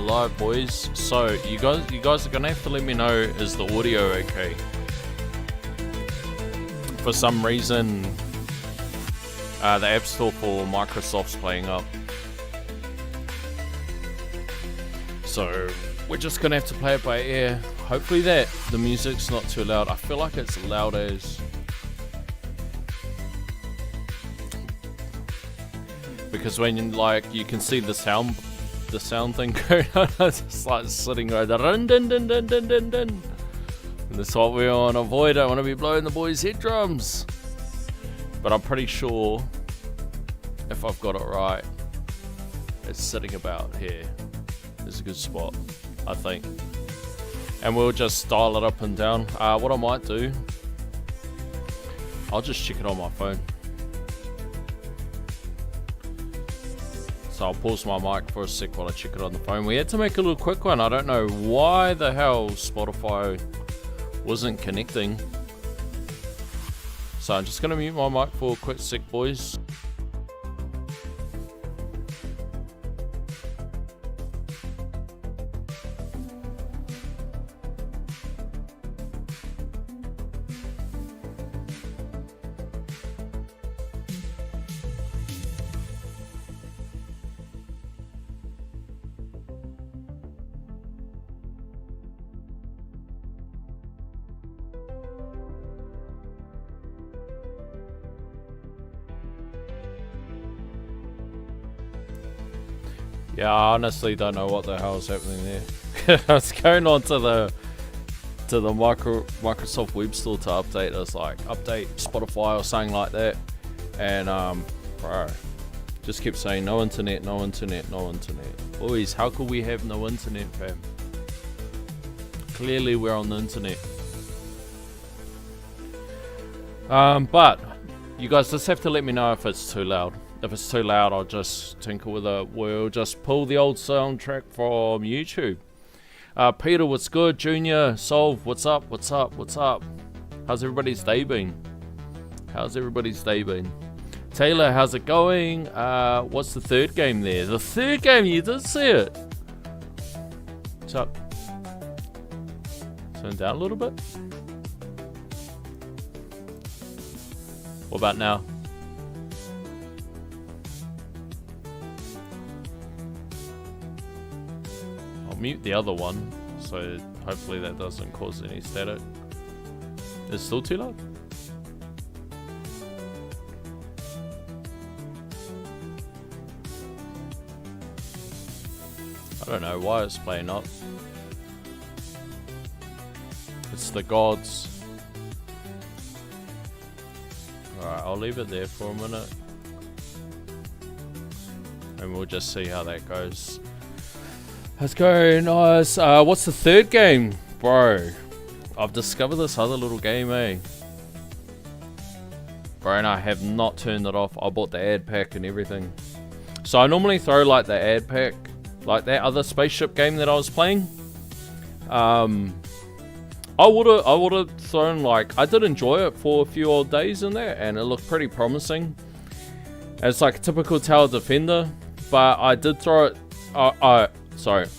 live, boys. So you guys are gonna have to let me know, is the audio okay? For some reason, the App Store for Microsoft's playing up. So we're just gonna have to play it by ear. Hopefully that the music's not too loud. I feel like it's loud as. Because when you can see the sound thing going on, it's just like sitting right there. Dun, dun, dun, dun, dun, dun, dun. And that's what we want to avoid. I don't want to be blowing the boys' head drums. But I'm pretty sure, if I've got it right, it's sitting about here. It's a good spot, I think. And we'll just dial it up and down. What I might do, I'll just check it on my phone. So I'll pause my mic for a sec while I check it on the phone. We had to make a little quick one. I don't know why the hell Spotify wasn't connecting. So I'm just going to mute my mic for a quick sec, boys. Yeah, I honestly don't know what the hell is happening there. I was going on to the Microsoft Web Store to update us, like update Spotify or something like that, and bro, just kept saying no internet, no internet, no internet. Boys, how could we have no internet, fam? Clearly we're on the internet. But you guys just have to let me know if it's too loud. If it's too loud, I'll just tinker with it. We'll just pull the old soundtrack from YouTube. Peter, what's good? Junior, Solve, what's up? What's up? What's up? How's everybody's day been? How's everybody's day been? Taylor, how's it going? What's the third game there? The third game, you did see it. What's up? Turn down a little bit. What about now? Mute the other one, so hopefully that doesn't cause any static. It's still too loud? I don't know why it's playing up. It's the gods. Alright, I'll leave it there for a minute. And we'll just see how that goes. Let's go, nice. What's the third game? Bro, I've discovered this other little game, eh? Bro, and I have not turned it off. I bought the ad pack and everything. So I normally throw like the ad pack, like that other spaceship game that I was playing. I would have thrown, like, I did enjoy it for a few old days in there, and it looked pretty promising. It's like a typical tower defender, but I did throw it.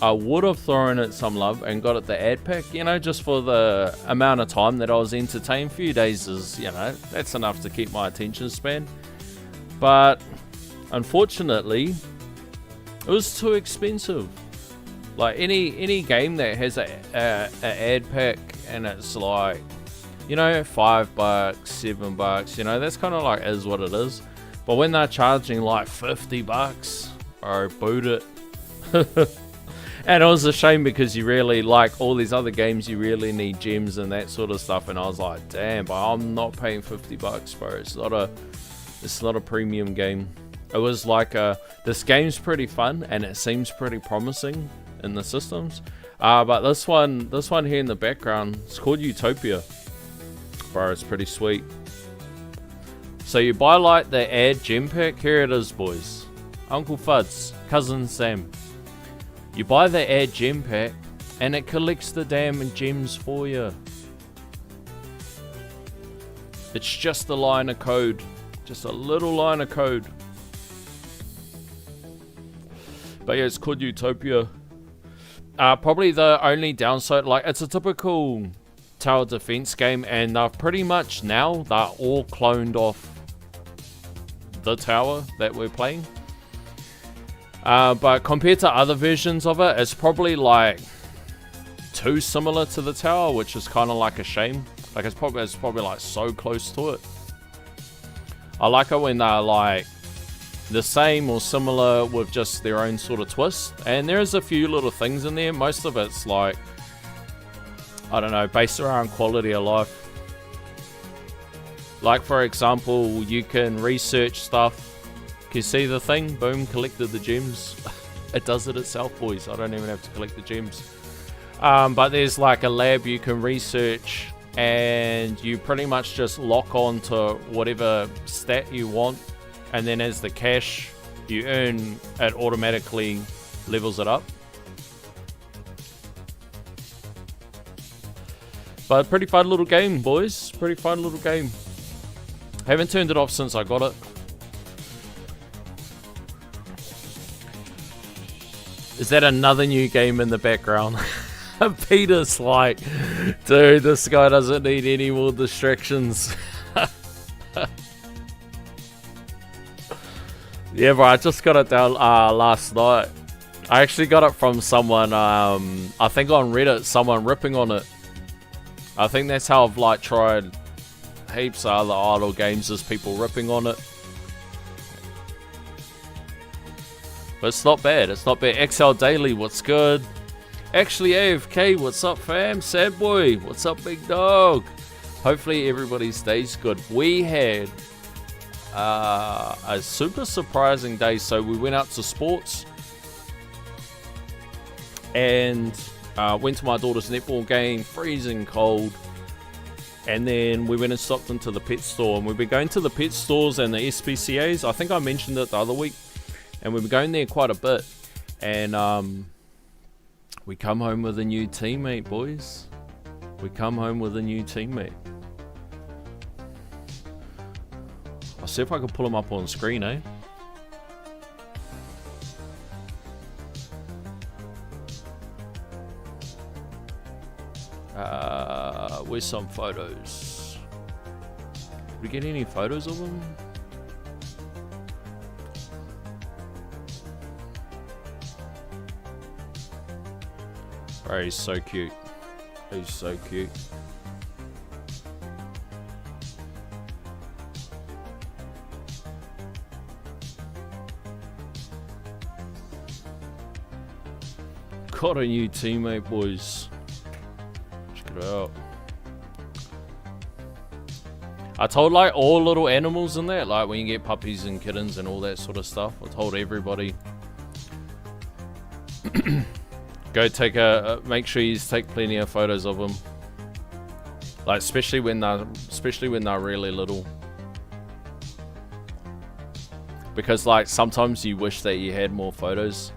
I would have thrown it some love and got it the ad pack, you know, just for the amount of time that I was entertained. A few days is, you know, that's enough to keep my attention span. But unfortunately, it was too expensive. Like any game that has a ad pack and it's like, you know, $5, $7, you know, that's kind of like is what it is. But when they're charging like $50, or boot it. And it was a shame because you really, like all these other games, you really need gems and that sort of stuff. And I was like, damn, but I'm not paying $50, bro. It's not a premium game. It was like this game's pretty fun and it seems pretty promising in the systems. But this one here in the background, it's called Utopia. Bro, it's pretty sweet. So you buy like the ad gem pack. Here it is, boys. Uncle Fuds, Cousin Sam. You buy the ad gem pack and it collects the damn gems for you. It's just a line of code. Just a little line of code. But yeah, it's called Utopia. Probably the only downside, like, it's a typical tower defense game, and pretty much now they're all cloned off the tower that we're playing. But compared to other versions of it, it's probably like too similar to the tower, which is kind of like a shame. Like it's probably like so close to it. I like it when they're like the same or similar with just their own sort of twist. And there's a few little things in there. Most of it's like, I don't know, based around quality of life. Like for example, you can research stuff. Can you see the thing? Boom, collected the gems. It does it itself, boys. I don't even have to collect the gems. But there's like a lab you can research, and you pretty much just lock on to whatever stat you want. And then as the cash you earn, it automatically levels it up. But pretty fun little game, boys. Pretty fun little game. Haven't turned it off since I got it. Is that another new game in the background? Peter's like, dude, this guy doesn't need any more distractions. Yeah, bro, I just got it down last night. I actually got it from someone, I think on Reddit, someone ripping on it. I think that's how I've like tried heaps of other idle games, is people ripping on it. But it's not bad, it's not bad. XL Daily, what's good? Actually, AFK, what's up fam? Sad boy, what's up big dog? Hopefully everybody's day's good. We had a super surprising day. So we went out to sports and went to my daughter's netball game, freezing cold, and then we went and stopped into the pet store. And we've been going to the pet stores and the SPCAs. I think I mentioned it the other week, and we've been going there quite a bit. And we come home with a new teammate, boys. We come home with a new teammate. I'll see if I can pull him up on screen, eh? Where's some photos? Did we get any photos of him? Bro, he's so cute. He's so cute. Got a new teammate, boys. Check it out. I told like all little animals in that, like when you get puppies and kittens and all that sort of stuff, I told everybody, go take make sure you take plenty of photos of them. Like especially when they're really little. Because like sometimes you wish that you had more photos.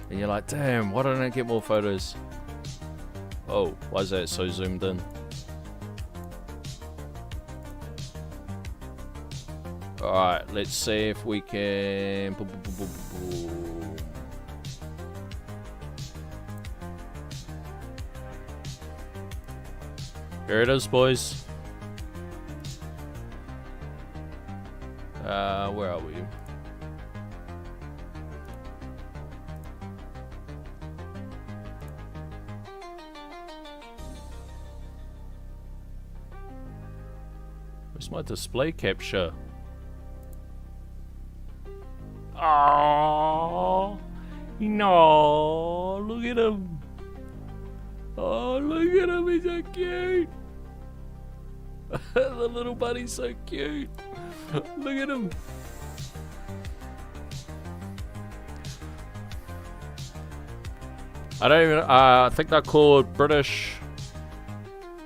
And you're like, damn, why don't I get more photos? Oh, why is that so zoomed in? Alright, let's see if we can... Here it is, boys. Where are we? Where's my display capture? Oh no! Look at him! Oh, look at him! He's so cute. The little buddy's so cute. Look at him. I don't even. I think they're called British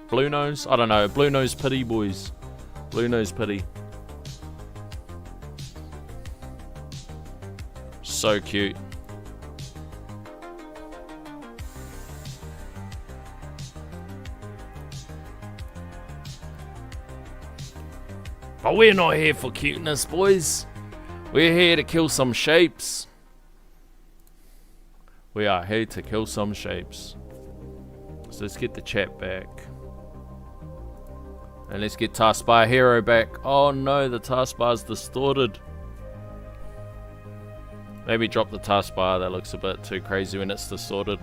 Blue Nose. I don't know. Blue Nose Pity, boys. Blue Nose Pity. So cute. But we're not here for cuteness, boys. We're here to kill some shapes. We are here to kill some shapes. So let's get the chat back. And let's get Taskbar Hero back. Oh no, the taskbar's distorted. Maybe drop the taskbar, that looks a bit too crazy when it's distorted.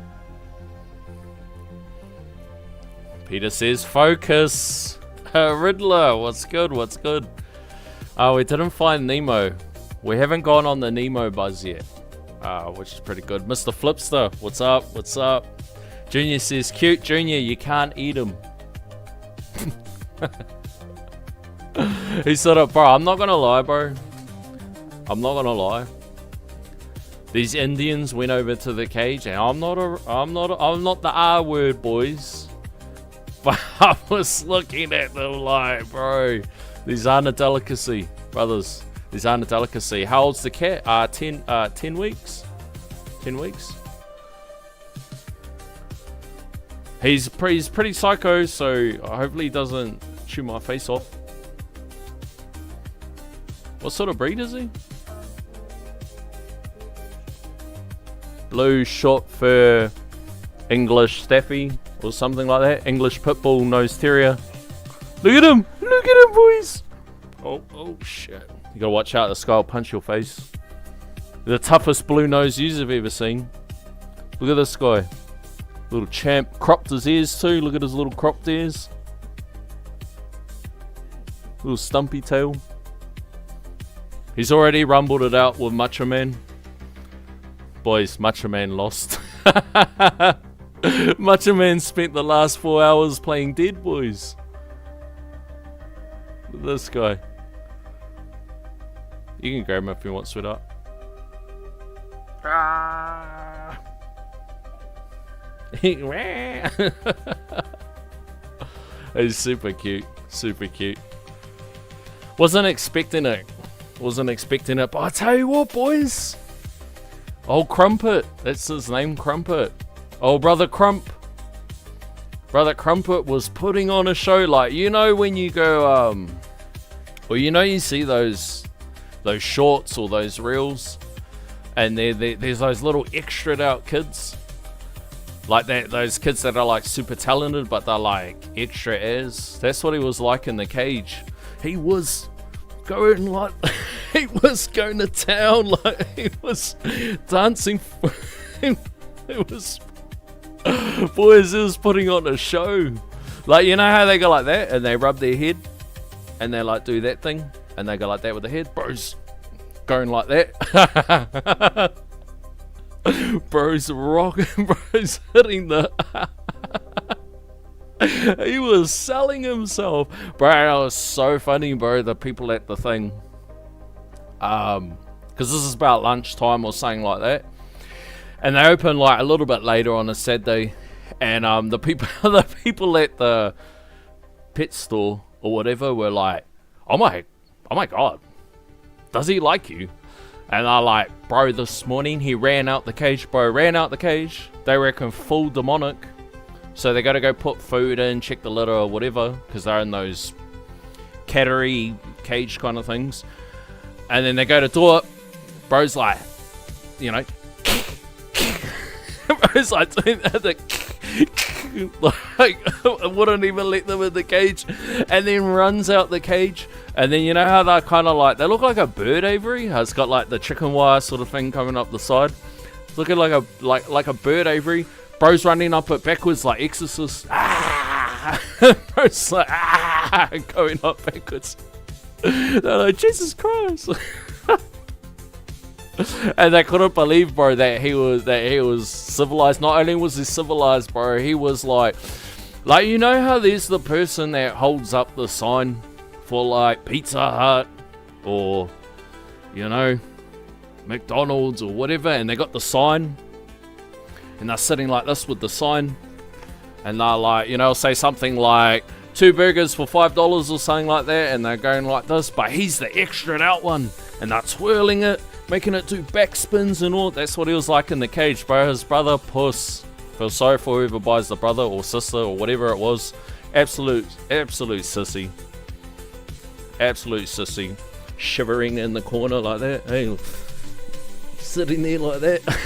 Peter says focus. Riddler, what's good, what's good? Oh, we didn't find Nemo. We haven't gone on the Nemo buzz yet. Which is pretty good. Mr. Flipster, what's up, what's up? Junior says, cute Junior, you can't eat him. He said it, bro, I'm not gonna lie, bro. I'm not gonna lie. These Indians went over to the cage, and I'm not the R word, boys. But I was looking at them like, bro, these aren't a delicacy, brothers. These aren't a delicacy. How old's the cat? 10 weeks. 10 weeks. He's pretty psycho, so hopefully he doesn't chew my face off. What sort of breed is he? Blue short fur English Staffy or something like that. English Pitbull Nose Terrier. Look at him! Look at him, boys! Oh shit. You gotta watch out, this guy will punch your face. The toughest blue nose you've ever seen. Look at this guy. Little champ. Cropped his ears too. Look at his little cropped ears. Little stumpy tail. He's already rumbled it out with Macho Man. Boys, Macho Man lost. Macho Man spent the last 4 hours playing dead, boys. Look at this guy. You can grab him if you want, sweetheart. He's super cute. Super cute. Wasn't expecting it. But I tell you what, boys. Oh, Crumpet. That's his name, Crumpet. Oh, Brother Crump. Brother Crumpet was putting on a show, like, you know when you go, well, you know you see those shorts or those reels, and there's those little extra'd out kids. Like that, those kids that are like super talented, but they're like extra airs. That's what he was like in the cage. He was going like, he was going to town, like he was dancing. It was, boys, he was putting on a show. Like, you know how they go like that and they rub their head and they like do that thing and they go like that with their head? Bros going like that. Bro's rocking, bro's hitting the... He was selling himself. Bro, it was so funny, bro, the people at the thing. Because this is about lunchtime or something like that. And they open like a little bit later on a Saturday. And the people at the pet store or whatever were like, oh my god, does he like you? And they're like, bro, this morning he ran out the cage, bro, ran out the cage. They reckon full demonic. So they got to go put food in, check the litter or whatever, because they're in those cattery cage kind of things. And then they go to do it. Bro's like, you know, bro's like doing that, like, wouldn't even let them in the cage, and then runs out the cage. And then you know how they're kind of like, they look like a bird, Avery. How it's got like the chicken wire sort of thing coming up the side. It's looking like a bird, Avery. Bro's running up it backwards like Exorcist. Bro's like going up backwards. They're like, Jesus Christ. And they couldn't believe, bro, that he was civilized. Not only was he civilized, bro, he was like you know how there's the person that holds up the sign for like Pizza Hut or, you know, McDonald's or whatever, and they got the sign and they're sitting like this with the sign, and they're like, you know, say something like 2 burgers for $5 or something like that, and they're going like this, but he's the extra out one, and they're twirling it, making it do back spins and all. That's what he was like in the cage, bro. His brother, puss. Feel sorry for whoever buys the brother or sister or whatever it was. Absolute sissy. Absolute sissy. Shivering in the corner like that. Hey, sitting there like that.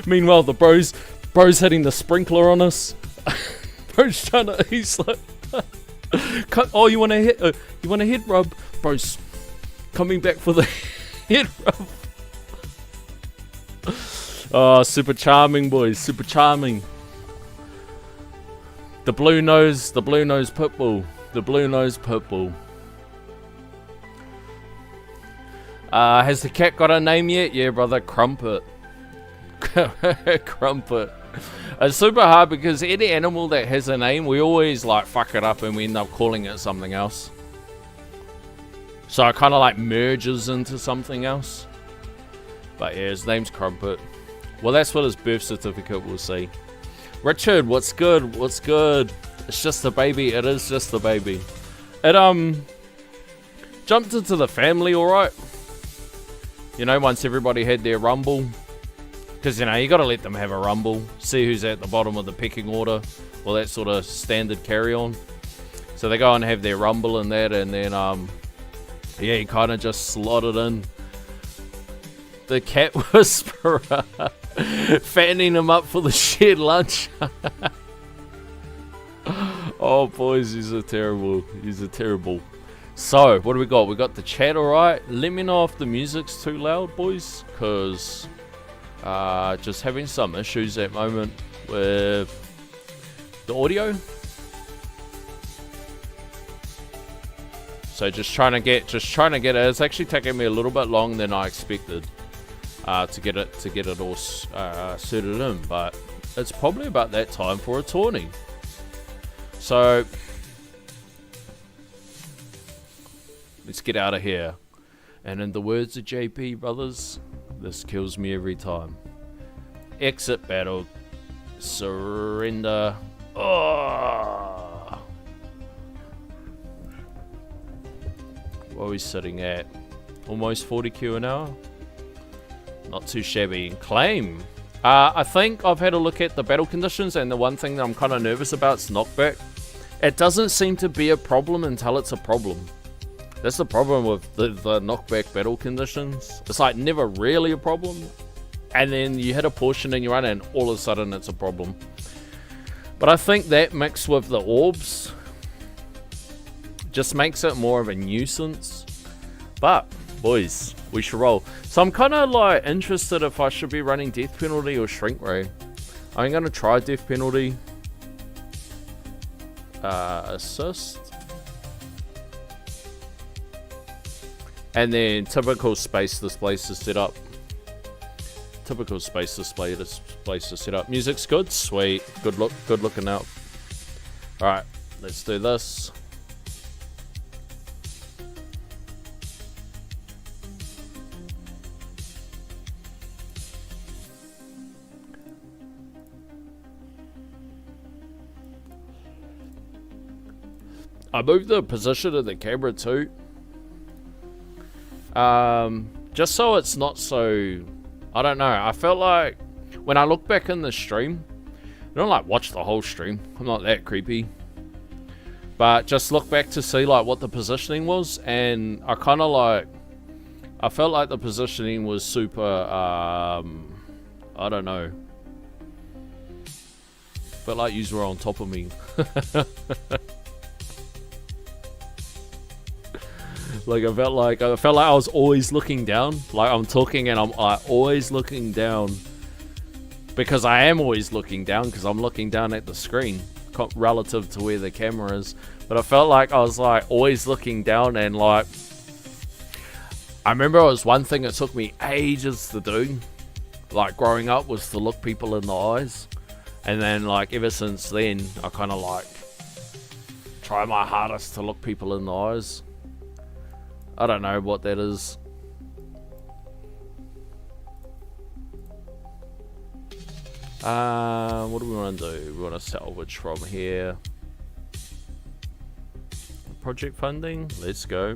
Meanwhile, the bro's hitting the sprinkler on us. Bro's trying to. He's like, oh, you want to hit? You want a head rub? Bro's coming back for the head rub. Oh, super charming, boys. Super charming. The blue nose pitbull. The blue nose pitbull. Has the cat got a name yet? Yeah, brother, Crumpet. Crumpet. It's super hard because any animal that has a name, we always like fuck it up and we end up calling it something else. So it kind of like merges into something else. But yeah, his name's Crumpet. Well, that's what his birth certificate will say. Richard, what's good? What's good? It's just a baby. It is just a baby. It jumped into the family, alright. You know, once everybody had their rumble. Because, you know, you got to let them have a rumble. See who's at the bottom of the pecking order. Well, that sort of standard carry-on. So they go and have their rumble and that. And then, yeah, he kind of just slotted in. The cat whisperer. Fattening him up for the shared lunch. Oh, boys, he's a terrible. So, what do we got? We got the chat, alright. Let me know if the music's too loud, boys. Because... just having some issues at the moment with the audio. So just trying to get it. It's actually taking me a little bit longer than I expected to get it all suited in, but it's probably about that time for a tourney. So let's get out of here. And in the words of JP, brothers, this kills me every time. Exit battle. Surrender. Oh. What are we sitting at? Almost 40 Q an hour? Not too shabby. Claim. I think I've had a look at the battle conditions, and the one thing that I'm kind of nervous about is knockback. It doesn't seem to be a problem until it's a problem. That's the problem with the knockback battle conditions. It's like never really a problem. And then you hit a portion in your run and all of a sudden it's a problem. But I think that mixed with the orbs just makes it more of a nuisance. But, boys, we should roll. So I'm kind of like interested if I should be running Death Penalty or Shrink Ray. I'm going to try Death Penalty. Assist. And then typical space displays to set up. Typical space displays to set up. Music's good, sweet, good looking out. All right, let's do this. I moved the position of the camera too. Just so it's not so, I don't know, I felt like when I look back in the stream, I don't like watch the whole stream, I'm not that creepy, but just look back to see like what the positioning was, and I kind of like, I felt like the positioning was super, I don't know, felt like yous were on top of me. Like I felt like I was always looking down. Like I'm talking and I'm always looking down. Because I am always looking down because I'm looking down at the screen relative to where the camera is. But I felt like I was like always looking down, and like I remember it was one thing that took me ages to do. Like growing up was to look people in the eyes. And then like ever since then I kind of like try my hardest to look people in the eyes. I don't know what that is. What do we want to do? We want to salvage from here. Project funding. Let's go.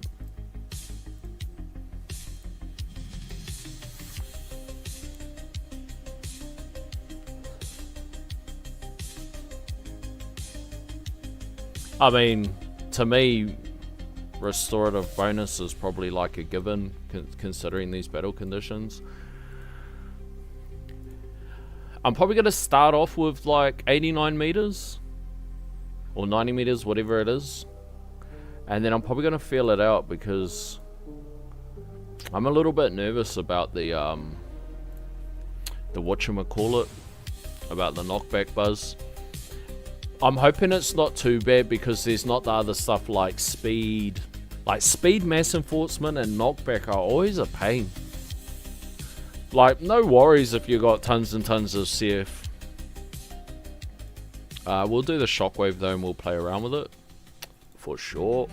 I mean, to me, restorative bonus is probably like a given considering these battle conditions. I'm probably going to start off with like 89 meters. Or 90 meters, whatever it is. And then I'm probably going to feel it out because I'm a little bit nervous about the whatchamacallit, about the knockback buzz. I'm hoping it's not too bad because there's not the other stuff like speed. Like speed, mass enforcement, and knockback are always a pain. Like, no worries if you got tons and tons of CF. We'll do the shockwave though and we'll play around with it. For sure.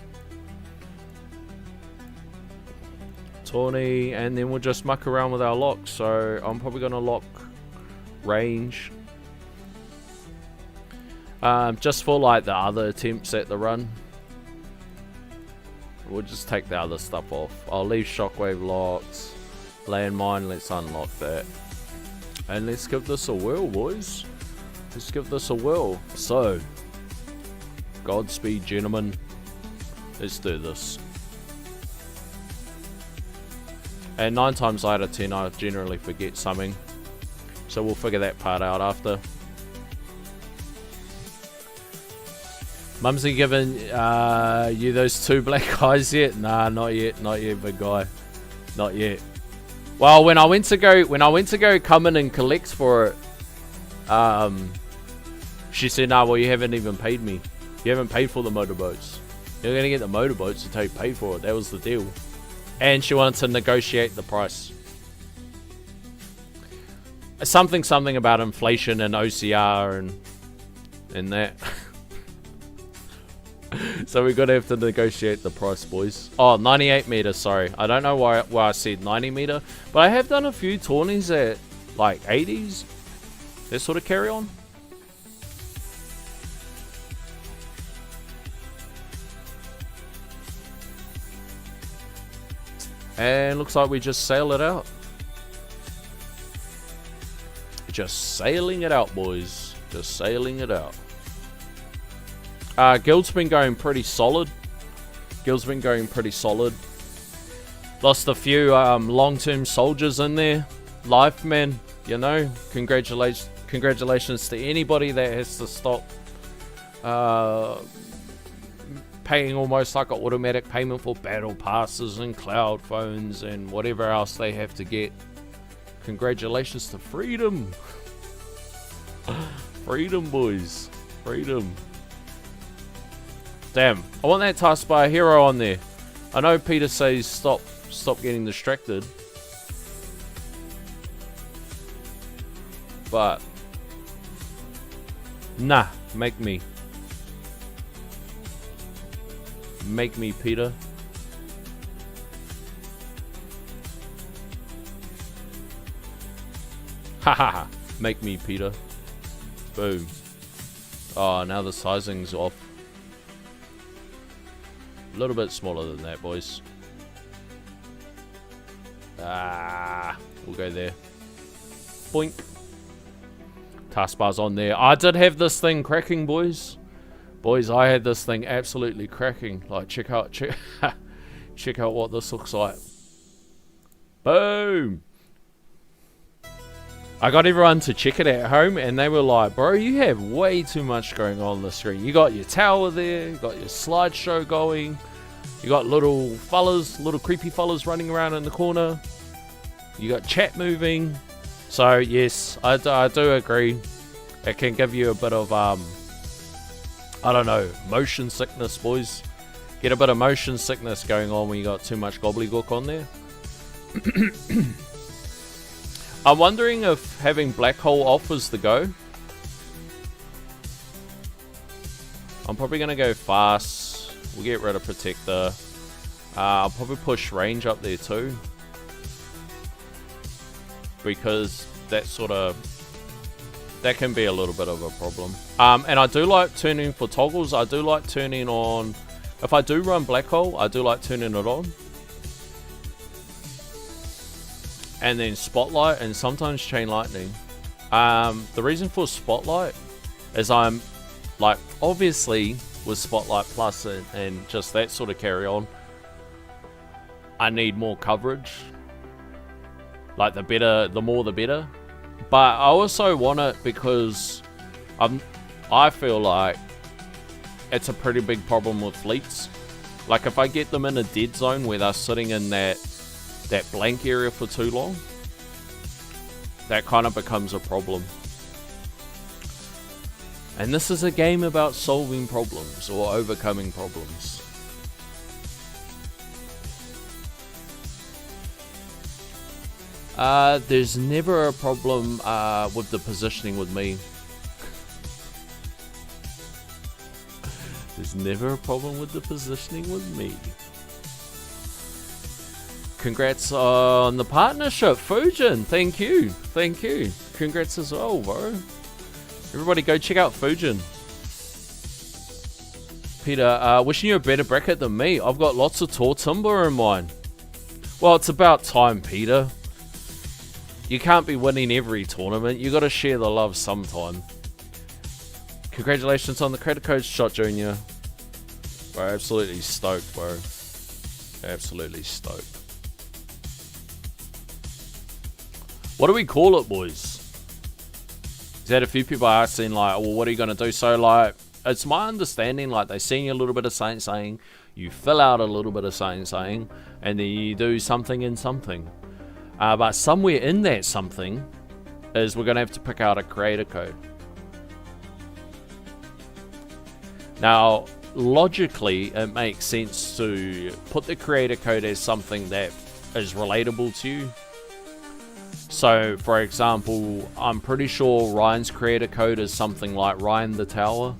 Tawny, and then we'll just muck around with our locks. So I'm probably going to lock range. Just for like the other attempts at the run. We'll just take the other stuff off. I'll leave shockwave locks. Landmine, let's unlock that. And let's give this a whirl, boys. Let's give this a whirl. So, Godspeed, gentlemen. Let's do this. And 9 times out of 10, I generally forget something. So we'll figure that part out after. Mumsy given you those 2 black eyes yet? Nah, not yet, big guy. Not yet. Well, when I went to go come in and collect for it, she said, "Nah, well, you haven't even paid me. You haven't paid for the motorboats. You're gonna get the motorboats until you pay for it. That was the deal." And she wanted to negotiate the price. Something about inflation and OCR and that. So we're gonna have to negotiate the price, boys. Oh, 98 meters, sorry. I don't know why I said 90 meter, but I have done a few tourneys at like 80s. They sort of carry on. And looks like we just sail it out. Just sailing it out, boys. Just sailing it out. Guild's been going pretty solid. Lost a few long-term soldiers in there. Life, man. You know, congratulations to anybody that has to stop paying almost like an automatic payment for battle passes and cloud phones and whatever else they have to get. Congratulations to freedom. Freedom, boys. Freedom. Damn, I want that taskbar hero on there. I know Peter says stop getting distracted. But nah, make me. Make me, Peter. Haha, make me, Peter. Boom. Oh, now the sizing's off. A little bit smaller than that, boys. We'll go there. Boink. Taskbar's on there. I did have this thing cracking, boys. Boys, I had this thing absolutely cracking. Like, check out what this looks like. Boom. I got everyone to check it at home, and they were like, "Bro, you have way too much going on the screen. You got your tower there, you got your slideshow going, you got little creepy fellas running around in the corner, you got chat moving." So yes, I do agree. It can give you a bit of I don't know, motion sickness, boys. Get a bit of motion sickness going on when you got too much gobbledygook on there. I'm wondering if having black hole off is the go. I'm probably going to go fast. We'll get rid of protector. I'll probably push range up there too. Because that can be a little bit of a problem. And I do like turning for toggles. I do like turning on, if I do run black hole, I do like turning it on. And then spotlight and sometimes chain lightning. The reason for spotlight is I'm like, obviously with spotlight plus and just that sort of carry on, I need more coverage. Like the more the better. But I also want it because I feel like it's a pretty big problem with fleets. Like if I get them in a dead zone where they're sitting in that blank area for too long, that kind of becomes a problem. And this is a game about solving problems or overcoming problems. There's never a problem with the positioning with me. There's never a problem with the positioning with me. Congrats on the partnership, Fujin. Thank you. Thank you. Congrats as well, bro. Everybody go check out Fujin. Peter, wishing you a better bracket than me. I've got lots of tall timber in mine. Well, it's about time, Peter. You can't be winning every tournament. You got to share the love sometime. Congratulations on the credit code shot, Junior. Bro, absolutely stoked, bro. Absolutely stoked. What do we call it, boys? Is that a few people are asking, like, well, what are you going to do? So, like, it's my understanding, like, they send you a little bit of saying, you fill out a little bit of saying, and then you do something in something. But somewhere in that something is we're going to have to pick out a creator code. Now, logically, it makes sense to put the creator code as something that is relatable to you. So, for example, I'm pretty sure Ryan's creator code is something like Ryan the Tower.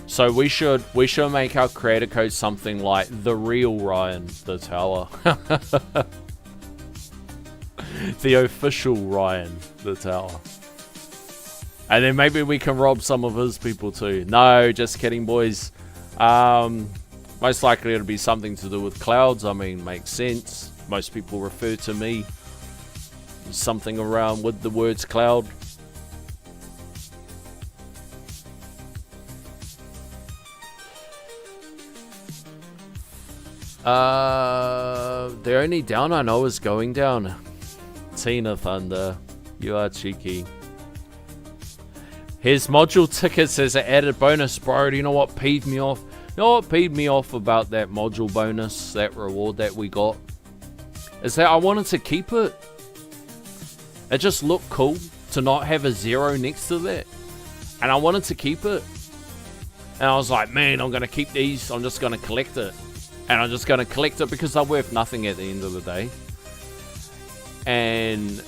So we should make our creator code something like the real Ryan the Tower. The official Ryan the Tower. And then maybe we can rob some of his people too. No, just kidding, boys. Most likely it'll be something to do with clouds. I mean, makes sense. Most people refer to me as something around with the words cloud. The only down I know is going down. Tina Thunder, you are cheeky. Here's module tickets as an added bonus, bro. Do you know what peeved me off? You know what peeved me off about that module bonus, that reward that we got? Is that I wanted to keep it. It just looked cool to not have a 0 next to that. And I wanted to keep it. And I was like, man, I'm going to keep these. I'm just going to collect it. And I'm just going to collect it because they're worth nothing at the end of the day. And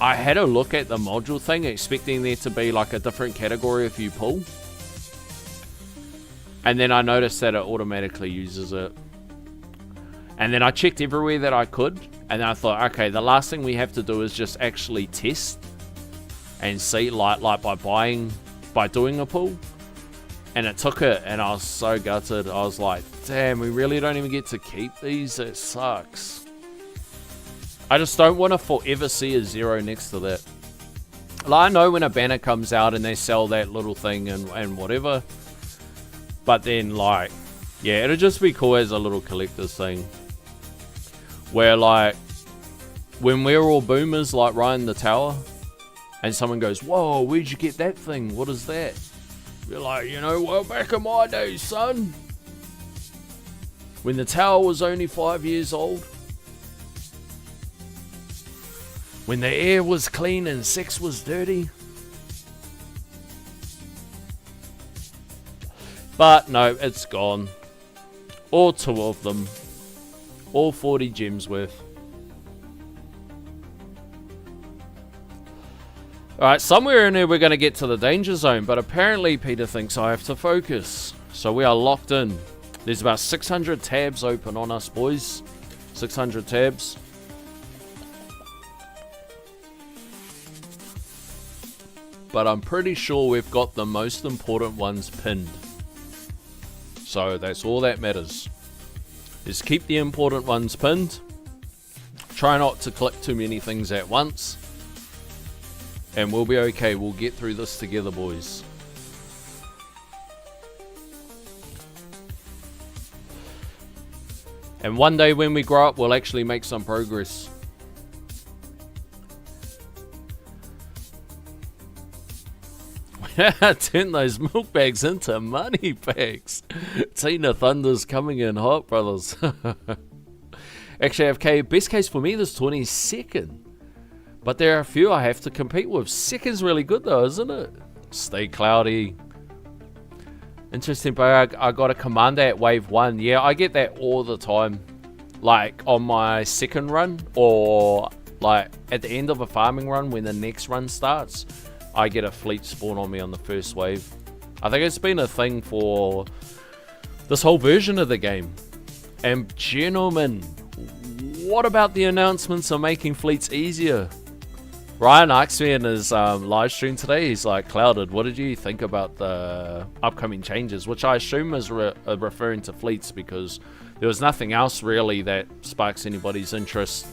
I had a look at the module thing, expecting there to be like a different category if you pull. And then I noticed that it automatically uses it. And then I checked everywhere that I could. And then I thought, okay, the last thing we have to do is just actually test and see, like by doing a pull. And it took it, and I was so gutted. I was like, damn, we really don't even get to keep these. It sucks. I just don't want to forever see a 0 next to that. Like, I know when a banner comes out and they sell that little thing and whatever. But then, like, yeah, it'll just be cool as a little collector's thing. Where, like, when we're all boomers like Ryan the Tower, and someone goes, whoa, where'd you get that thing? What is that? You're like, you know, well, back in my days, son. When the tower was only 5 years old. When the air was clean and sex was dirty. But no, it's gone. All 2 of them. All 40 gems worth. Alright, somewhere in there we're going to get to the danger zone, but apparently Peter thinks I have to focus. So we are locked in. There's about 600 tabs open on us, boys. 600 tabs. But I'm pretty sure we've got the most important ones pinned. So that's all that matters. Is keep the important ones pinned. Try not to click too many things at once. And we'll be okay. We'll get through this together, boys. And one day when we grow up, we'll actually make some progress. Turn those milk bags into money bags. Tina Thunder's coming in hot, brothers. Actually, FK, best case for me this 22nd. But there are a few I have to compete with. Second's really good though, isn't it? Stay cloudy. Interesting, but I got a commander at wave 1. Yeah, I get that all the time. Like on my second run, or like at the end of a farming run when the next run starts, I get a fleet spawn on me on the first wave. I think it's been a thing for this whole version of the game. And gentlemen, what about the announcements of making fleets easier? Ryan asked me in his live stream today, he's like, Clouded, what did you think about the upcoming changes? Which I assume is referring to fleets, because there was nothing else really that sparks anybody's interest,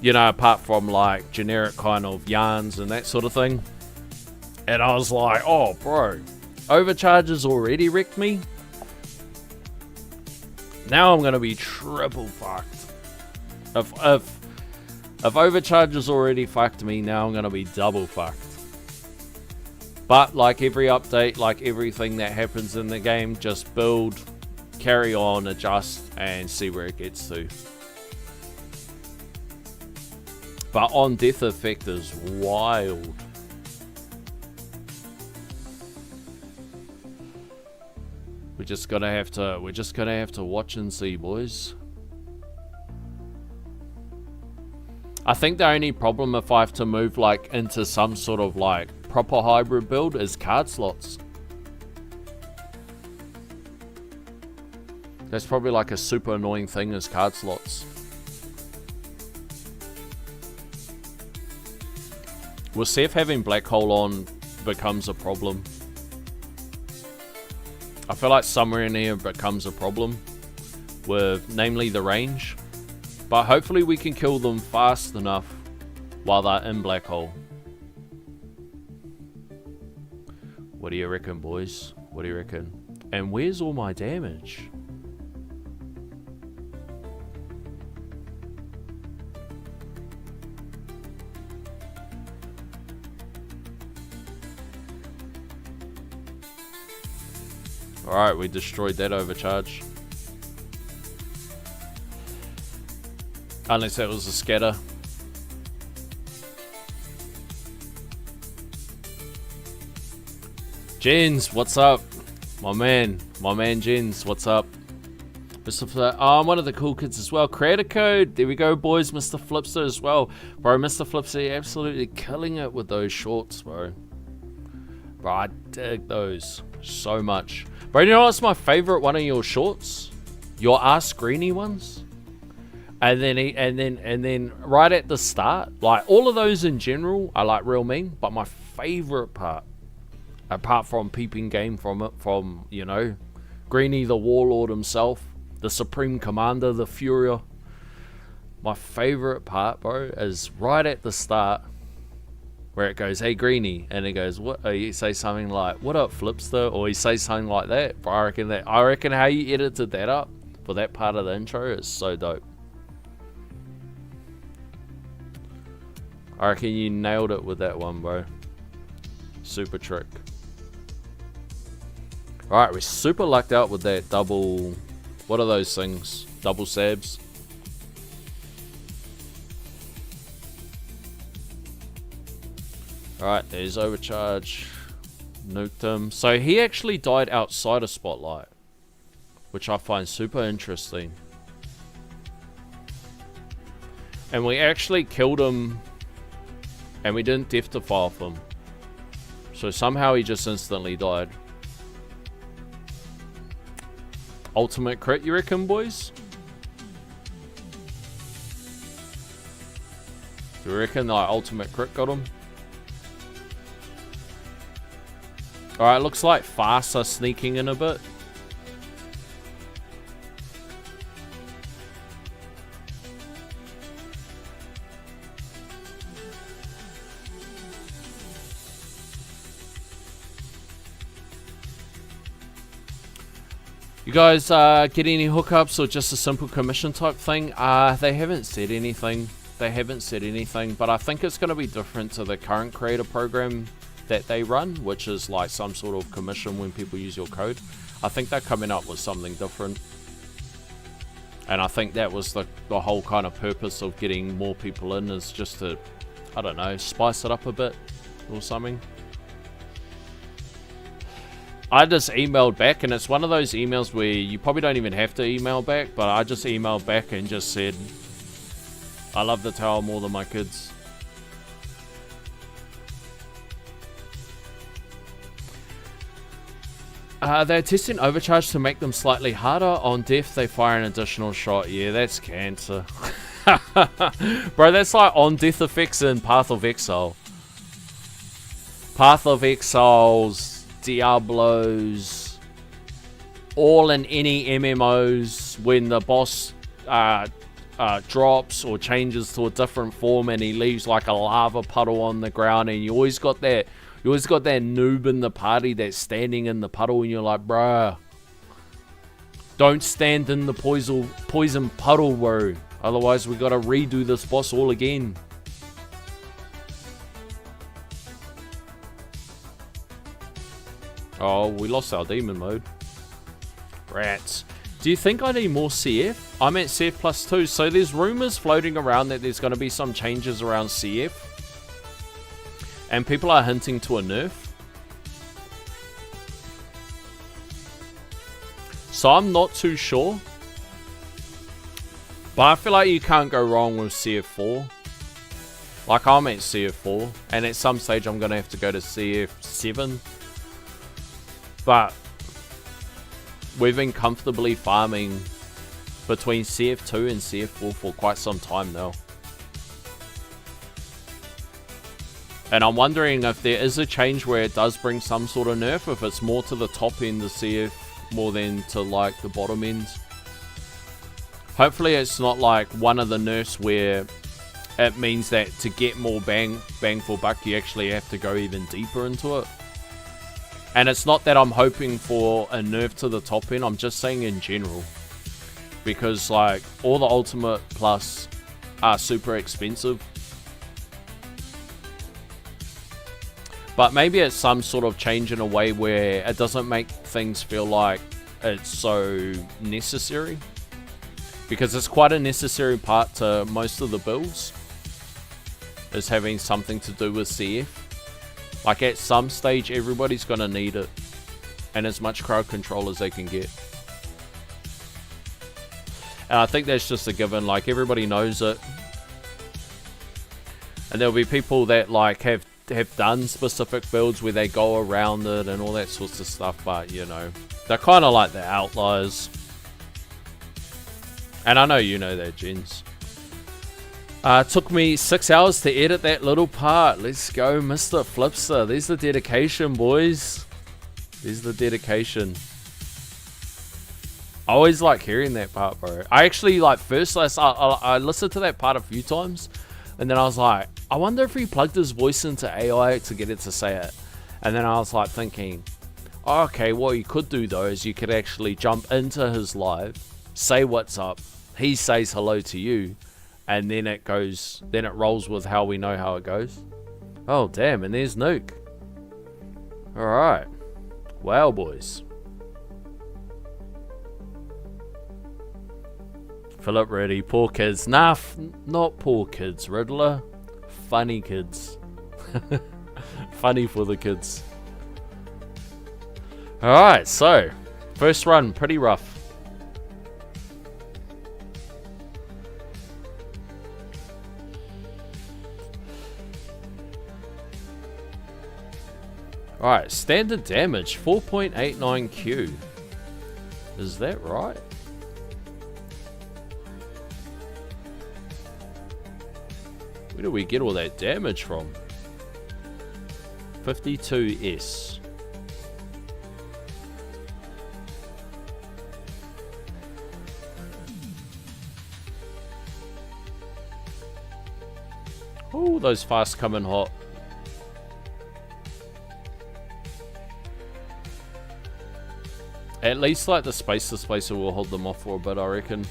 you know, apart from like generic kind of yarns and that sort of thing. And I was like, oh bro, overcharges already wrecked me. Now I'm gonna be triple fucked. If overcharges already fucked me, now I'm gonna be double fucked. But like every update, like everything that happens in the game, just build, carry on, adjust, and see where it gets to. But on death effect is wild. We're just gonna have to watch and see, boys. I think the only problem if I have to move like into some sort of like proper hybrid build is card slots. That's probably like a super annoying thing, is card slots. We'll see if having Black Hole on becomes a problem. I feel like somewhere in here becomes a problem with namely the range. But hopefully we can kill them fast enough while they're in Black Hole. What do you reckon, boys? What do you reckon? And where's all my damage? Alright, we destroyed that overcharge. Unless that was a scatter. Jens, what's up? My man Jens, what's up? Mr. Flipster, oh, I'm one of the cool kids as well. Creator code, there we go, boys. Mr. Flipster as well. Bro, Mr. Flipster, you're absolutely killing it with those shorts, bro. Bro, I dig those so much. Bro, you know what's my favorite one of your shorts? Your Ask Greeny ones? And then right at the start, like all of those in general are like real mean, but my favorite part, apart from peeping game from it, from, you know, Greeny the Warlord himself, the Supreme Commander, the Furier, my favorite part, bro, is right at the start where it goes, hey Greeny, and it goes, what? You say something like, what up Flipster, or you say something like that. Bro, I reckon how you edited that up for that part of the intro is so dope. I reckon you nailed it with that one, bro. Super trick. Alright, we're super lucked out with that double... What are those things? Double sabs. Alright, there's overcharge. Nuked him. So he actually died outside of Spotlight, which I find super interesting. And we actually killed him, and we didn't death defy off him. So somehow he just instantly died. Ultimate crit, you reckon, boys? Do you reckon the ultimate crit got him? Alright, looks like Fast are sneaking in a bit. You guys get any hookups or just a simple commission type thing? They haven't said anything. But I think it's going to be different to the current creator program that they run, which is like some sort of commission when people use your code. I think they're coming up with something different. And I think that was the whole kind of purpose of getting more people in, is just to, I don't know, spice it up a bit or something. I just emailed back, and it's one of those emails where you probably don't even have to email back, but I just emailed back and just said, I love the tower more than my kids. They're testing overcharge to make them slightly harder. On death, they fire an additional shot. Yeah, that's cancer. Bro, that's like on death effects in Path of Exile. Path of Exiles, Diablos, all in any MMOs, when the boss drops or changes to a different form and he leaves like a lava puddle on the ground, and you always got that noob in the party that's standing in the puddle, and you're like, bruh, don't stand in the poison puddle, bro. Otherwise we gotta redo this boss all again. Oh, we lost our demon mode. Rats. Do you think I need more CF? I'm at CF plus 2, so there's rumors floating around that there's going to be some changes around CF. And people are hinting to a nerf. So I'm not too sure. But I feel like you can't go wrong with CF4. Like, I'm at CF4, and at some stage I'm going to have to go to CF7. But we've been comfortably farming between CF2 and CF4 for quite some time now. And I'm wondering if there is a change where it does bring some sort of nerf, if it's more to the top end of CF more than to like the bottom end. Hopefully it's not like one of the nerfs where it means that to get more bang for buck you actually have to go even deeper into it. And it's not that I'm hoping for a nerf to the top end, I'm just saying in general. Because like all the Ultimate Plus are super expensive. But maybe it's some sort of change in a way where it doesn't make things feel like it's so necessary. Because it's quite a necessary part to most of the builds, is having something to do with CF. Like at some stage everybody's gonna need it, and as much crowd control as they can get. And I think that's just a given, like everybody knows it. And there'll be people that like have done specific builds where they go around it and all that sorts of stuff, but you know, they're kind of like the outliers. And I know you know that, gents. Took me 6 hours to edit that little part. Let's go, Mr. Flipster. There's the dedication, boys. There's the dedication. I always like hearing that part, bro. I actually, like, I listened to that part a few times, and then I was like, I wonder if he plugged his voice into AI to get it to say it. And then I was like thinking, oh, okay, what you could do though is you could actually jump into his live, say what's up, he says hello to you, and then it rolls with how we know how it goes. Oh damn, and there's Nuke. Alright. Wow, boys. Philip ready, poor kids. Nah, not poor kids, Riddler. Funny kids. Funny for the kids. Alright, so first run, pretty rough. Alright, standard damage, 4.89Q. Is that right? Where do we get all that damage from? 52S. Oh, those fast coming hot. At least like the space displacer will hold them off for a bit, I reckon.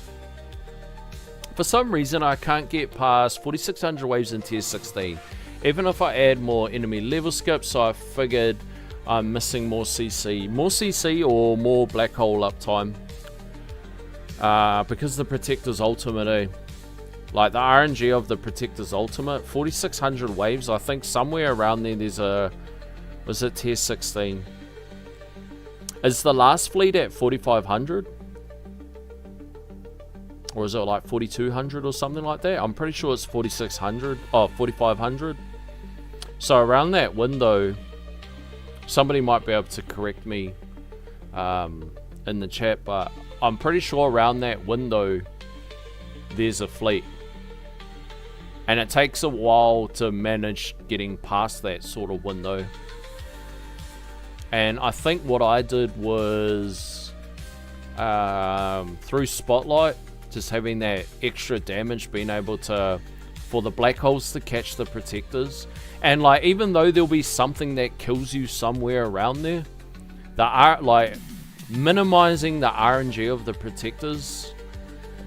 For some reason, I can't get past 4600 waves in tier 16. Even if I add more enemy level skips, so I figured I'm missing more CC. More CC or more black hole uptime. Because the Protector's ultimate, eh? Like the RNG of the Protector's ultimate, 4600 waves, I think somewhere around there there's a... Was it tier 16? Is the last fleet at 4500? Or is it like 4200 or something like that? I'm pretty sure it's 4600. Oh, 4500. So around that window, somebody might be able to correct me in the chat, but I'm pretty sure around that window there's a fleet. And it takes a while to manage getting past that sort of window. And I think what I did was through Spotlight, just having that extra damage, being able to, for the black holes to catch the Protectors. And like, even though there'll be something that kills you somewhere around there, like minimizing the RNG of the Protectors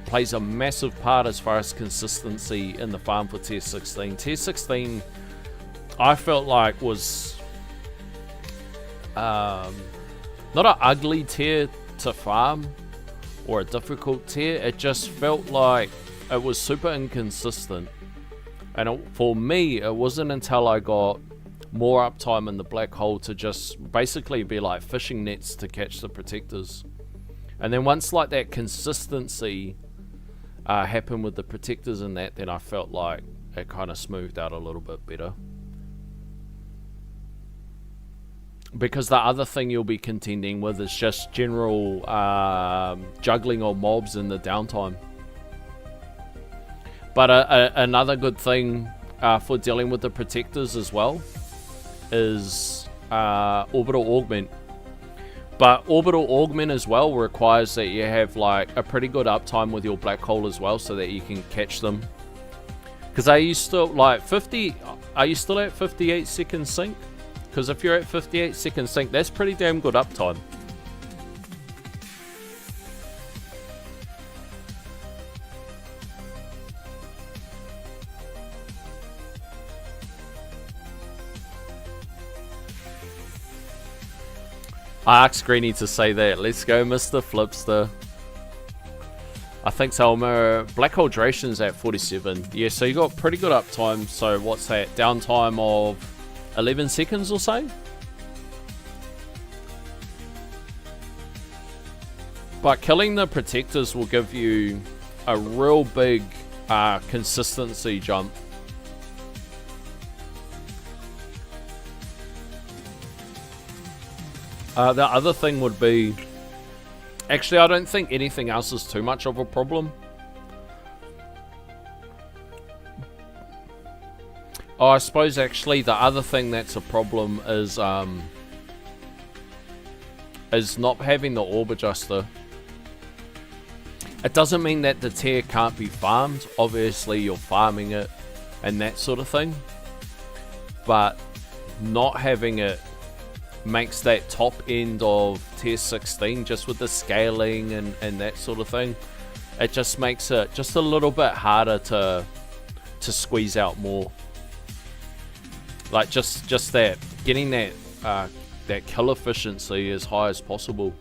plays a massive part as far as consistency in the farm for tier 16. Tier 16, I felt like was not an ugly tier to farm or a difficult tier. It just felt like it was super inconsistent. And for me, it wasn't until I got more uptime in the black hole to just basically be like fishing nets to catch the Protectors. And then once like that consistency happened with the Protectors and that, then I felt like it kind of smoothed out a little bit better. Because the other thing you'll be contending with is just general juggling of mobs in the downtime. But another good thing for dealing with the Protectors as well is Orbital Augment. But Orbital Augment as well requires that you have like a pretty good uptime with your black hole as well, so that you can catch them. Because are you still like 50? Are you still at 58 second sync? Because if you're at 58 second sync, that's pretty damn good uptime. I asked Greeny to say that. Let's go, Mr. Flipster. I think so. Black hole duration's at 47. Yeah, so you got pretty good uptime. So what's that? Downtime of 11 seconds or so? But killing the Protectors will give you a real big consistency jump. The other thing would be... Actually, I don't think anything else is too much of a problem. Oh, I suppose actually the other thing that's a problem is not having the Orb Adjuster. It doesn't mean that the tier can't be farmed. Obviously, you're farming it and that sort of thing. But not having it makes that top end of tier 16, just with the scaling and that sort of thing, it just makes it just a little bit harder to squeeze out more. Like just that, getting that kill efficiency as high as possible,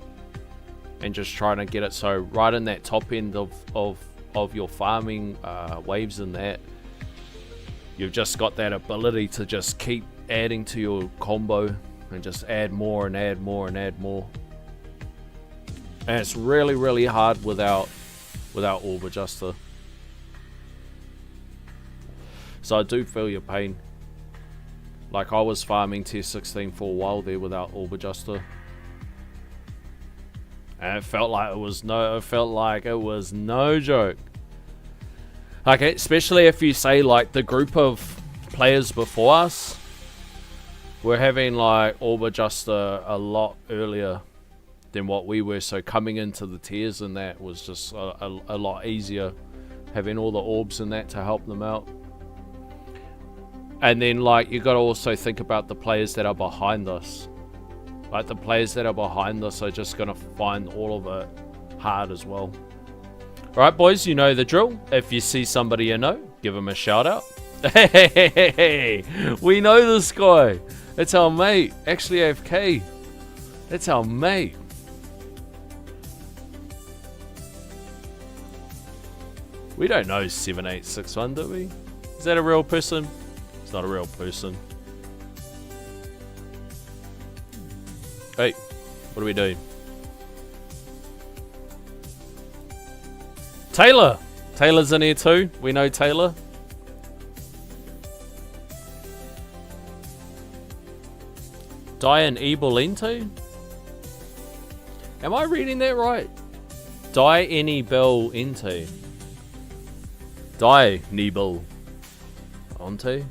and just trying to get it so right in that top end of your farming waves and that, you've just got that ability to just keep adding to your combo and just add more and add more and add more. And it's really, really hard without Orb Adjuster. So I do feel your pain. Like, I was farming tier 16 for a while there without Orb Adjuster, and it felt like it was no joke. Like, especially if you say like the group of players before us were having like Orb Adjuster a lot earlier than what we were, so coming into the tiers and that was just a lot easier, having all the orbs and that to help them out. And then like you got to also think about the players that are behind us. Like, the players that are behind this are just going to find all of it hard as well. Alright, boys, you know the drill. If you see somebody you know, give them a shout out. Hey, we know this guy. It's our mate. Actually, AFK. That's our mate. We don't know 7861, do we? Is that a real person? It's not a real person. Hey, what are we doing? Taylor! Taylor's in here too. We know Taylor. Diane Ebolento? Am I reading that right? Diane Bell into. Die Nebel onto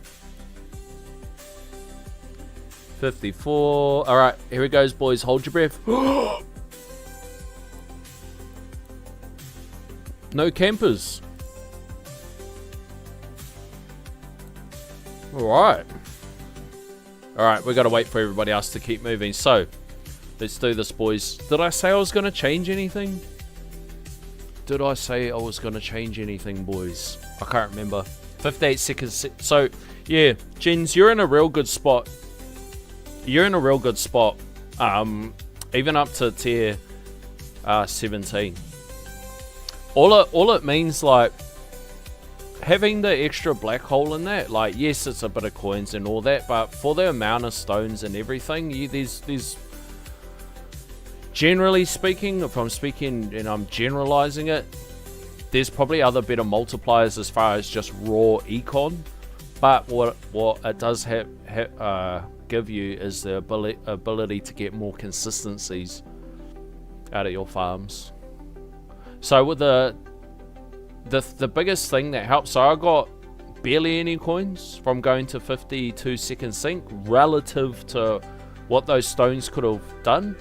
54. Alright, here it goes, boys. Hold your breath. No campers. Alright. Alright, we gotta wait for everybody else to keep moving. So, let's do this, boys. Did I say I was gonna change anything? Did I say I was going to change anything, boys? I can't remember. 58 seconds. So, yeah, Jens, you're in a real good spot. You're in a real good spot. Even up to tier 17. All it means, like, having the extra black hole in that, like, yes, it's a bit of coins and all that, but for the amount of stones and everything, there's generally speaking, if I'm speaking and I'm generalizing it, there's probably other better multipliers as far as just raw econ. But what it does give you is the ability to get more consistencies out of your farms. So with the biggest thing that helps, so I got barely any coins from going to 52 second sync relative to what those stones could have done.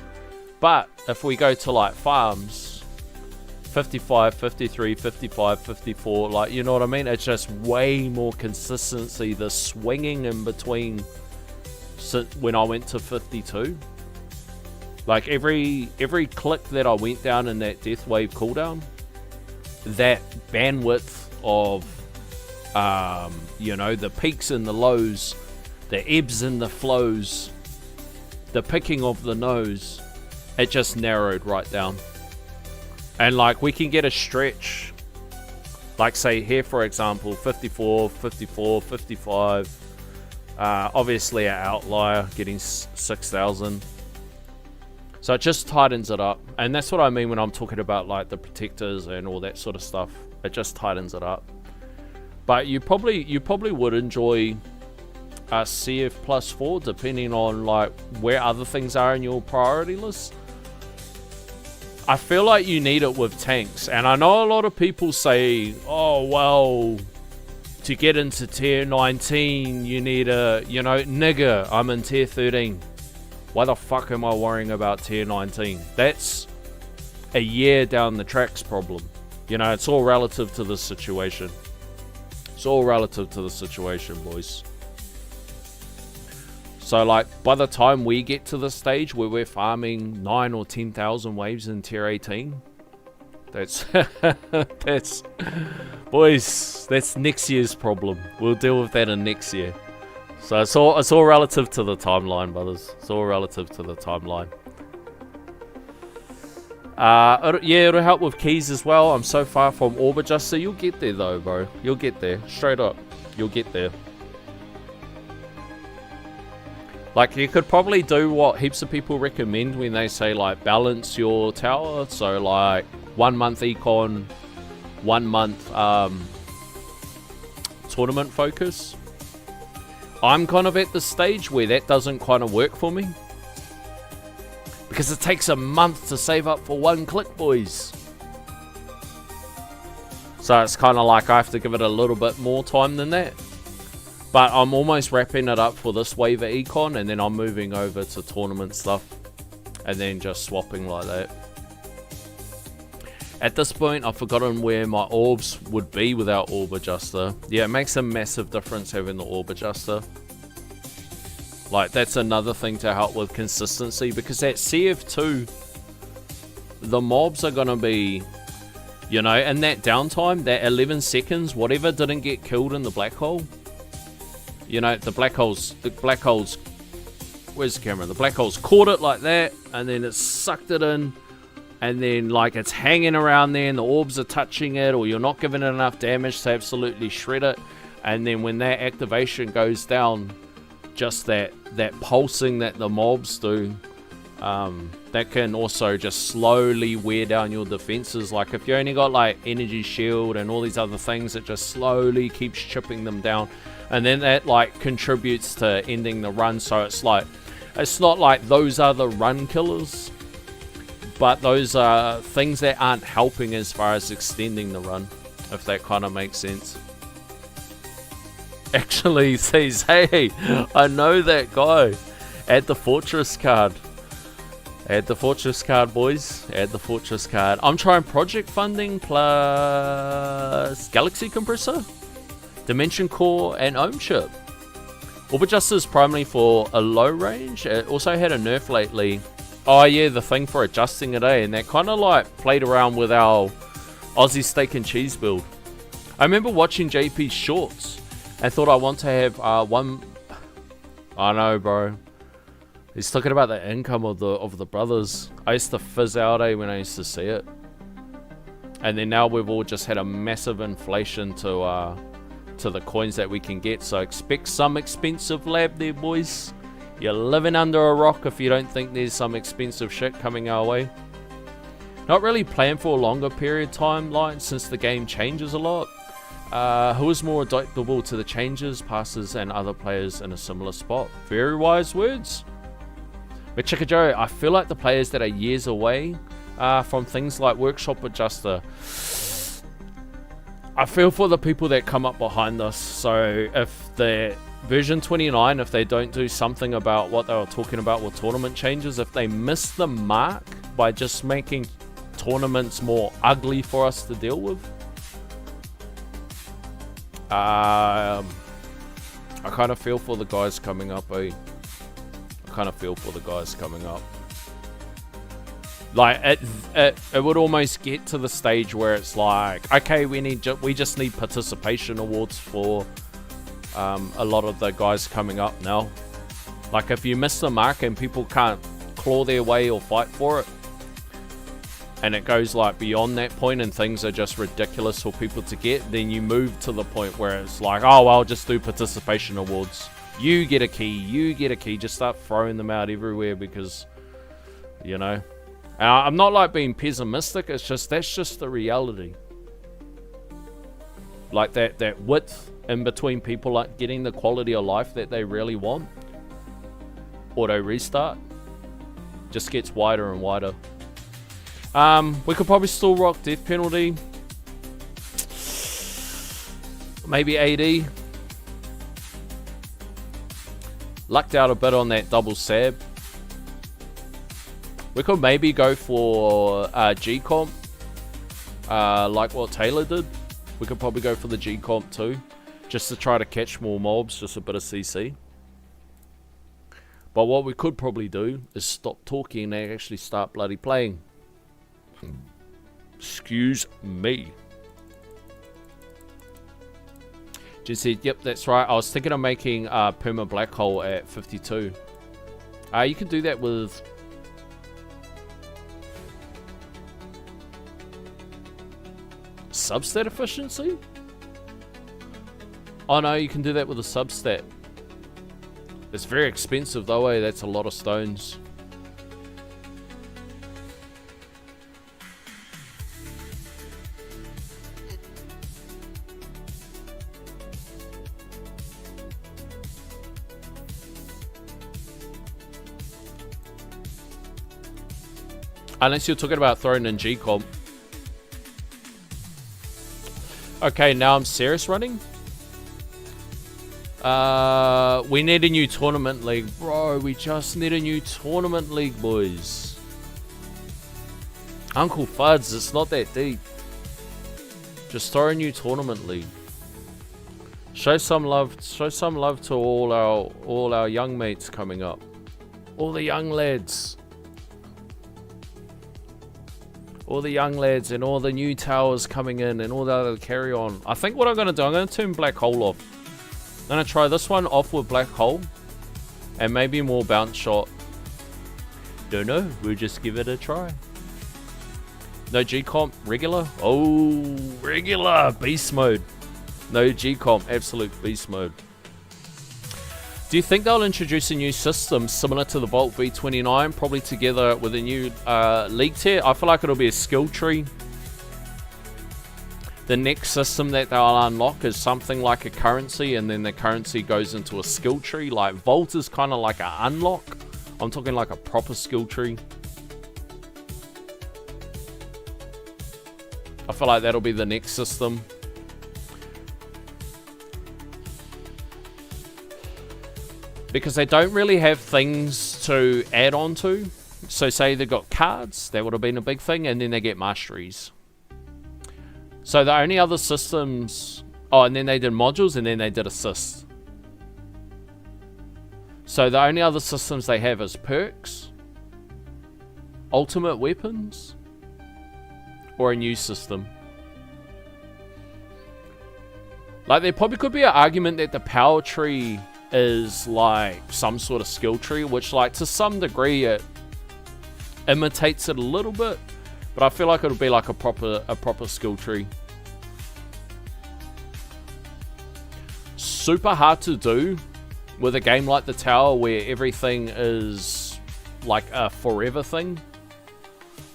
But if we go to like farms, 55, 53, 55, 54, like, you know what I mean? It's just way more consistency. The swinging in between when I went to 52. Like every click that I went down in that death wave cooldown, that bandwidth of, you know, the peaks and the lows, the ebbs and the flows, the picking of the nose, it just narrowed right down. And like we can get a stretch, like say here for example, 54, 54, 55, obviously an outlier getting 6,000. So it just tightens it up. And that's what I mean when I'm talking about like the protectors and all that sort of stuff. It just tightens it up. But you probably would enjoy CF plus 4 depending on like where other things are in your priority list. I feel like you need it with tanks, and I know a lot of people say, oh well, to get into tier 19 you need a, you know, nigga, I'm in tier 13. Why the fuck am I worrying about tier 19? That's a year down the tracks problem. You know, it's all relative to the situation. It's all relative to the situation, boys. So like by the time we get to the stage where we're farming 9 or 10,000 waves in tier 18, that's that's, boys, that's next year's problem. We'll deal with that in next year. So it's all relative to the timeline, brothers. It's all relative to the timeline. Yeah, it'll help with keys as well. I'm so far from Orb Adjuster. You'll get there though, bro. You'll get there. Straight up. You'll get there. Like, you could probably do what heaps of people recommend when they say, like, balance your tower. So, like, 1 month econ, 1 month tournament focus. I'm kind of at the stage where that doesn't kind of work for me. Because it takes a month to save up for 1 click, boys. So, it's kind of like I have to give it a little bit more time than that. But I'm almost wrapping it up for this wave of econ, and then I'm moving over to tournament stuff, and then just swapping like that. At this point, I've forgotten where my orbs would be without Orb Adjuster. Yeah, it makes a massive difference having the Orb Adjuster. Like, that's another thing to help with consistency, because at CF2, the mobs are going to be, you know, in that downtime, that 11 seconds, whatever didn't get killed in the black hole, you know, the black holes, where's the camera? The black holes caught it like that, and then it sucked it in, and then, like, it's hanging around there, and the orbs are touching it, or you're not giving it enough damage to absolutely shred it, and then when that activation goes down, just that pulsing that the mobs do, that can also just slowly wear down your defenses. Like, if you only got, like, energy shield and all these other things, it just slowly keeps chipping them down, and then that, like, contributes to ending the run. So it's like, it's not like those are the run killers, but those are things that aren't helping as far as extending the run, if that kind of makes sense. Actually says, hey, I know that guy. Add the Fortress card. Add the Fortress card, boys. Add the Fortress card. I'm trying Project Funding plus Galaxy Compressor, Dimension Core, and Ohm Chip. Orb Adjuster is primarily for a low range. It also had a nerf lately. Oh yeah, the thing for adjusting it, and that kind of like played around with our Aussie steak and cheese build. I remember watching JP's shorts and thought I want to have one. I know, bro. He's talking about the income of the brothers. I used to fizz out when I used to see it, and then now we've all just had a massive inflation to the coins that we can get. So expect some expensive lab there, boys. You're living under a rock if you don't think there's some expensive shit coming our way. Not really playing for a longer period timeline since the game changes a lot. Who is more adaptable to the changes, passes, and other players in a similar spot? Very wise words. But Chicka Joe, I feel like the players that are years away from things like Workshop Adjuster, I feel for the people that come up behind us. So if the version 29, if they don't do something about what they were talking about with tournament changes, if they miss the mark by just making tournaments more ugly for us to deal with, I kind of feel for the guys coming up, I kind of feel for the guys coming up. Like, it would almost get to the stage where it's like, okay, we just need participation awards for a lot of the guys coming up now. Like, if you miss the mark and people can't claw their way or fight for it, and it goes like beyond that point and things are just ridiculous for people to get, then you move to the point where it's like, oh, well, just do participation awards. You get a key, just start throwing them out everywhere, because, you know, I'm not like being pessimistic, it's just, that's just the reality. Like that width in between people like getting the quality of life that they really want, auto restart, just gets wider and wider. We could probably still rock death penalty. Maybe AD. Lucked out a bit on that double sab. We could maybe go for G-Comp. Like what Taylor did. We could probably go for the G-Comp too. Just to try to catch more mobs. Just a bit of CC. But what we could probably do is stop talking and actually start bloody playing. Excuse me. Just said, yep, that's right. I was thinking of making Perma Black Hole at 52. You can do that with... substat efficiency? Oh no, you can do that with a substat. It's very expensive though, eh? That's a lot of stones. Unless you're talking about throwing in G-Comp. Okay, now I'm serious running. We need a new tournament league. Bro, we just need a new tournament league, boys. Uncle Fuds, it's not that deep. Just throw a new tournament league. Show some love to all our young mates coming up. All the young lads. All the young lads and all the new towers coming in and all the other carry on. I think what I'm going to do, I'm going to turn Black Hole off. I'm going to try this one off with Black Hole. And maybe more bounce shot. Don't know. We'll just give it a try. No G-Comp. Regular? Oh, regular. Beast mode. No G-Comp. Absolute beast mode. Do you think they'll introduce a new system similar to the Vault V29, probably together with a new league tier? I feel like it'll be a skill tree. The next system that they'll unlock is something like a currency, and then the currency goes into a skill tree. Like Vault is kind of like an unlock. I'm talking like a proper skill tree. I feel like that'll be the next system. Because they don't really have things to add on to. So say they got cards, that would have been a big thing, and then they get masteries. So the only other systems... Oh, and then they did modules, and then they did assists. So the only other systems they have is perks, ultimate weapons, or a new system. Like, there probably could be an argument that the power tree is like some sort of skill tree, which like to some degree it imitates it a little bit, but I feel like it'll be like a proper skill tree. Super hard to do with a game like the Tower where everything is like a forever thing.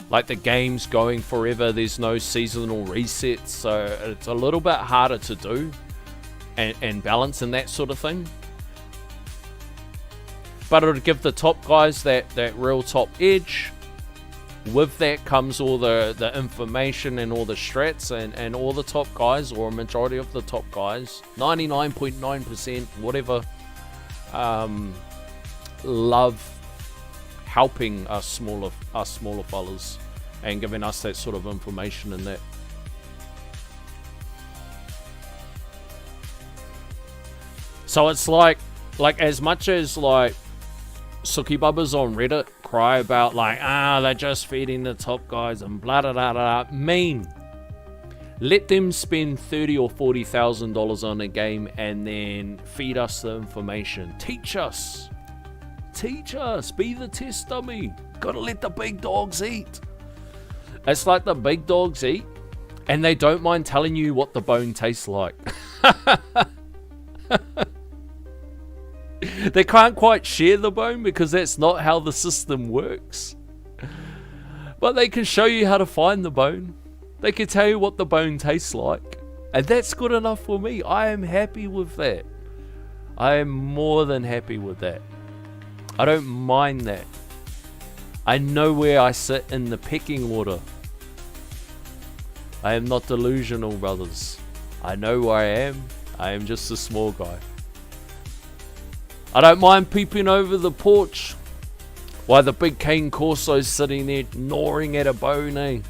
Like the game's going forever, there's no seasonal resets, so it's a little bit harder to do and balance and that sort of thing. But it'll give the top guys that real top edge. With that comes all the information and all the strats, and all the top guys, or a majority of the top guys, 99.9%, whatever, love helping us smaller fellas and giving us that sort of information and that. So it's like as much as like Suki Bubbas on Reddit cry about like, they're just feeding the top guys and blah da da da. Let them spend $30,000 or $40,000 on a game and then feed us the information. Teach us. Be the test dummy. Gotta let the big dogs eat. It's like the big dogs eat and they don't mind telling you what the bone tastes like. They can't quite share the bone because that's not how the system works. But they can show you how to find the bone. They can tell you what the bone tastes like. And that's good enough for me. I am happy with that. I am more than happy with that. I don't mind that. I know where I sit in the pecking order. I am not delusional, brothers. I know where I am. I am just a small guy. I don't mind peeping over the porch while the big cane Corso's sitting there gnawing at a bone, eh?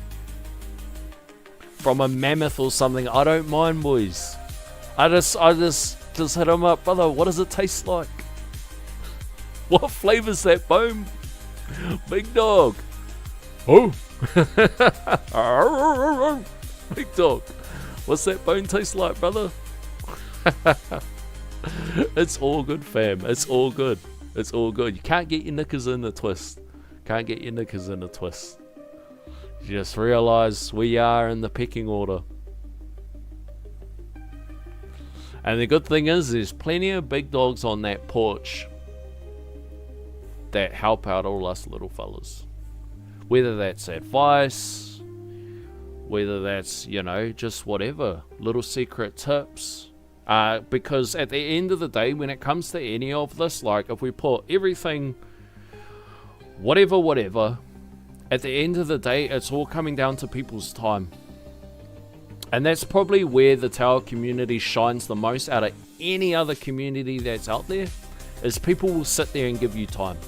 From a mammoth or something. I don't mind, boys. I just hit him up, brother. What does it taste like? What flavor's that bone? Big dog. Oh. Big dog. What's that bone taste like, brother? It's all good, fam. It's all good. It's all good. You can't get your knickers in the twist. Can't get your knickers in the twist. You just realize we are in the pecking order. And the good thing is there's plenty of big dogs on that porch that help out all us little fellas. Whether that's advice, whether that's, you know, just whatever. Little secret tips. Because at the end of the day, when it comes to any of this, like if we put everything, whatever, at the end of the day, it's all coming down to people's time. And that's probably where the Tower community shines the most out of any other community that's out there, is people will sit there and give you time.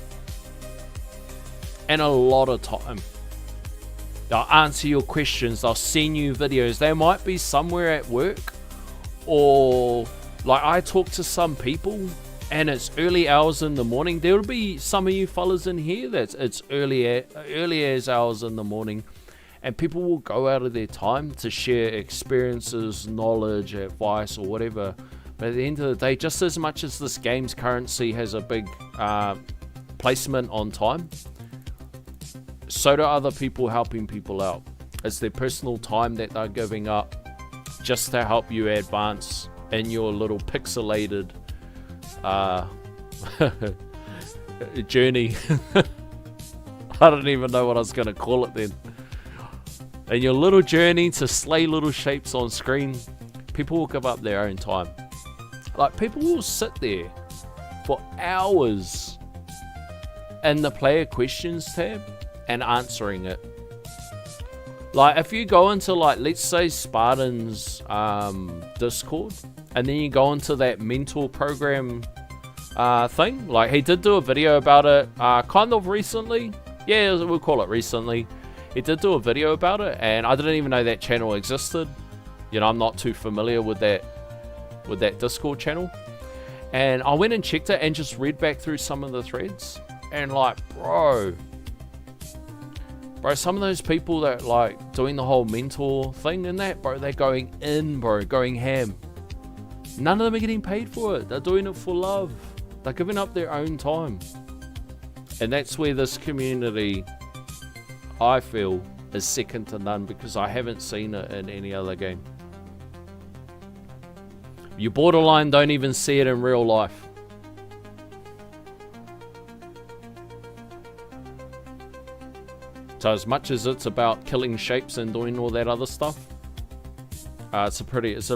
And a lot of time. They'll answer your questions, they'll send you videos. They might be somewhere at work, or Like, I talk to some people, and it's early hours in the morning. There'll be some of you fellas in here that's it's early as hours in the morning, and people will go out of their time to share experiences, knowledge, advice, or whatever. But at the end of the day, just as much as this game's currency has a big placement on time, so do other people helping people out. It's their personal time that they're giving up just to help you advance in your little pixelated journey. I don't even know what I was going to call it then. In your little journey to slay little shapes on screen, people will give up their own time. Like, people will sit there for hours in the player questions tab and answering it. Like, if you go into, like, let's say Spartan's Discord, and then you go into that mentor program thing. Like, he did do a video about it kind of recently. Yeah, we'll call it recently. He did do a video about it, and I didn't even know that channel existed. You know, I'm not too familiar with that Discord channel. And I went and checked it and just read back through some of the threads. And, like, bro, some of those people that, like, doing the whole mentor thing and that, bro, they're going in, bro, going ham. None of them are getting paid for it. They're doing it for love. They're giving up their own time. And that's where this community, I feel, is second to none, because I haven't seen it in any other game. You borderline don't even see it in real life. So as much as it's about killing shapes and doing all that other stuff, it's a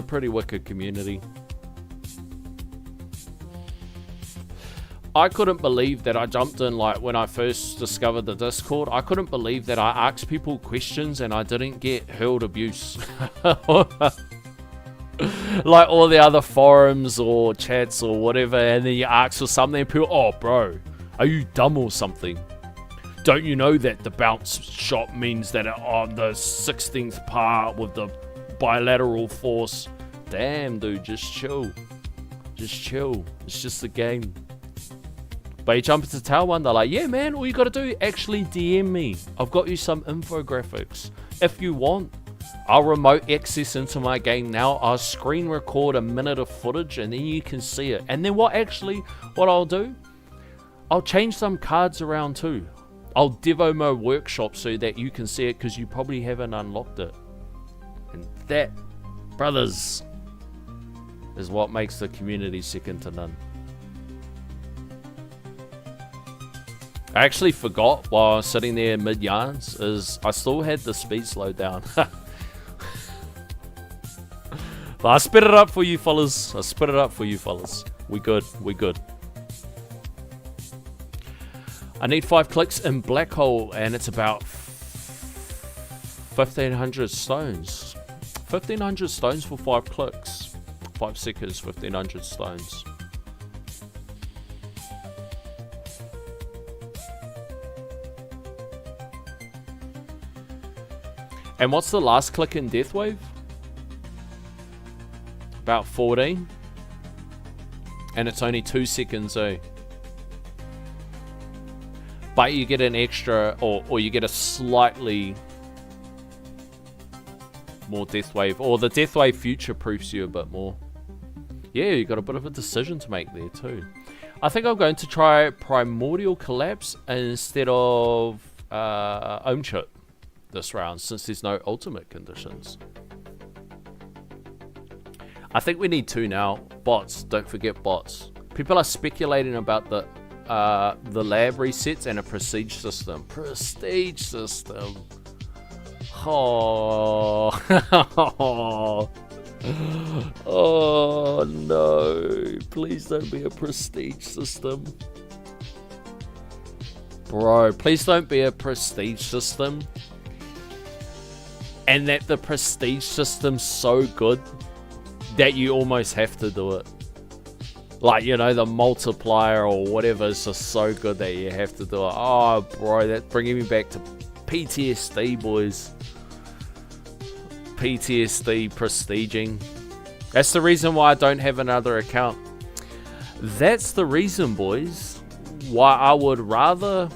pretty wicked community. I couldn't believe that I jumped in, like, when I first discovered the Discord. I couldn't believe that I asked people questions and I didn't get hurled abuse. Like all the other forums or chats or whatever, and then you ask for something and people, oh bro, are you dumb or something? Don't you know that the bounce shot means that on the 16th part with the bilateral force? Damn, dude, just chill. Just chill. It's just a game. But you jump into Tower 1, they're like, yeah, man, all you gotta do, actually DM me. I've got you some infographics. If you want, I'll remote access into my game now. I'll screen record a minute of footage and then you can see it. And then what I'll do, I'll change some cards around too. I'll Devo Mode Workshop so that you can see it, because you probably haven't unlocked it. And that, brothers, is what makes the community second to none. I actually forgot while I was sitting there mid-yarns is I still had the speed slowed down. But I spit it up for you fellas. We good. I need 5 clicks in Black Hole, and it's about 1,500 stones. 1,500 stones for 5 clicks. 5 seconds, 1,500 stones. And what's the last click in Deathwave? About 14. And it's only 2 seconds, eh? But you get an extra, or you get a slightly more Deathwave. Or the Deathwave future-proofs you a bit more. Yeah, you got a bit of a decision to make there too. I think I'm going to try Primordial Collapse instead of Ohm Chip this round, since there's no ultimate conditions. I think we need 2 now. Bots, don't forget bots. People are speculating about the lab resets and a prestige system. Prestige system. Oh. Oh no. Please don't be a prestige system. Bro, please don't be a prestige system. And that the prestige system's so good that you almost have to do it. Like, you know, the multiplier or whatever is just so good that you have to do it. Oh, bro, that's bringing me back to PTSD, boys. PTSD prestiging. That's the reason why I don't have another account. That's the reason, boys, why I would rather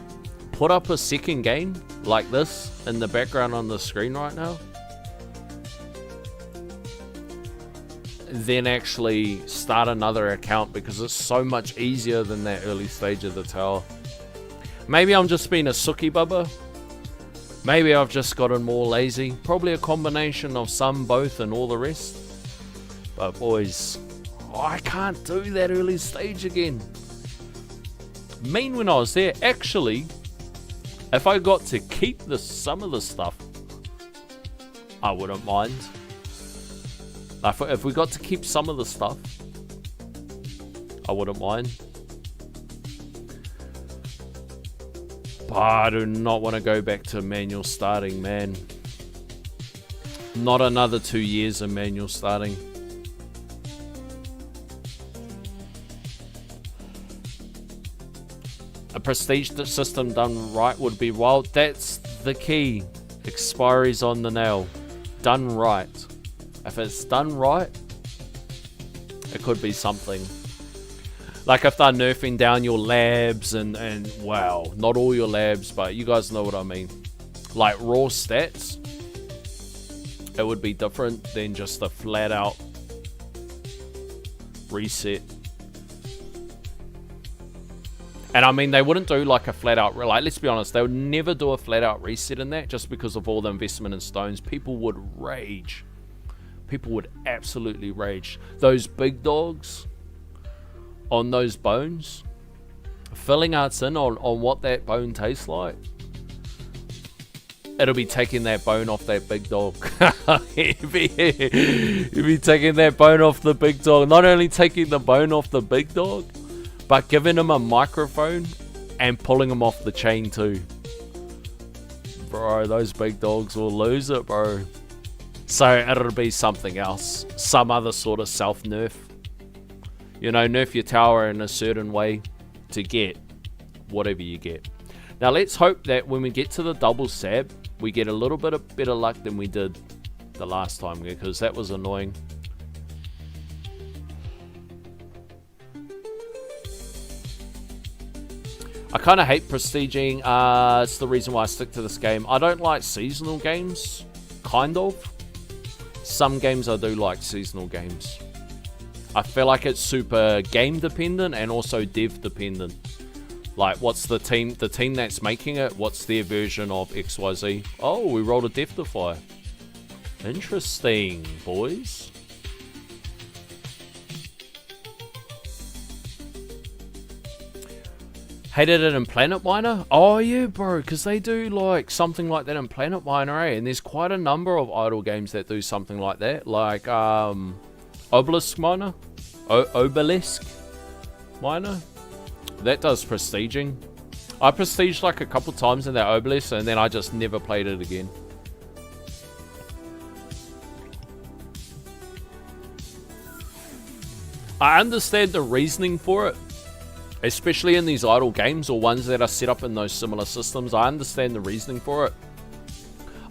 put up a second game like this in the background on the screen right now than actually start another account, because it's so much easier than that early stage of the tower. Maybe I'm just being a sookie bubba. Maybe I've just gotten more lazy. Probably a combination of some, both, and all the rest. But boys, I can't do that early stage again. Mean when I was there, actually, if I got to keep some of the stuff, I wouldn't mind. Like if we got to keep some of the stuff, I wouldn't mind. But I do not want to go back to manual starting, man. Not another 2 years of manual starting. A prestige system done right would be wild. That's the key. Expiry's on the nail. Done right. If it's done right, it could be something. Like if they're nerfing down your labs and wow, not all your labs, but you guys know what I mean. Like raw stats, it would be different than just a flat out reset. And I mean, they wouldn't do like a flat out, like let's be honest, they would never do a flat out reset in that, just because of all the investment in stones. People would rage. People would absolutely rage. Those big dogs on those bones, filling arts in on what that bone tastes like, it'll be taking that bone off that big dog. You'll be taking that bone off the big dog. Not only taking the bone off the big dog, but giving him a microphone and pulling him off the chain too. Bro, those big dogs will lose it, bro. So it'll be something else. Some other sort of self-nerf. You know, nerf your tower in a certain way to get whatever you get. Now let's hope that when we get to the double sab, we get a little bit of better luck than we did the last time, because that was annoying. I kind of hate prestiging. It's the reason why I stick to this game. I don't like seasonal games, kind of. Some games I do like seasonal games. I feel like it's super game dependent and also dev dependent. Like, what's the team that's making it, what's their version of XYZ? Oh, we rolled a Death Defy. Interesting, boys. Hated it in Planet Miner? Oh yeah, bro, because they do like something like that in Planet Miner, eh? And there's quite a number of idle games that do something like that. Like Obelisk Miner? Obelisk Miner? That does prestiging. I prestiged like a couple times in that Obelisk, and then I just never played it again. I understand the reasoning for it, especially in these idle games or ones that are set up in those similar systems. I understand the reasoning for it.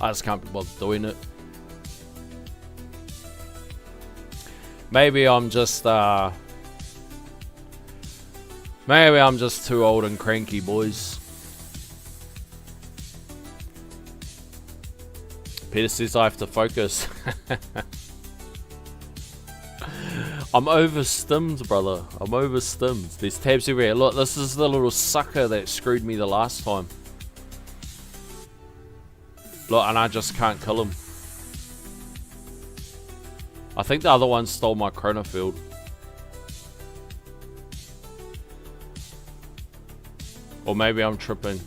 I just can't be bothered doing it. Maybe I'm just too old and cranky, boys. Peter says I have to focus. I'm overstimmed, brother. I'm overstimmed. There's tabs everywhere. Look, this is the little sucker that screwed me the last time. Look, and I just can't kill him. I think the other one stole my chrono field. Or maybe I'm tripping.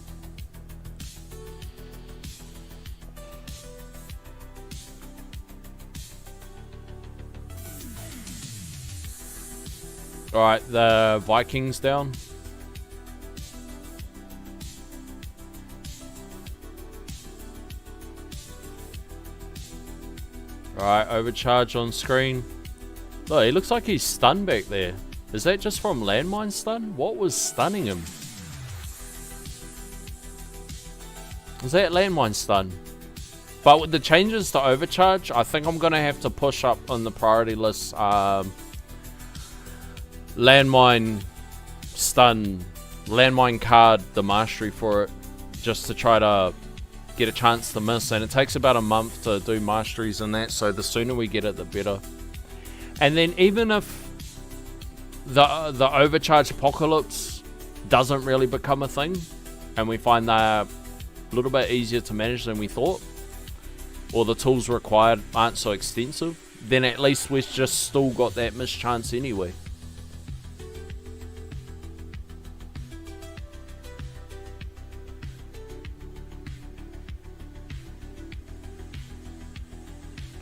Alright, the Vikings down. Alright, overcharge on screen. Look, he looks like he's stunned back there. Is that just from landmine stun? What was stunning him? Is that landmine stun? But with the changes to Overcharge, I think I'm going to have to push up on the priority list Landmine Stun, Landmine Card, the Mastery for it, just to try to get a chance to miss. And it takes about a month to do Masteries and that, so the sooner we get it, the better. And then even if the Overcharge Apocalypse doesn't really become a thing, and we find they're a little bit easier to manage than we thought, or the tools required aren't so extensive, then at least we've just still got that missed chance anyway.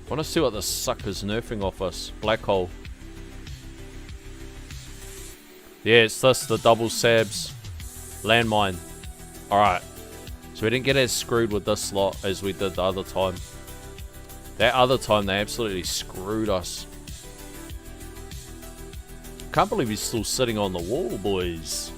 I want to see what this sucker's nerfing off us. Black Hole. Yeah, it's this, the double sabs. Landmine. Alright. So we didn't get as screwed with this slot as we did the other time. That other time they absolutely screwed us. Can't believe he's still sitting on the wall, boys.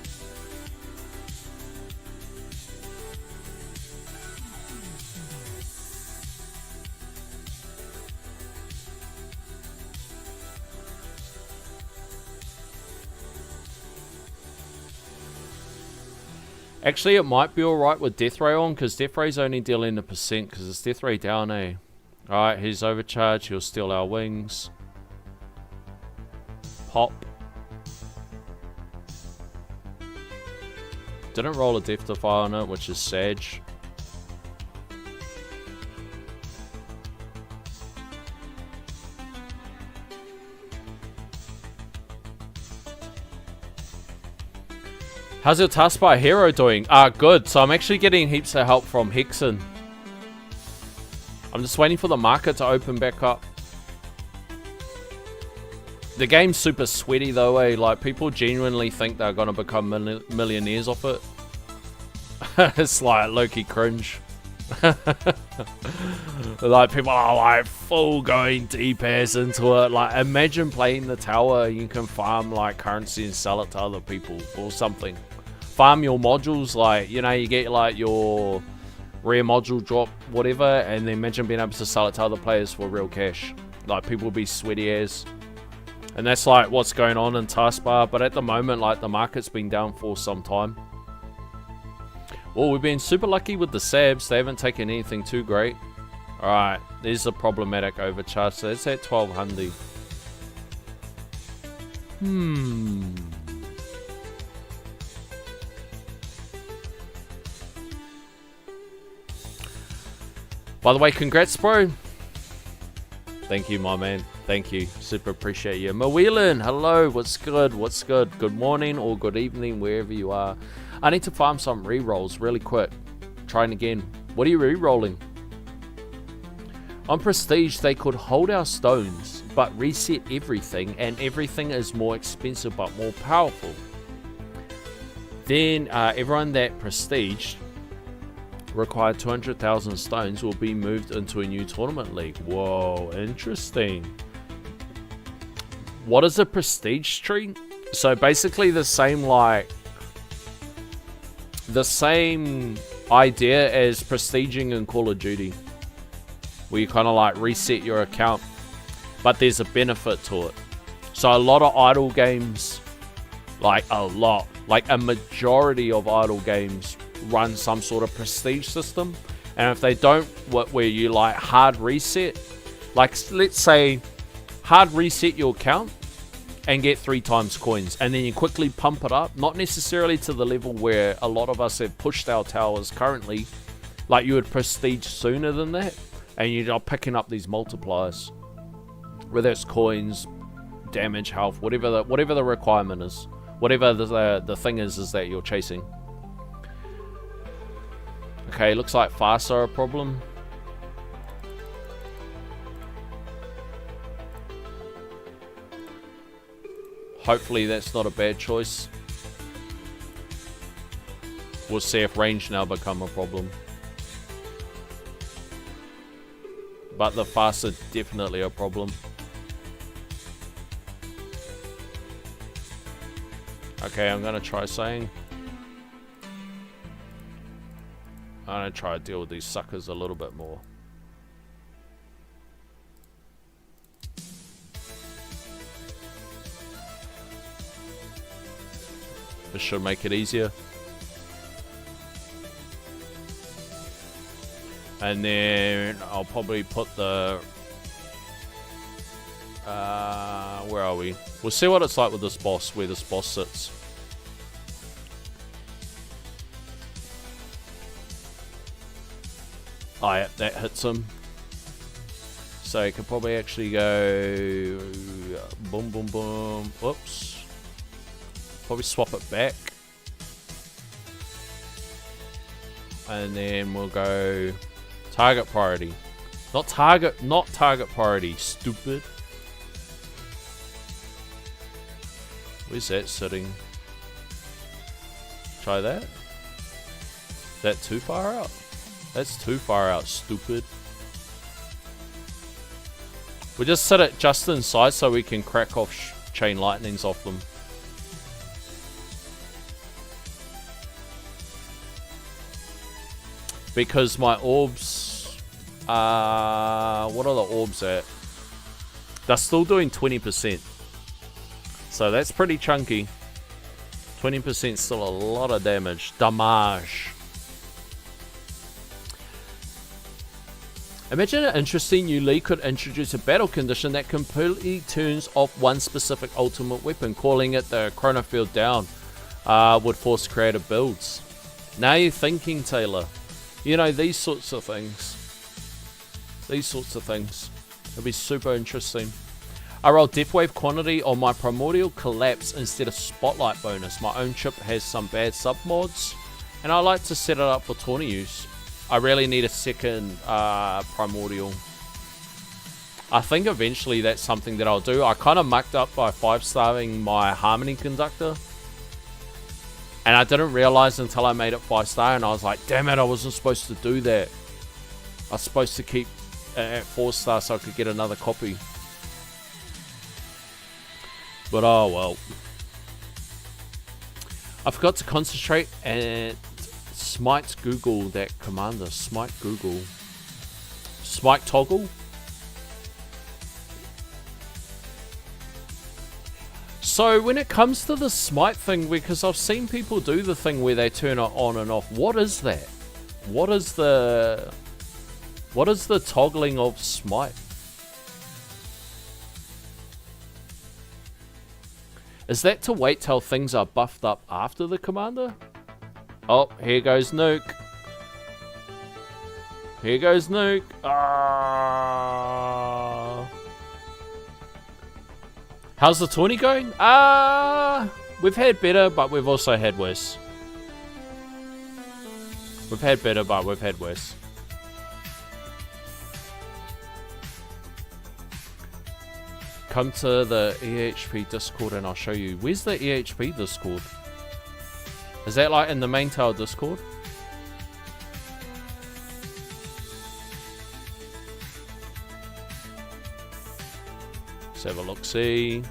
Actually, it might be alright with Death Ray on, because Death Ray's only dealing a percent, because it's Death Ray down, eh? Alright, he's overcharged, he'll steal our wings. Pop. Didn't roll a Death Defy on it, which is Sag. How's your Taskbar Hero doing? Good. So I'm actually getting heaps of help from Hexen. I'm just waiting for the market to open back up. The game's super sweaty though, eh? Like, people genuinely think they're gonna become millionaires off it. It's like low-key cringe. Like, people are like full going deep ass into it. Like, imagine playing the tower, you can farm like currency and sell it to other people or something. Farm your modules, like, you know, you get like your rare module drop, whatever, and then imagine being able to sell it to other players for real cash. Like, people will be sweaty as. And that's like what's going on in Taskbar, but at the moment, like, the market's been down for some time. Well, we've been super lucky with the sabs. They haven't taken anything too great. Alright, there's a problematic overcharge, so that's at 1200. By the way, congrats, bro. Thank you, my man. Thank you. Super appreciate you. Mawheelan, hello. What's good? What's good? Good morning or good evening, wherever you are. I need to farm some re-rolls really quick. Trying again. What are you re-rolling? On Prestige, they could hold our stones, but reset everything, and everything is more expensive but more powerful. Then everyone that Prestige required 200,000 stones will be moved into a new tournament league. Whoa, interesting. What is a prestige tree? So basically the same, like, the same idea as prestiging in Call of Duty, where you kind of like reset your account, but there's a benefit to it. So a lot of idle games, like a majority of idle games run some sort of prestige system, and if they don't, where you like hard reset, like let's say hard reset your account and get 3 times coins, and then you quickly pump it up, not necessarily to the level where a lot of us have pushed our towers currently, like you would prestige sooner than that, and you're picking up these multipliers, whether it's coins, damage, health, whatever the requirement is, whatever the thing is that you're chasing. Okay, looks like fasts are a problem. Hopefully that's not a bad choice. We'll see if range now become a problem. But the fasts are definitely a problem. Okay, I'm gonna try saying. I'm gonna try to deal with these suckers a little bit more. This should make it easier. And then I'll probably put the... where are we? We'll see what it's like with this boss, where this boss sits. Oh yeah, that hits him. So you could probably actually go... boom, boom, boom. Whoops. Probably swap it back. And then we'll go... target priority. Not target priority, stupid. Where's that sitting? Try that. Is that too far out? That's too far out, stupid. We'll just set it just inside so we can crack off chain lightnings off them. Because my orbs... what are the orbs at? They're still doing 20%. So that's pretty chunky. 20% still a lot of damage. Damage. Imagine an interesting new league could introduce a battle condition that completely turns off one specific ultimate weapon, calling it the Chronofield Down. Would force creative builds. Now you're thinking, Taylor. You know, these sorts of things. These sorts of things. It'll be super interesting. I roll Deathwave quantity on my Primordial Collapse instead of Spotlight bonus. My own chip has some bad sub-mods, and I like to set it up for tourney use. I really need a second Primordial. I think eventually that's something that I'll do. I kind of mucked up by 5-starring my Harmony Conductor. And I didn't realize until I made it 5-star, and I was like, damn it, I wasn't supposed to do that. I was supposed to keep at 4-star so I could get another copy. But oh well. I forgot to concentrate and smite Google that commander. Smite Google. Smite toggle. So when it comes to the smite thing, because I've seen people do the thing where they turn it on and off, what is that? What is the toggling of smite? Is that to wait till things are buffed up after the commander? Oh, here goes Nuke. Here goes Nuke. How's the tourney going? We've had better, but we've also had worse. We've had better, but we've had worse. Come to the EHP Discord and I'll show you. Where's the EHP Discord? Is that like in the main tower Discord? Let's have a look-see.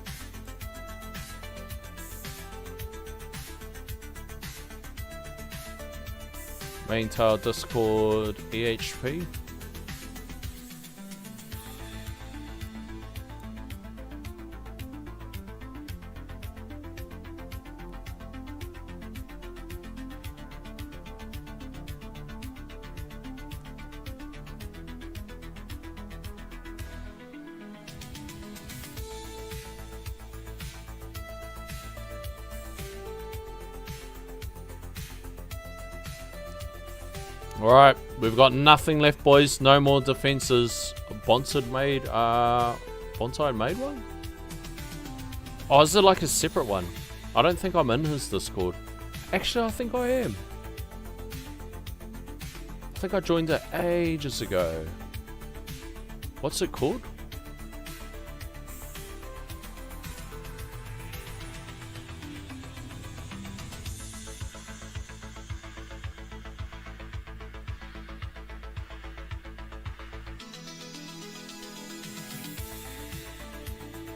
Main tower Discord EHP. Alright, we've got nothing left, boys. No more defenses. Bonsai made one? Oh, is it like a separate one? I don't think I'm in his Discord. Actually, I think I am. I think I joined it ages ago. What's it called?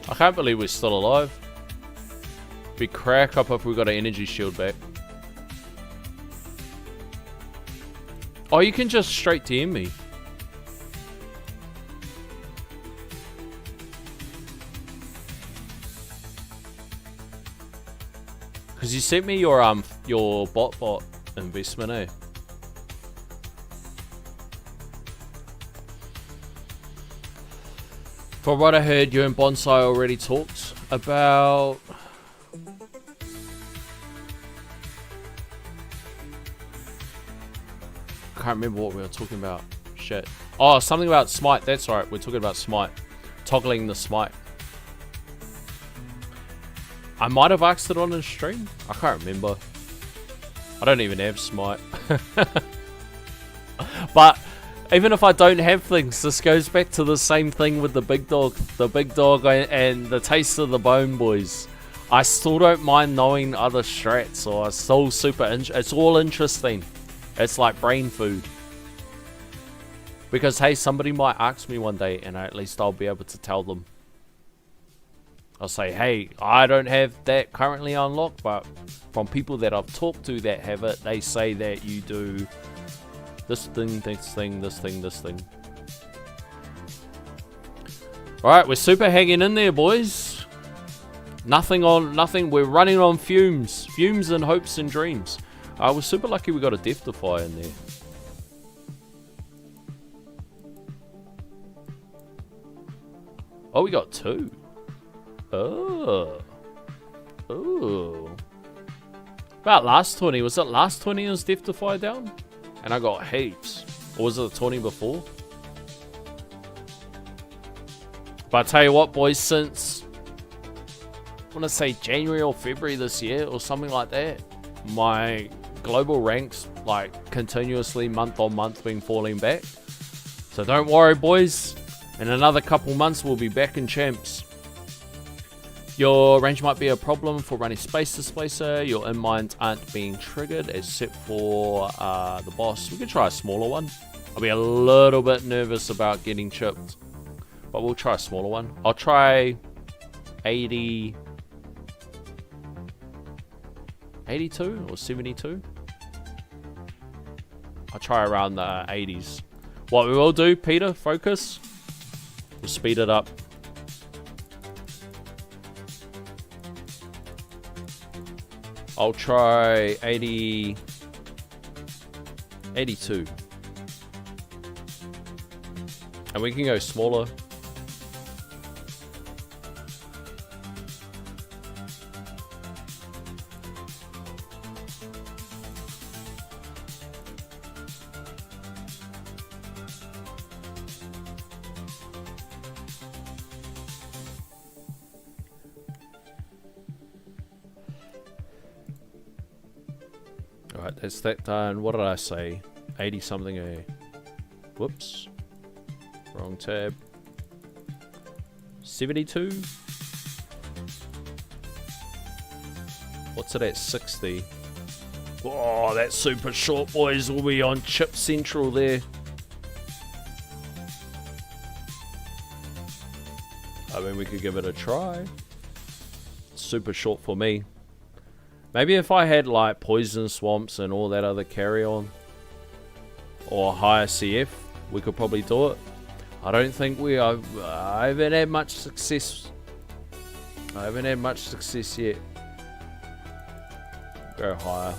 I can't believe we're still alive. Be crack up if we got an energy shield back. Oh, you can just straight DM me. Because you sent me your bot investment, eh? From what I heard, you and Bonsai already talked about... I can't remember what we were talking about. Shit. Oh, something about Smite. That's right. We're talking about Smite. Toggling the Smite. I might have asked it on a stream. I can't remember. I don't even have Smite. But even if I don't have things, this goes back to the same thing with the big dog. The big dog and the taste of the bone, boys. I still don't mind knowing other strats, or it's still super... it's all interesting. It's like brain food. Because, hey, somebody might ask me one day, and at least I'll be able to tell them. I'll say, hey, I don't have that currently unlocked, but from people that I've talked to that have it, they say that you do this thing, this thing, this thing, this thing. Alright, we're super hanging in there, boys. Nothing. We're running on fumes. Fumes and hopes and dreams. We're super lucky we got a Death Defy in there. Oh, we got 2. Oh. Oh. About last 20. Was it last 20 was Death Defy down? And I got heaps. Or was it the 20 before? But I tell you what, boys, since... I want to say January or February this year, or something like that, my global ranks, like, continuously, month on month, been falling back. So don't worry, boys. In another couple months, we'll be back in champs. Your range might be a problem for running Space Displacer. Your in-mines aren't being triggered, except for the boss. We could try a smaller one. I'll be a little bit nervous about getting chipped, but we'll try a smaller one. I'll try 80... 82 or 72. I'll try around the 80s. What we will do, Peter, focus. We'll speed it up. I'll try 80... 82. And we can go smaller. Alright, that's that done. What did I say? 80 something a... Whoops. Wrong tab. 72? What's it at? 60? Oh, that's super short, boys. We'll be on Chip Central there. I mean, we could give it a try. Super short for me. Maybe if I had like Poison Swamps and all that other carry-on, or higher CF, we could probably do it. I don't think we are. I haven't had much success. I haven't had much success yet. Go higher.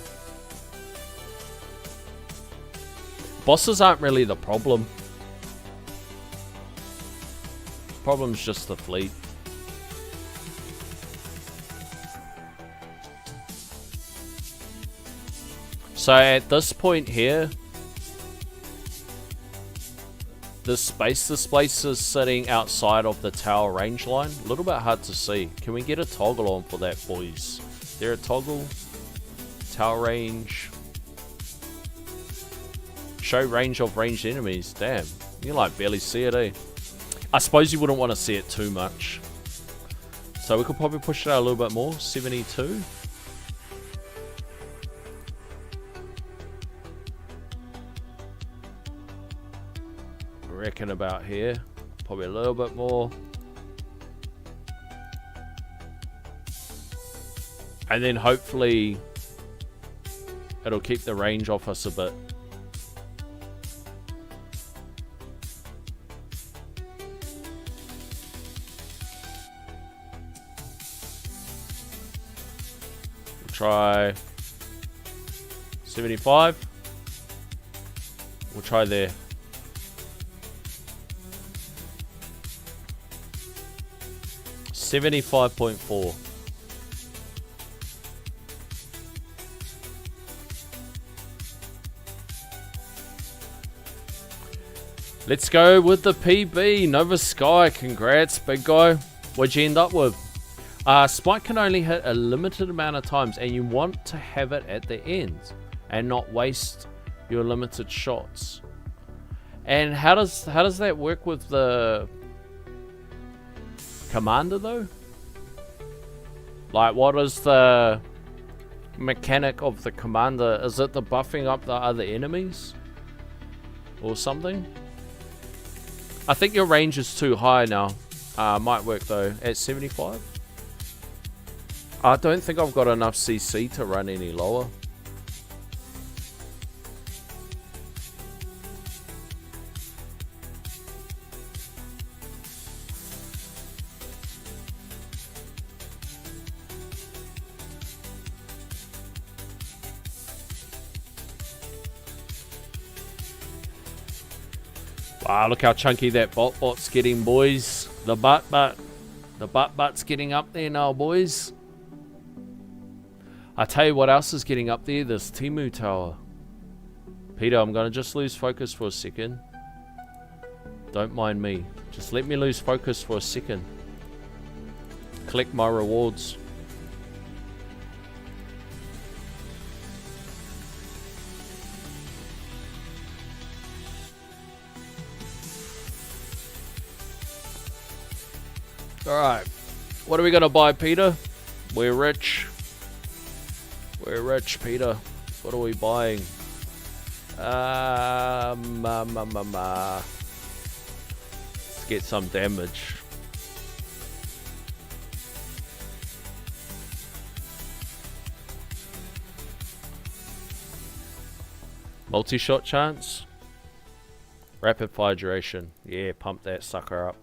Bosses aren't really the problem. Problem's just the fleet. So at this point here, the Space Displacer is sitting outside of the tower range line. A little bit hard to see. Can we get a toggle on for that, boys? Is there a toggle? Tower range. Show range of ranged enemies. Damn. You like barely see it, eh? I suppose you wouldn't want to see it too much. So we could probably push it out a little bit more. 72. Reckon about here. Probably a little bit more. And then hopefully it'll keep the range off us a bit. try 75. We'll try there. $75.4. Let's go with the PB. Nova Sky, congrats, big guy. What'd you end up with? Spike can only hit a limited amount of times, and you want to have it at the end and not waste your limited shots. And how does that work with the commander though? Like, what is the mechanic of the commander? Is it the buffing up the other enemies or something? I think your range is too high now. Might work though at 75. I don't think I've got enough CC to run any lower. Wow, look how chunky that bot's getting, boys. The butt's getting up there now, boys. I tell you what else is getting up there, this Temu Tower. Peter, I'm gonna just lose focus for a second. Don't mind me. Just let me lose focus for a second. Collect my rewards. Alright, what are we gonna buy, Peter? We're rich. We're rich, Peter. What are we buying? Let's get some damage. Multi-shot chance. Rapid fire duration. Yeah, pump that sucker up.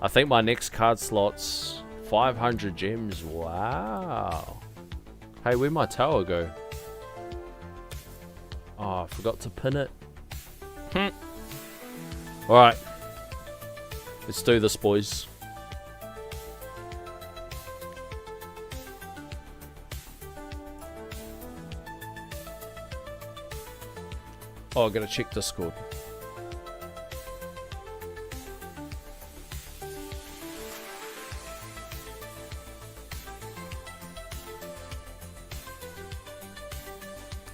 I think my next card slot's 500 gems. Wow. Hey, where'd my tower go? Oh, I forgot to pin it. Alright. Let's do this, boys. Oh, I gotta check Discord.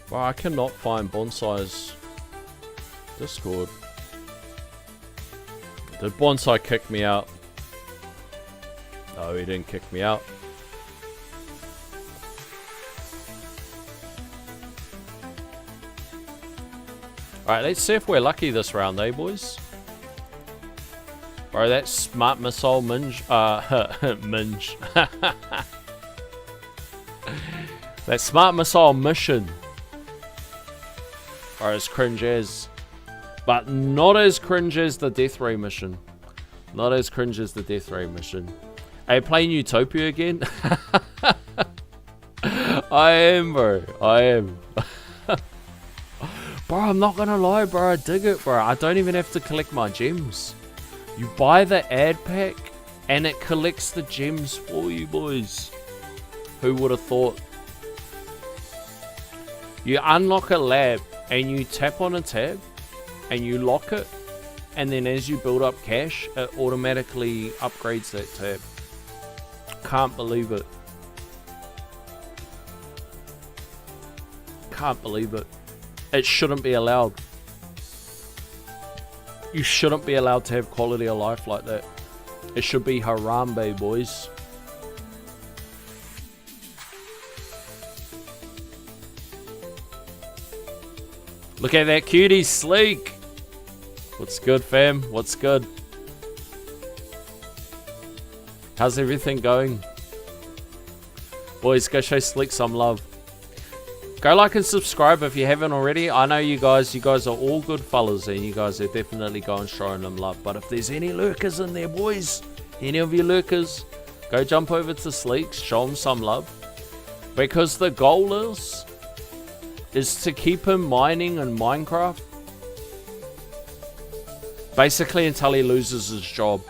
Well, I cannot find Bonsai's Discord. Did Bonsai kick me out? No, he didn't kick me out. Alright, let's see if we're lucky this round, eh, boys? Bro, that smart missile minge. Minge. That smart missile mission. Or as cringe as. But not as cringe as the Death Ray mission. Not as cringe as the Death Ray mission. Are you playing Utopia again? I am, bro. I am. Bro, I'm not gonna lie, bro. I dig it, bro. I don't even have to collect my gems. You buy the ad pack and it collects the gems for you, boys. Who would have thought? You unlock a lab and you tap on a tab and you lock it, and then as you build up cash, it automatically upgrades that tab. Can't believe it. Can't believe it. It shouldn't be allowed. You shouldn't be allowed to have quality of life like that. It should be Harambe, boys. Look at that cutie, Sleek. What's good, fam? What's good? How's everything going? Boys, go show Sleek some love. Go like and subscribe if you haven't already. I know you guys are all good fellas and you guys are definitely going showing them love. But if there's any lurkers in there, boys, Any of you lurkers, go jump over to Sleeks, show him some love. Because the goal is to keep him mining in Minecraft. Basically until he loses his job.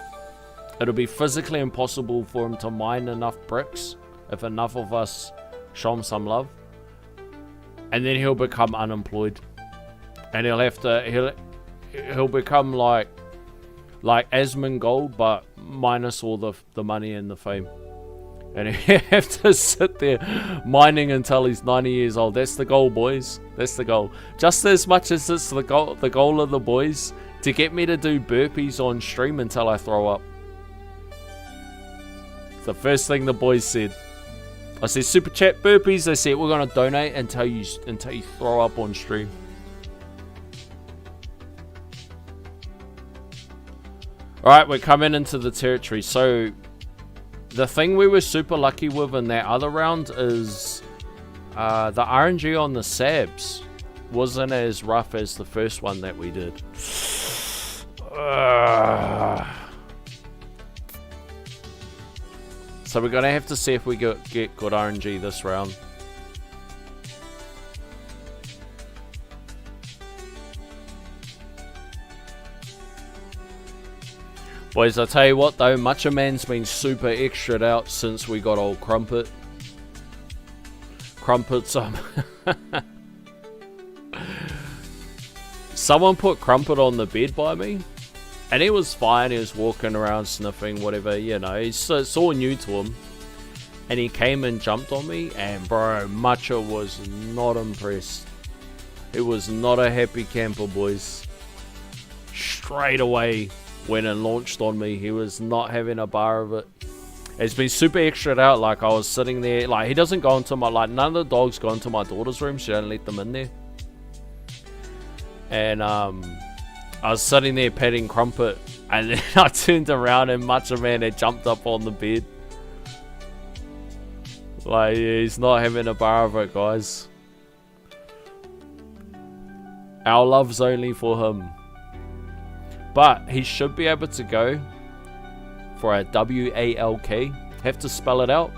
It'll be physically impossible for him to mine enough bricks if enough of us show him some love. And then he'll become unemployed. And he'll become like Asmongold, but minus all the money and the fame. And he'll have to sit there mining until he's 90 years old. That's the goal, boys. That's the goal. Just as much as it's the goal of the boys to get me to do burpees on stream until I throw up. It's the first thing the boys said. I said, super chat burpees. They said, we're going to donate until you throw up on stream. Alright, we're coming into the territory. So, the thing we were super lucky with in that other round is the RNG on the Sabs wasn't as rough as the first one that we did. So we're going to have to see if we get good RNG this round. Boys, I tell you what though, Macho Man's been super extra'd out since we got old Crumpet. Crumpet's someone put Crumpet on the bed by me, and he was fine. He was walking around sniffing, whatever, you know. It's all new to him. And he came and jumped on me, and bro, Macho was not impressed. It was not a happy camper, boys. Straight away, went and launched on me. He was not having a bar of it. It's been super extra'd out. Like, I was sitting there, like, he doesn't go into my, like, none of the dogs go into my daughter's room. She don't let them in there. And I was sitting there petting Crumpet, and then I turned around and Macho Man had jumped up on the bed. Like, yeah, he's not having a bar of it, guys. Our love's only for him. But he should be able to go for a W-A-L-K. Have to spell it out.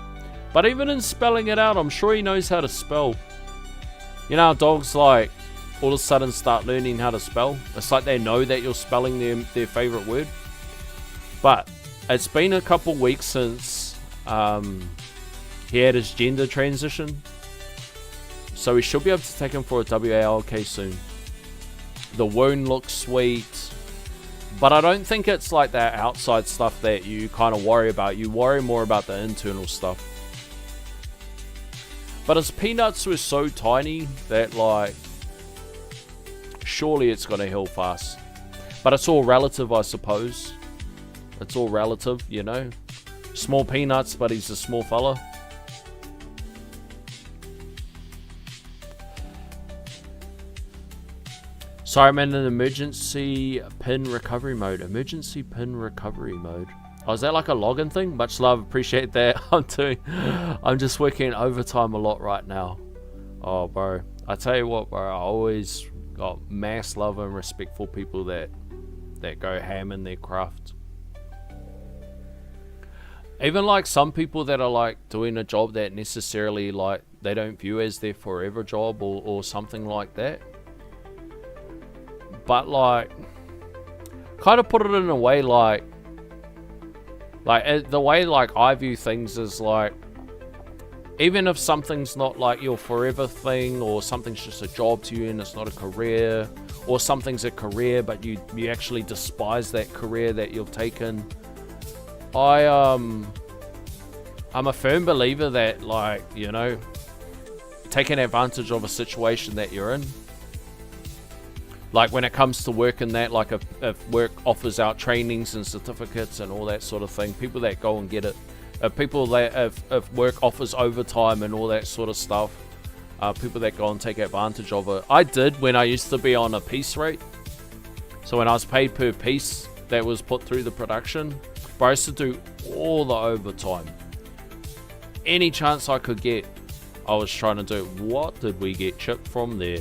But even in spelling it out, I'm sure he knows how to spell. You know how dogs, like, all of a sudden start learning how to spell? It's like they know that you're spelling their favourite word. But it's been a couple weeks since he had his gender transition. So we should be able to take him for a W-A-L-K soon. The wound looks sweet. But I don't think it's like that outside stuff that you kind of worry about. You worry more about the internal stuff. But his peanuts were so tiny that, like, surely it's going to heal fast. But it's all relative, I suppose. It's all relative, you know. Small peanuts, but he's a small fella. Sorry, I'm in an emergency pin recovery mode. Emergency pin recovery mode. Oh, is that like a login thing? Much love, appreciate that. I'm just working overtime a lot right now. Oh, bro. I tell you what, bro. I always got mass love and respect for people that go ham in their craft. Even like some people that are like doing a job that necessarily like they don't view as their forever job or something like that. But like, kind of put it in a way like the way like I view things is like, even if something's not like your forever thing, or something's just a job to you and it's not a career, or something's a career but you actually despise that career that you've taken. I'm a firm believer that, like, you know, taking advantage of a situation that you're in. Like when it comes to work and that, like if work offers out trainings and certificates and all that sort of thing, people that go and get it, people that if work offers overtime and all that sort of stuff, people that go and take advantage of it. I did when I used to be on a piece rate. So when I was paid per piece that was put through the production, but I used to do all the overtime. Any chance I could get, I was trying to do. What did we get chipped from there?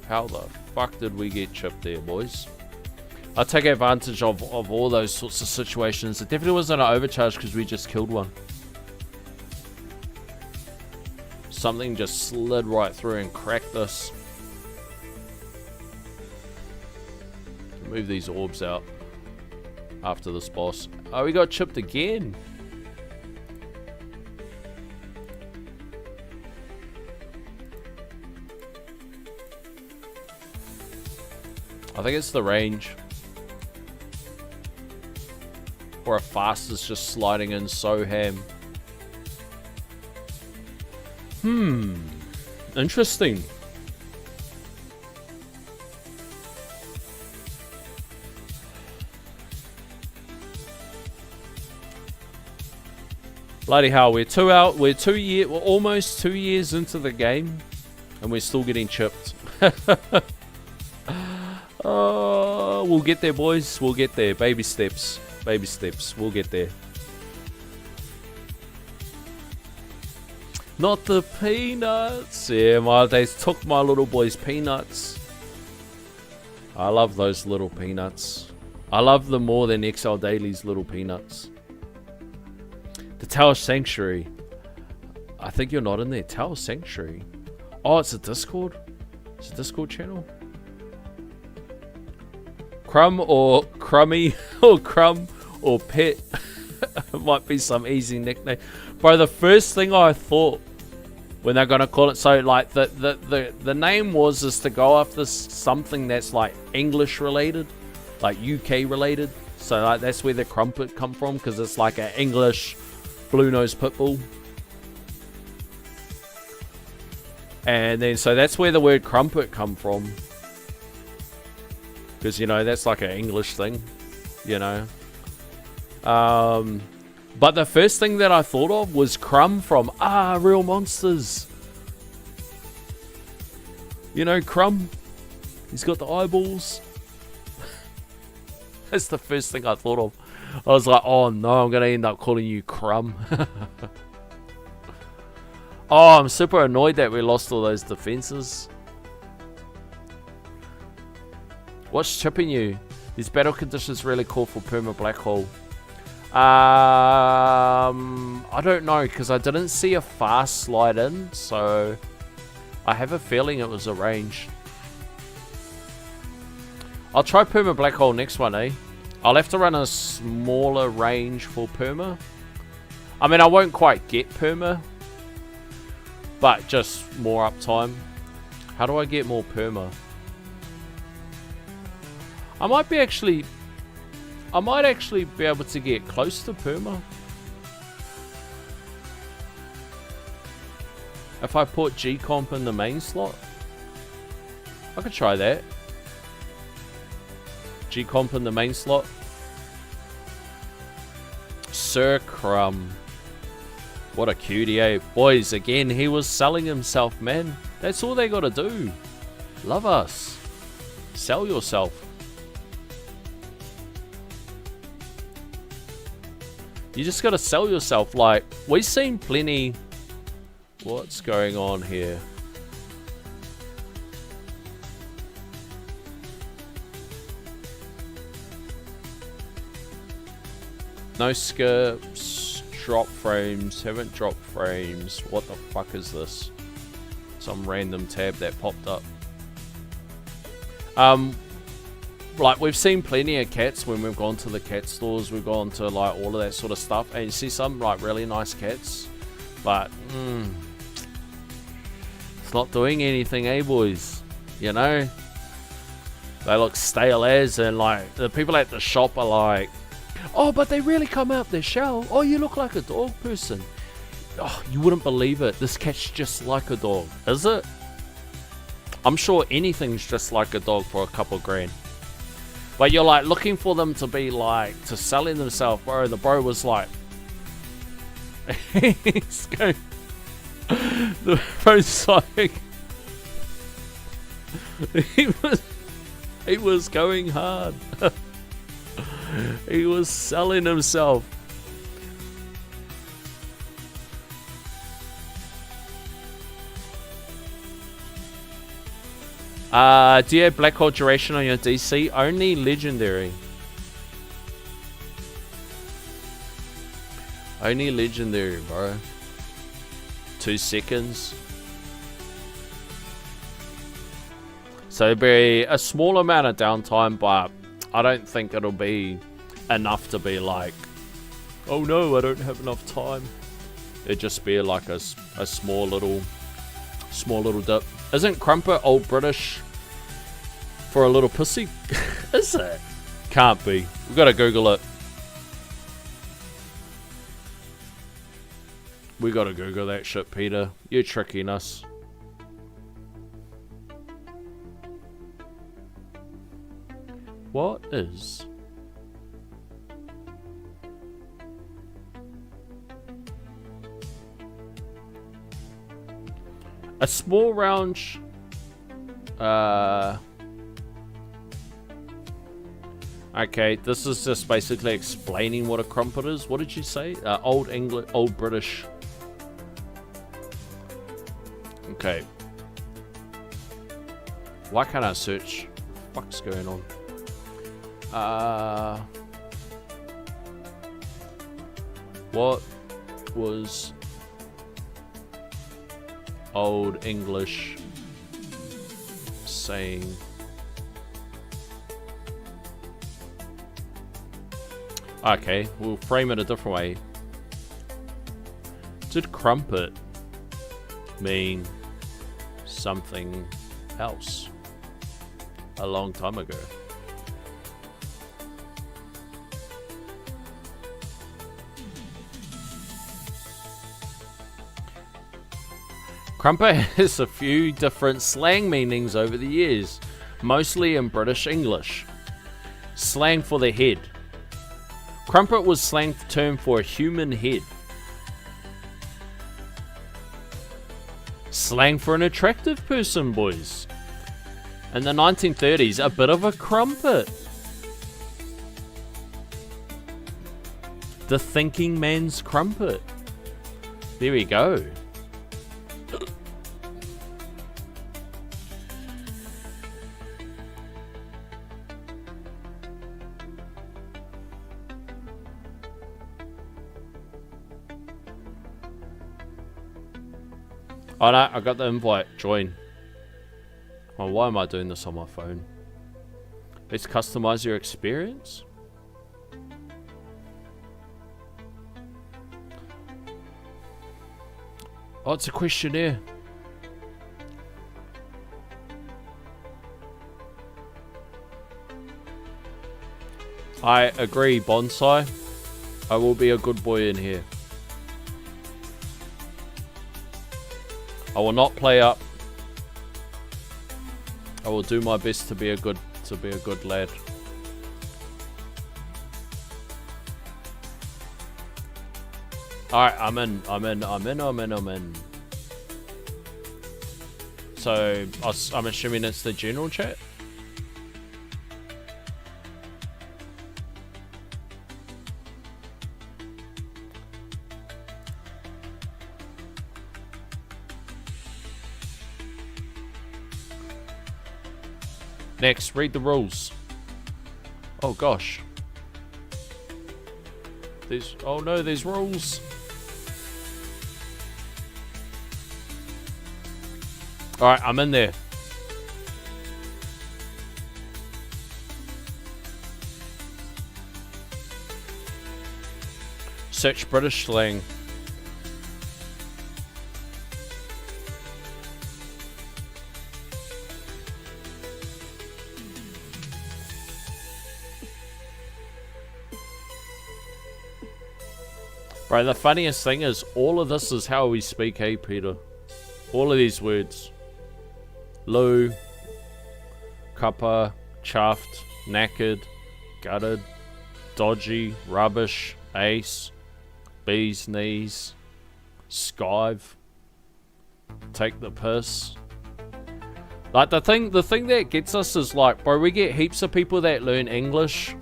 How the fuck did we get chipped there, boys? I take advantage of all those sorts of situations. It definitely wasn't an overcharge because we just killed one. Something just slid right through and cracked this. Move these orbs out after this boss. Oh, we got chipped again. I think it's the range. Or a fast is just sliding in so ham. Interesting. Bloody hell, we're almost 2 years into the game and we're still getting chipped. Oh, we'll get there, boys. We'll get there. Baby steps. Baby steps. We'll get there. Not the peanuts. Yeah, they took my little boy's peanuts. I love those little peanuts. I love them more than XL Daily's little peanuts. The Tower Sanctuary. I think you're not in there. Tower Sanctuary. Oh, it's a Discord? It's a Discord channel? Crumb or Crummy or Crumb or Pet. Might be some easy nickname. Bro, the first thing I thought when they're gonna call it, so like the name was is to go after something that's like English related, like UK related. So like that's where the Crumpet come from, because it's like an English blue nose pit bull. And then so that's where the word Crumpet come from. Because, you know, that's like an English thing, you know. But the first thing that I thought of was Crumb from Real Monsters. You know, Crumb. He's got the eyeballs. That's the first thing I thought of. I was like, oh no, I'm going to end up calling you Crumb. Oh, I'm super annoyed that we lost all those defenses. What's chipping you? These battle conditions really call for perma black hole. I don't know, because I didn't see a fast slide in, so I have a feeling it was a range. I'll try perma black hole next one, eh? I'll have to run a smaller range for perma. I mean, I won't quite get perma, but just more uptime. How do I get more perma? I might actually be able to get close to perma. If I put G-Comp in the main slot. I could try that. G-Comp in the main slot. Sir Crumb. What a cutie, eh? Boys, again, he was selling himself, man. That's all they gotta do. Love us. Sell yourself. You just gotta sell yourself. Like, we've seen plenty. What's going on here? No skips. Drop frames. Haven't dropped frames. What the fuck is this? Some random tab that popped up. Like, we've seen plenty of cats when we've gone to the cat stores. We've gone to, like, all of that sort of stuff. And you see some, like, really nice cats. But, it's not doing anything, eh, boys? You know? They look stale as, and, like, the people at the shop are like, oh, but they really come out their shell. Oh, you look like a dog person. Oh, you wouldn't believe it. This cat's just like a dog. Is it? I'm sure anything's just like a dog for a couple grand. But you're like looking for them to be like, to selling themselves, bro. The bro was like, he's going, the bro's like, he was going hard. He was selling himself. Do you have black hole duration on your DC? Only legendary. Only legendary, bro. 2 seconds. So it'll be a small amount of downtime, but I don't think it'll be enough to be like, oh no, I don't have enough time. It'd just be like a small little dip. Isn't Crumpet old British for a little pussy? Is it? Can't be. We've got to Google it. We got to Google that shit, Peter. You're tricking us. What is... a small round... Okay, this is just basically explaining what a crumpet is. What did you say? Old English, old British. Okay. Why can't I search? What's going on? What was Old English saying? Okay, we'll frame it a different way. Did crumpet mean something else a long time ago? Crumpet has a few different slang meanings over the years, mostly in British English. Slang for the head. Crumpet was slang term for a human head. Slang for an attractive person, boys. In the 1930s, a bit of a crumpet. The thinking man's crumpet. There we go. Oh no, I got the invite. Join. Oh, why am I doing this on my phone? Let's customize your experience. Oh, it's a questionnaire. I agree, Bonsai. I will be a good boy in here. I will not play up. I will do my best to be a good lad. Alright, I'm in. So, I'm assuming it's the general chat? Next, read the rules. Oh gosh. Oh no, there's rules. Alright, I'm in there. Search British slang. Right, the funniest thing is all of this is how we speak, hey Peter. All of these words. Loo, cuppa, chuffed, knackered, gutted, dodgy, rubbish, ace, bee's knees, skive, take the piss. Like the thing that gets us is like, bro, we get heaps of people that learn English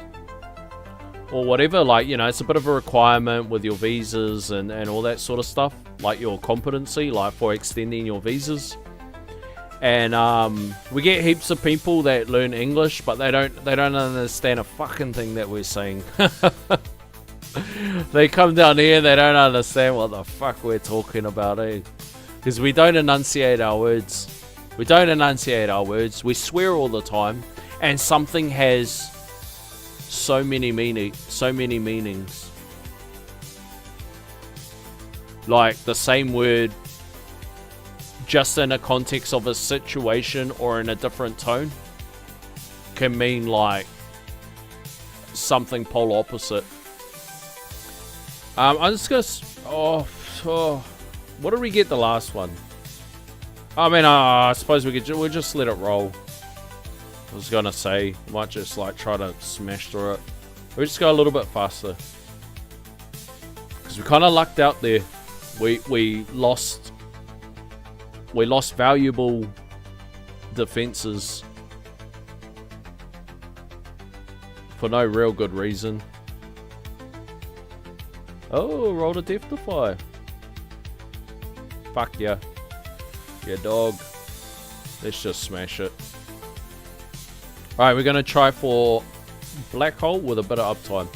or whatever, like, you know, it's a bit of a requirement with your visas and all that sort of stuff, like your competency, like for extending your visas. And we get heaps of people that learn English, but they don't understand a fucking thing that we're saying. They come down here, they don't understand what the fuck we're talking about, because we don't enunciate our words. We don't enunciate our words. We swear all the time, and something has so many meanings. Like the same word, just in a context of a situation or in a different tone, can mean like something polar opposite. I'm just gonna. What did we get the last one? I mean, I suppose we'll just let it roll. I was gonna say, might just like try to smash through it. We just go a little bit faster because we kind of lucked out there. We lost valuable defenses for no real good reason. Oh, rolled a Death Defy. Fuck yeah. Yeah, dog. Let's just smash it. Alright, we're going to try for Black Hole with a bit of uptime.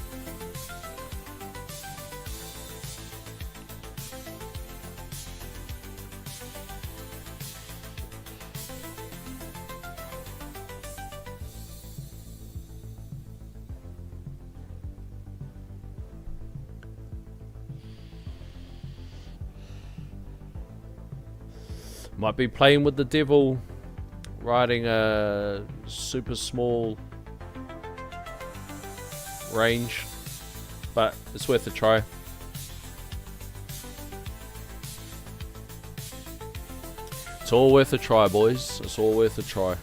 Might be playing with the devil, riding a super small range, but it's worth a try. It's all worth a try, boys. It's all worth a try.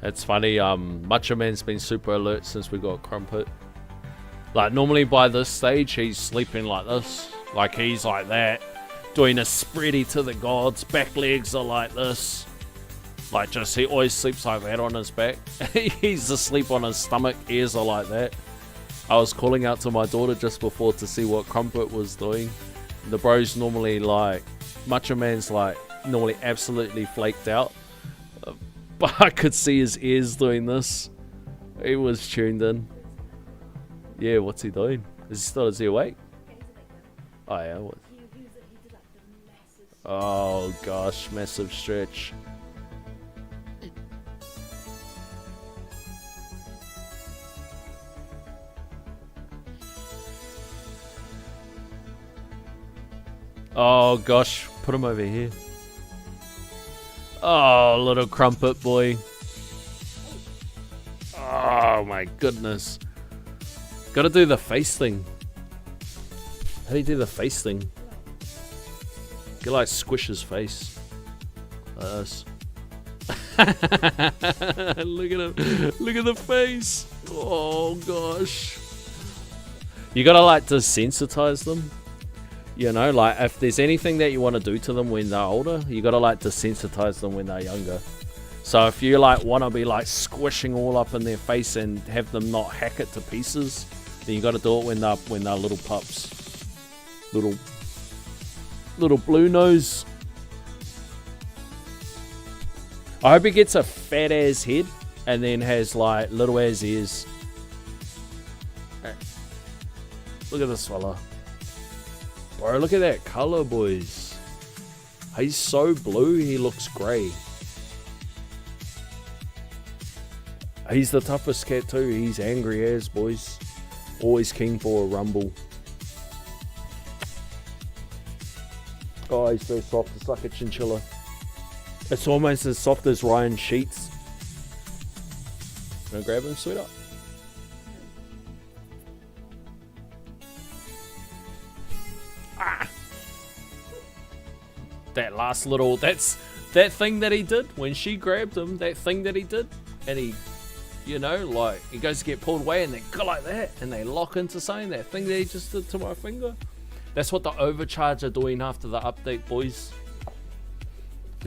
It's funny, Macho Man's been super alert since we got Crumpet. Like, normally by this stage, he's sleeping like this. Like, he's like that. Doing a spready to the gods. Back legs are like this. Like, just, he always sleeps like that on his back. He's asleep on his stomach. Ears are like that. I was calling out to my daughter just before to see what Crumpet was doing. The bro's normally like, Macho Man's like, normally absolutely flaked out. But I could see his ears doing this. He was tuned in. Yeah, what's he doing? Is he awake? Oh yeah, what? Oh gosh, massive stretch. Oh gosh, put him over here. Oh, little Crumpet boy. Oh my goodness. Gotta do the face thing. How do you do the face thing? You like squish his face. Like this. Look at him. Look at the face. Oh gosh. You gotta like desensitize them. You know, like if there's anything that you want to do to them when they're older, you gotta like desensitize them when they're younger. So if you like want to be like squishing all up in their face and have them not hack it to pieces, then you gotta do it when they're little pups, little blue nose. I hope he gets a fat ass head and then has like little ass ears. Look at this fella. Bro, look at that color, boys. He's so blue, he looks grey. He's the toughest cat too. He's angry as, boys. Always keen for a rumble. Oh, he's very soft. It's like a chinchilla. It's almost as soft as Ryan Sheets. Gonna grab him, sweetheart. That last little, that's that thing that he did when she grabbed him, that thing that he did, and he, you know, like he goes to get pulled away and they go like that and they lock into something, that thing that he just did to my finger. That's what the Overcharge are doing after the update, boys.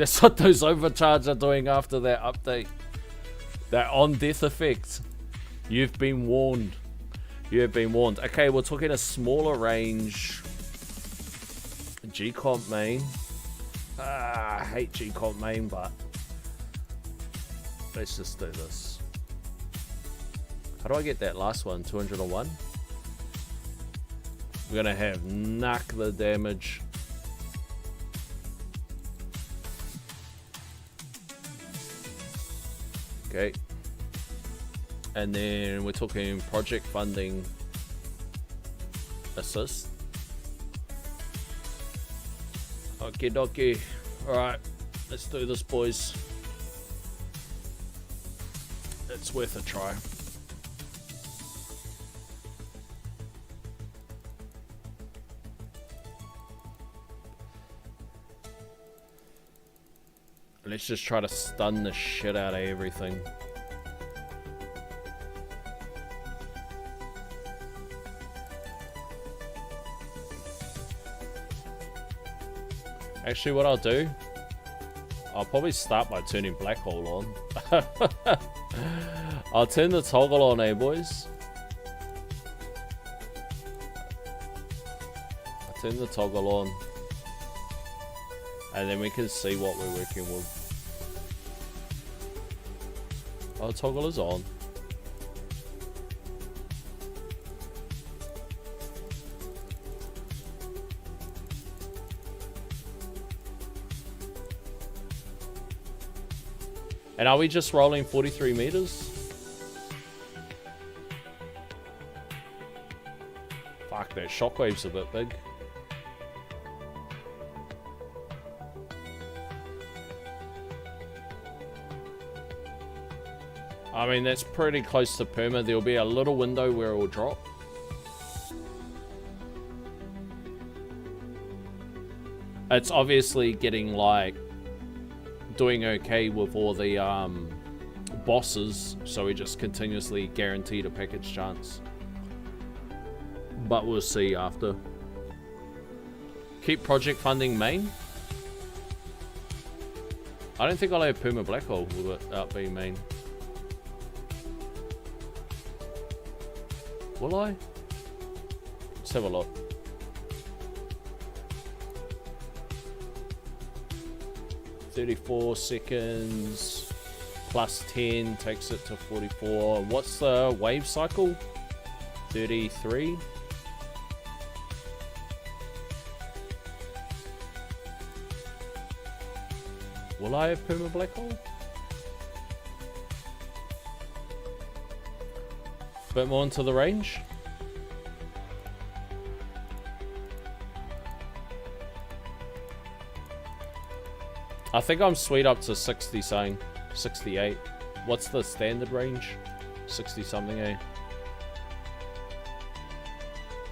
That's what those overcharge are doing after that update. That on death effect. You've been warned. You have been warned. Okay, we're talking a smaller range. G-Comp main. I hate G-Comp main, but let's just do this. How do I get that last one? 201? We're gonna have knock the damage. Okay. And then we're talking project funding assist. Okie dokie. Alright, let's do this, boys. It's worth a try. Let's just try to stun the shit out of everything. Actually, what I'll do, I'll probably start by turning Black Hole on. I'll turn the toggle on, eh, boys? I'll turn the toggle on. And then we can see what we're working with. Oh, the toggle is on. And are we just rolling 43 meters? Fuck, that shockwave's a bit big. I mean, that's pretty close to perma. There'll be a little window where it will drop. It's obviously getting like doing okay with all the bosses, so we just continuously guaranteed a package chance. But we'll see after. Keep project funding main. I don't think I'll have perma black hole without being main. Will I? Let's have a look. $34 plus 10 takes it to 44. What's the wave cycle? 33. Will I have perma black hole? Bit more into the range. I think I'm sweet up to 60 saying 68. What's the standard range? 60 something, eh?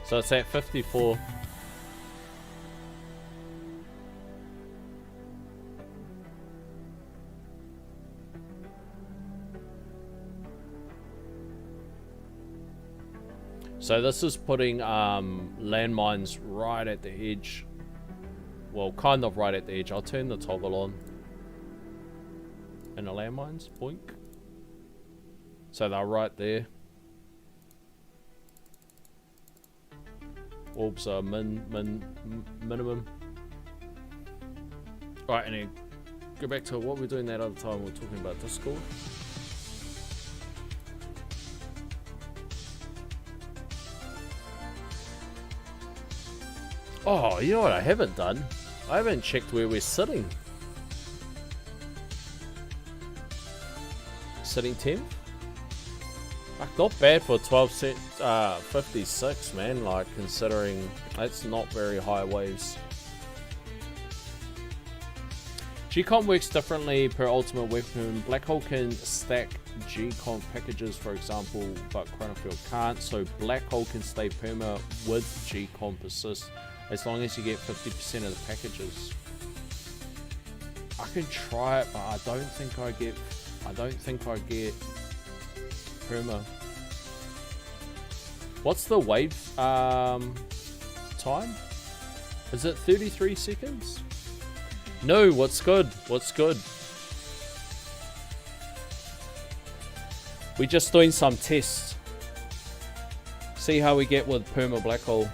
So it's at 54. So this is putting landmines right at the edge. Well, kind of right at the edge. I'll turn the toggle on. And the landmines, boink. So they're right there. Orbs are minimum. Alright, and then go back to what we were doing that other time. We were talking about Discord. Oh, you know what I haven't done? I haven't checked where we're sitting. Sitting 10th? Like, not bad for 56, man. Like, considering that's not very high waves. G-Comp works differently per ultimate weapon. Black Hole can stack G-Comp packages, for example, but Chronofield can't. So Black Hole can stay perma with G-Comp assist, as long as you get 50% of the packages. I can try it, but I don't think I get perma. What's the wave time? Is it 33 seconds? No, what's good? What's good? We're just doing some tests. See how we get with Perma Black Hole.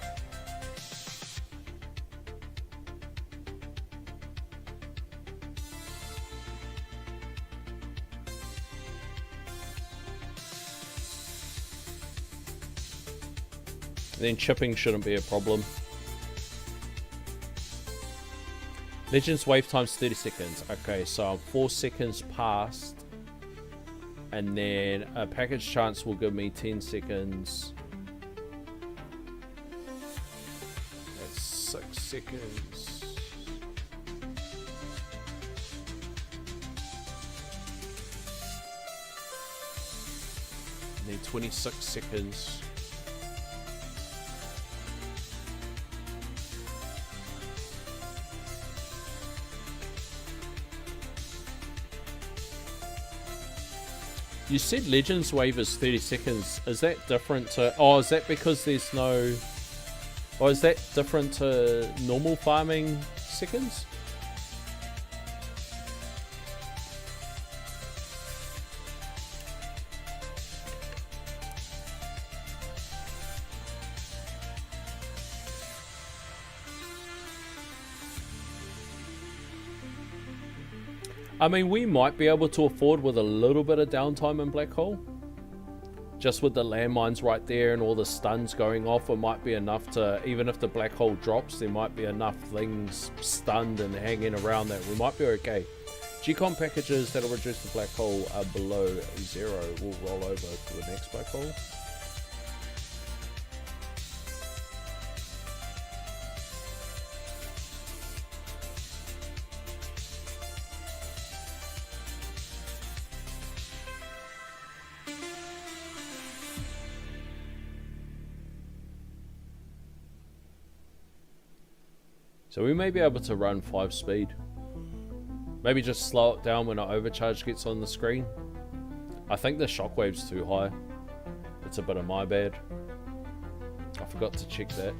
Then chipping shouldn't be a problem. Legends wave time's 30 seconds. Okay, so I'm 4 seconds past. And then a package chance will give me 10 seconds. That's 6 seconds. And then 26 seconds. You said Legends Wave is 30 seconds. Is that different to... Oh, is that because there's no... Or is that different to normal farming seconds? I mean, we might be able to afford with a little bit of downtime in Black Hole. Just with the landmines right there and all the stuns going off, it might be enough to, even if the Black Hole drops, there might be enough things stunned and hanging around that we might be okay. GCOM packages that'll reduce the Black Hole below 0 will roll over to the next Black Hole. So we may be able to run 5 speed. Maybe just slow it down when our overcharge gets on the screen. I think the shockwave's too high. It's a bit of my bad. I forgot to check that.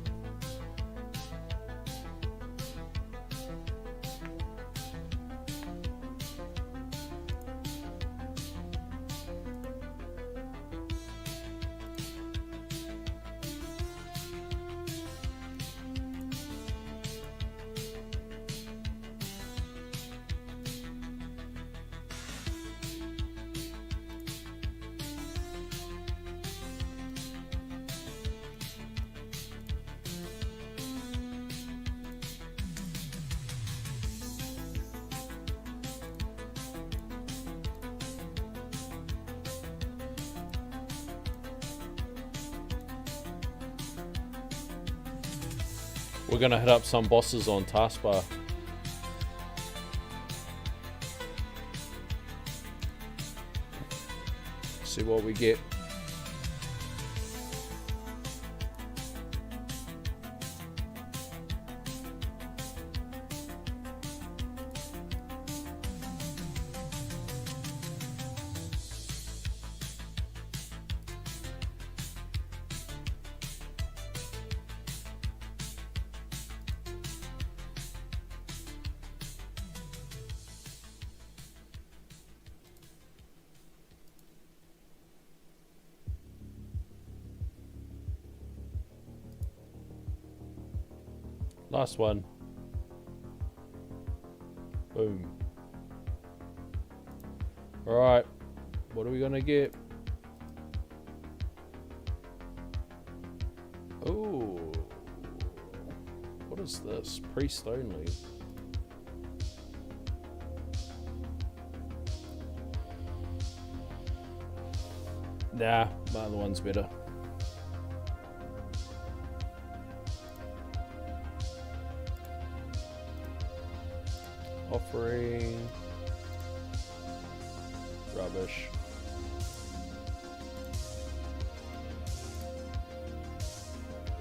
We're gonna hit up some bosses on taskbar. See what we get. Last one. Boom. Alright. What are we gonna get? Oh. What is this? Priest only. Nah, my other one's better. Offering. Rubbish.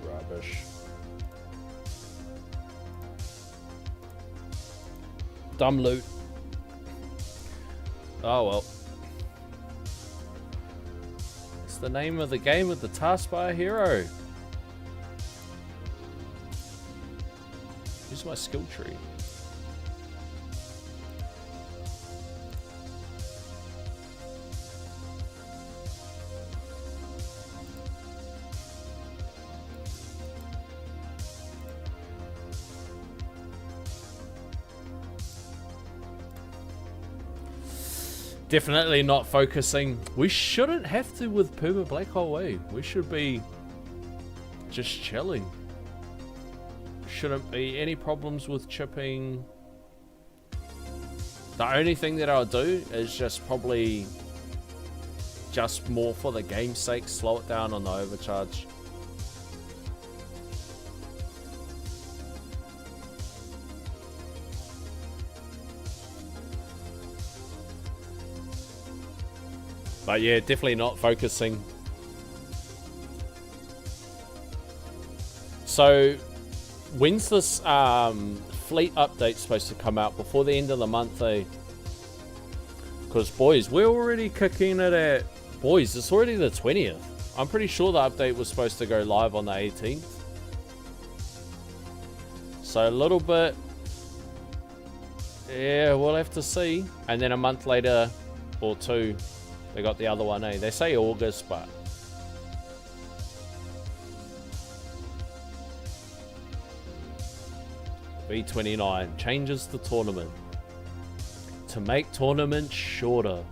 Rubbish. Dumb loot. Oh well. It's the name of the game with the taskbar hero. Use my skill tree. Definitely not focusing. We shouldn't have to with Perma Black Hole, eh? We should be just chilling. Shouldn't be any problems with chipping. The only thing that I'll do is just probably just more for the game's sake, slow it down on the overcharge. But yeah, definitely not focusing. So, when's this fleet update supposed to come out? Before the end of the month, eh? Because, boys, we're already kicking it at... Boys, it's already the 20th. I'm pretty sure the update was supposed to go live on the 18th. So, a little bit... Yeah, we'll have to see. And then a month later, or two... They got the other one, eh? They say August, but... V29 changes the tournament to make tournaments shorter.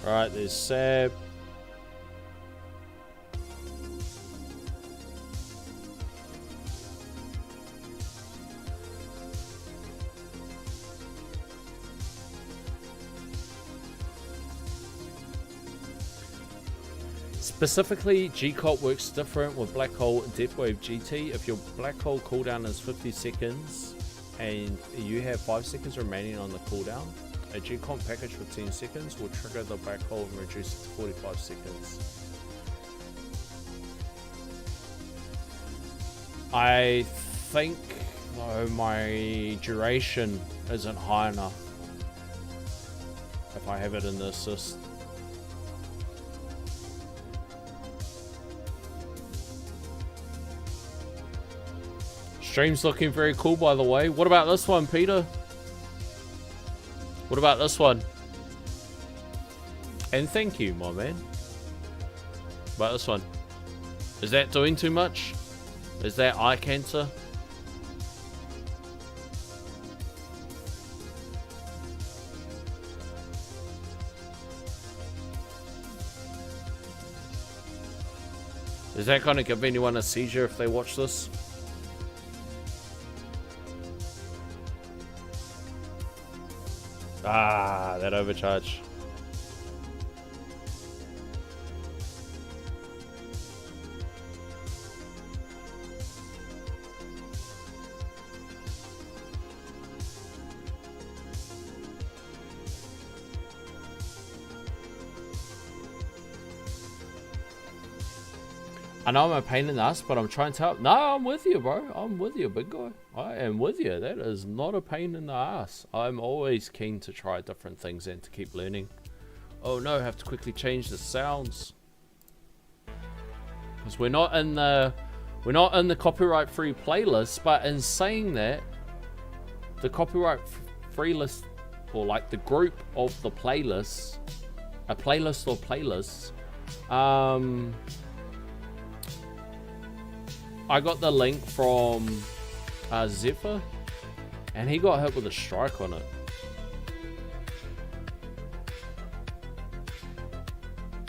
Alright, there's Seb. Specifically, G-Cop works different with Black Hole Deathwave GT. If your Black Hole cooldown is 50 seconds and you have 5 seconds remaining on the cooldown, a G-Comp package for 10 seconds will trigger the Black Hole and reduce it to 45 seconds. I think, though, my duration isn't high enough if I have it in the assist. Stream's looking very cool, by the way. What about this one, Peter? What about this one? And thank you, my man. What about this one? Is that doing too much? Is that eye cancer? Is that going to give anyone a seizure if they watch this? Ah, that overcharge. I know I'm a pain in the ass, but I'm trying to help. No, I'm with you, bro. I'm with you, big guy. I am with you. That is not a pain in the ass. I'm always keen to try different things and to keep learning. Oh no, I have to quickly change the sounds. Because we're not in the copyright-free playlist, but in saying that, the copyright-free list, or like the group of the playlists, a playlist or playlists, I got the link from Zephyr, and he got hit with a strike on it.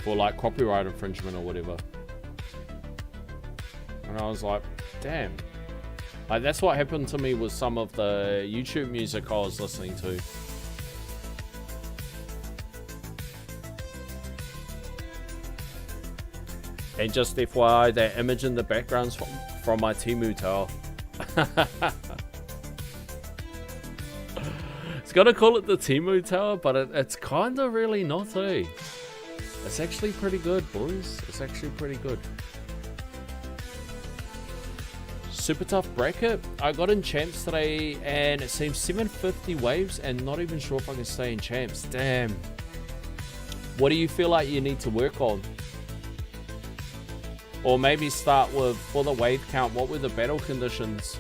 For like copyright infringement or whatever. And I was like, damn. Like, that's what happened to me with some of the YouTube music I was listening to. And just FYI, that image in the background's from my Temu tower. It's gonna call it the Temu tower, but it's kinda really not, eh? It's actually pretty good, boys. It's actually pretty good. Super tough bracket. I got in champs today, and it seems 750 waves, and not even sure if I can stay in champs. Damn. What do you feel like you need to work on? Or maybe start with, for the wave count, what were the battle conditions?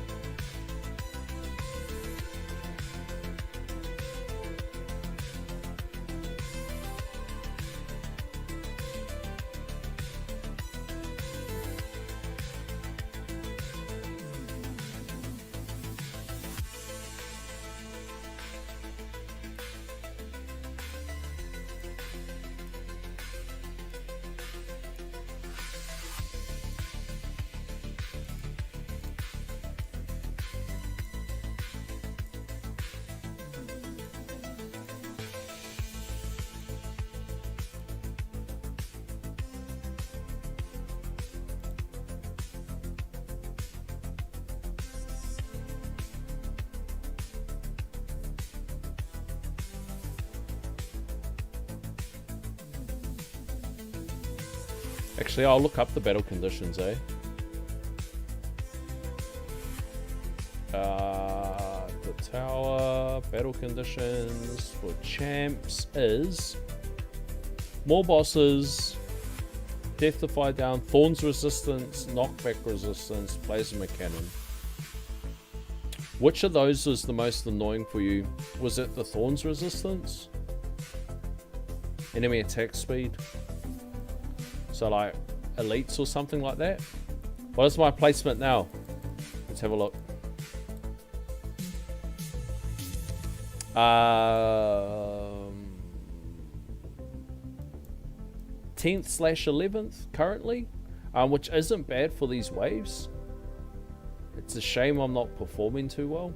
Actually, I'll look up the battle conditions, eh? The tower battle conditions for champs is more bosses, death to fire down, thorns resistance, knockback resistance, plasma cannon. Which of those was the most annoying for you? Was it the thorns resistance? Enemy attack speed? So like elites or something like that? What is my placement now? Let's have a look. 10th/11th currently, which isn't bad for these waves. It's a shame I'm not performing too well,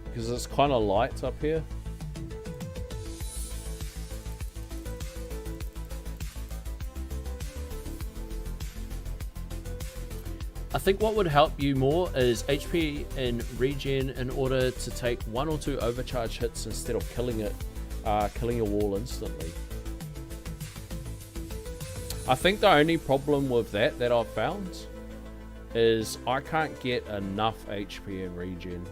because it's kind of light up here. I think what would help you more is HP and regen in order to take 1 or 2 overcharge hits instead of killing it, killing a wall instantly. I think the only problem with that I've found is I can't get enough HP and regen.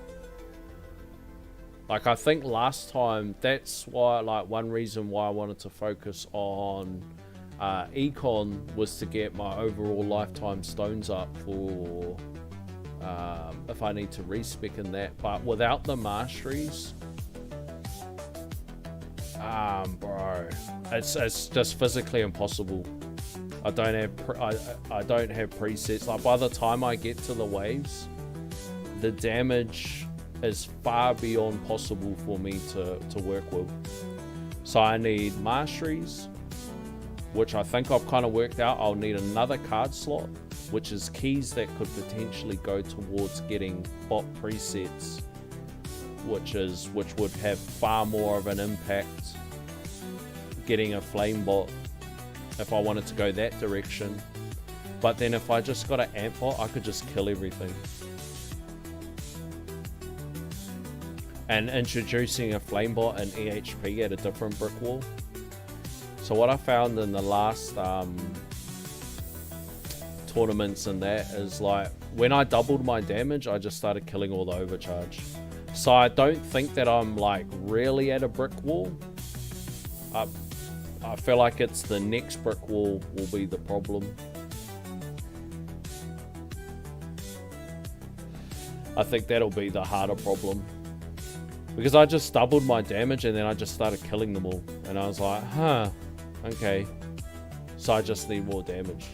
Like I think last time, that's why, like one reason why I wanted to focus on Econ was to get my overall lifetime stones up for if I need to respec in that. But without the masteries, bro, it's just physically impossible. I don't have presets. Like by the time I get to the waves, the damage is far beyond possible for me to work with. So I need masteries, which I think I've kind of worked out. I'll need another card slot, which is keys that could potentially go towards getting bot presets, which would have far more of an impact getting a flame bot if I wanted to go that direction. But then if I just got an amp bot, I could just kill everything. And introducing a flame bot and EHP at a different brick wall. So what I found in the last tournaments and that is like when I doubled my damage, I just started killing all the overcharge. So I don't think that I'm like really at a brick wall. I feel like it's the next brick wall will be the problem. I think that'll be the harder problem. Because I just doubled my damage and then I just started killing them all. And I was like, huh, okay. So I just need more damage.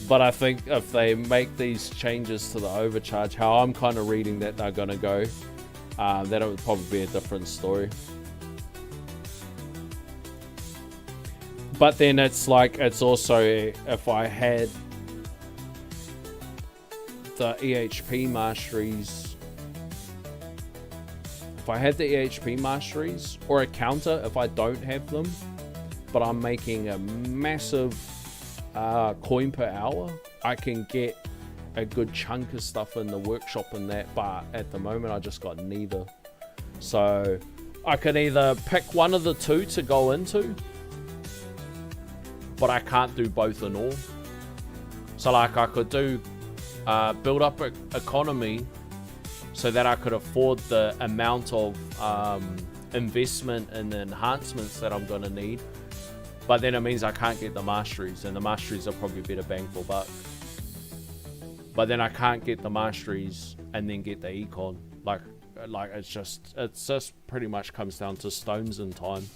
But I think if they make these changes to the overcharge, how I'm kind of reading that they're going to go, that it would probably be a different story. But then it's like, it's also, if I had the EHP masteries, or a counter if I don't have them, but I'm making a massive coin per hour, I can get a good chunk of stuff in the workshop and that, but at the moment I just got neither. So I could either pick one of the two to go into, but I can't do both and all. So like I could do build up economy so that I could afford the amount of investment and enhancements that I'm going to need. But then it means I can't get the masteries, and the masteries are probably better bang for buck. But then I can't get the masteries and then get the econ. Like it's just pretty much comes down to stones and time.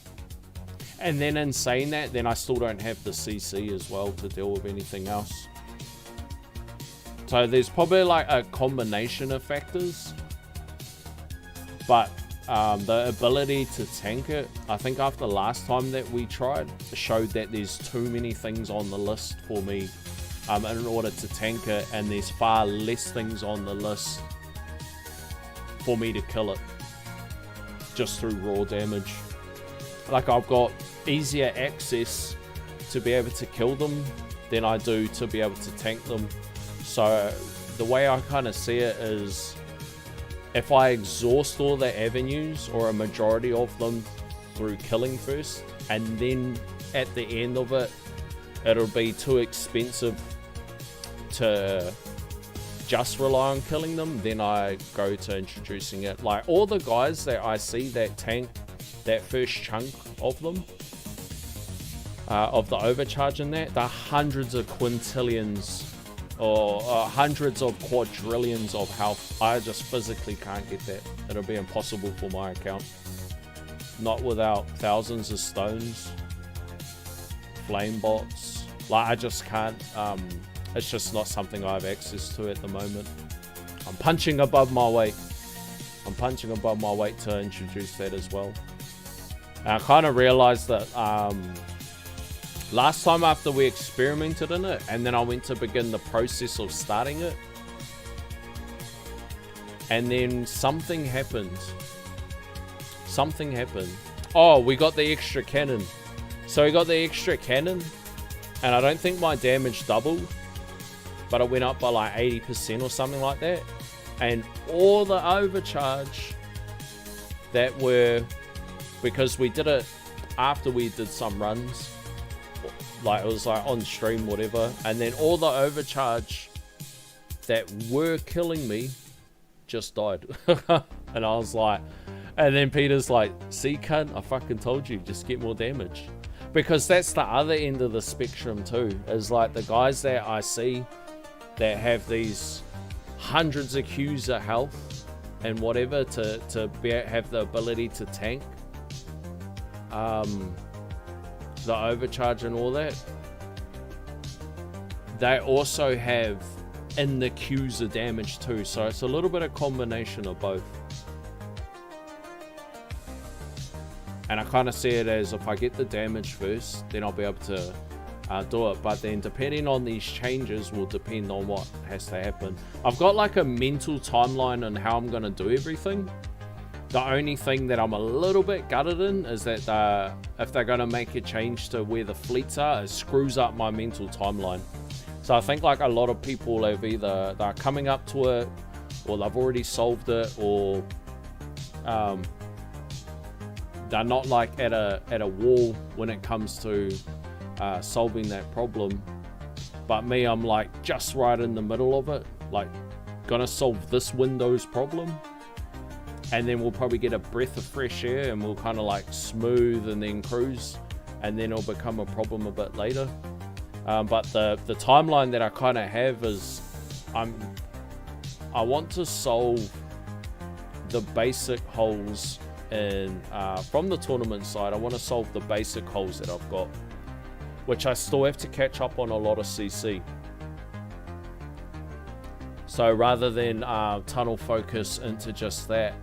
And then in saying that, then I still don't have the CC as well to deal with anything else. So there's probably like a combination of factors. But the ability to tank it, I think after last time that we tried, showed that there's too many things on the list for me in order to tank it, and there's far less things on the list for me to kill it just through raw damage. Like I've got easier access to be able to kill them than I do to be able to tank them. So the way I kind of see it is if I exhaust all the avenues or a majority of them through killing first, and then at the end of it, it'll be too expensive to just rely on killing them, then I go to introducing it. Like all the guys that I see that tank that first chunk of them, of the overcharge in that, they're hundreds of quintillions or hundreds of quadrillions of health. I just physically can't get that. It'll be impossible for my account. Not without thousands of stones, flame bots. Like I just can't. It's just not something I have access to at the moment. I'm punching above my weight. I'm punching above my weight to introduce that as well. And I kind of realized that last time after we experimented in it, and then I went to begin the process of starting it, and then something happened. Something happened. Oh, we got the extra cannon. So we got the extra cannon, and I don't think my damage doubled, but it went up by like 80% or something like that. And all the overcharge that were, because we did it after we did some runs, like it was like on stream, whatever, and then all the overcharge that were killing me just died. And I was like, and then Peter's like, see cunt, I fucking told you, just get more damage. Because that's the other end of the spectrum too, is like the guys that I see that have these hundreds of Qs of health and whatever to have the ability to tank the overcharge and all that. They also have in the Qs of damage too, so it's a little bit of combination of both. And I kind of see it as if I get the damage first, then I'll be able to do it. But then depending on these changes will depend on what has to happen. I've got like a mental timeline on how I'm going to do everything. The only thing that I'm a little bit gutted in is that if they're going to make a change to where the fleets are, it screws up my mental timeline. So I think like a lot of people have either they're coming up to it, or they've already solved it, or they're not like at a wall when it comes to solving that problem. But me, I'm like just right in the middle of it, like gonna solve this Windows problem, and then we'll probably get a breath of fresh air and we'll kind of like smooth and then cruise, and then it'll become a problem a bit later. But the timeline that I kind of have is I want to solve the basic holes in from the tournament side. I want to solve the basic holes that I've got, which I still have to catch up on a lot of CC. So rather than tunnel focus into just that,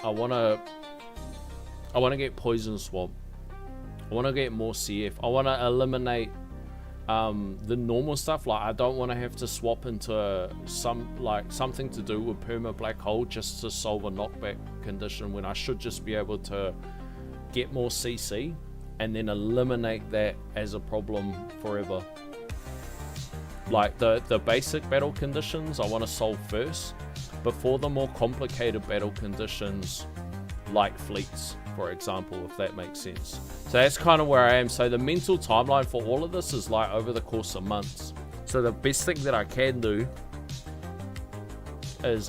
I want to get Poison Swamp. I want to get more CF. I want to eliminate the normal stuff. Like I don't want to have to swap into something to do with perma black hole just to solve a knockback condition, when I should just be able to get more CC and then eliminate that as a problem forever. Like the basic battle conditions I want to solve first before the more complicated battle conditions like fleets, for example, if that makes sense. So that's kind of where I am. So the mental timeline for all of this is like over the course of months. So the best thing that I can do is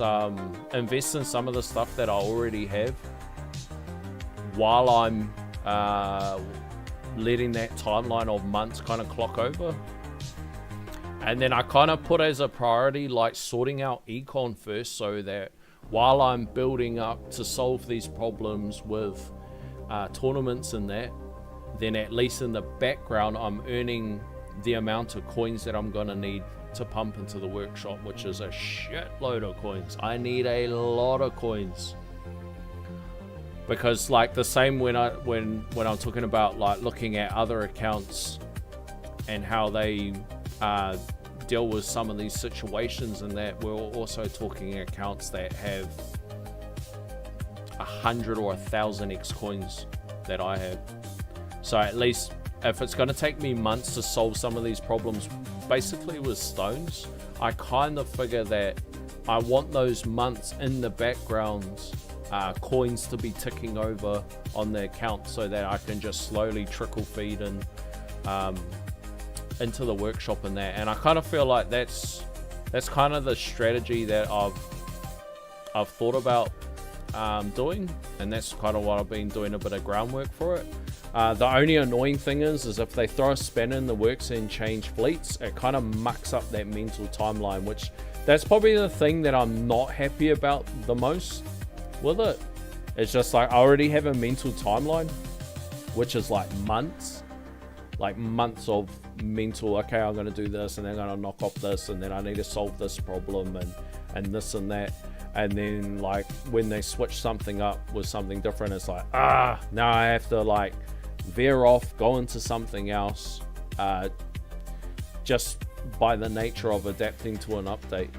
invest in some of the stuff that I already have while I'm letting that timeline of months kind of clock over. And then I kind of put as a priority like sorting out econ first, so that while I'm building up to solve these problems with tournaments and that, then at least in the background I'm earning the amount of coins that I'm gonna need to pump into the workshop, which is a shitload of coins. I need a lot of coins, because like the same when I'm talking about like looking at other accounts and how they deal with some of these situations, and that we're also talking accounts that have 100 or 1,000 X coins that I have. So at least if it's going to take me months to solve some of these problems basically with stones, I kind of figure that I want those months in the background, coins to be ticking over on the account so that I can just slowly trickle feed in, into the workshop and that. And I kind of feel like that's kind of the strategy that I've thought about doing, and that's kind of what I've been doing a bit of groundwork for it. The only annoying thing is if they throw a spanner in the works and change fleets, it kind of mucks up that mental timeline, which that's probably the thing that I'm not happy about the most with it. It's just like I already have a mental timeline, which is like months of mental, okay, I'm going to do this, and then I'm going to knock off this, and then I need to solve this problem, and this and that. And then like when they switch something up with something different, it's like, now I have to like veer off, go into something else, just by the nature of adapting to an update,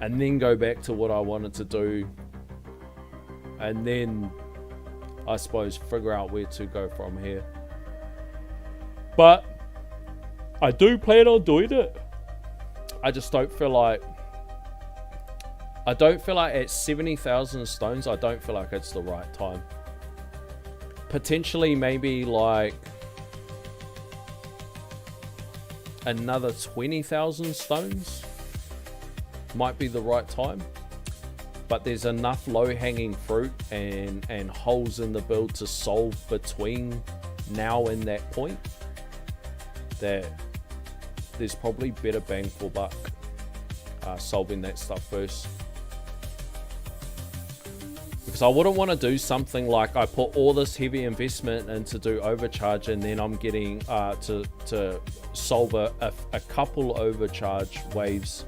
and then go back to what I wanted to do, and then I suppose figure out where to go from here. But I do plan on doing it. I just don't feel like at 70,000 stones, I don't feel like it's the right time. Potentially maybe like another 20,000 stones might be the right time. But there's enough low-hanging fruit and holes in the build to solve between now and that point that there's probably better bang for buck solving that stuff first. Because I wouldn't want to do something like I put all this heavy investment in to do overcharge, and then I'm getting to solve a couple overcharge waves,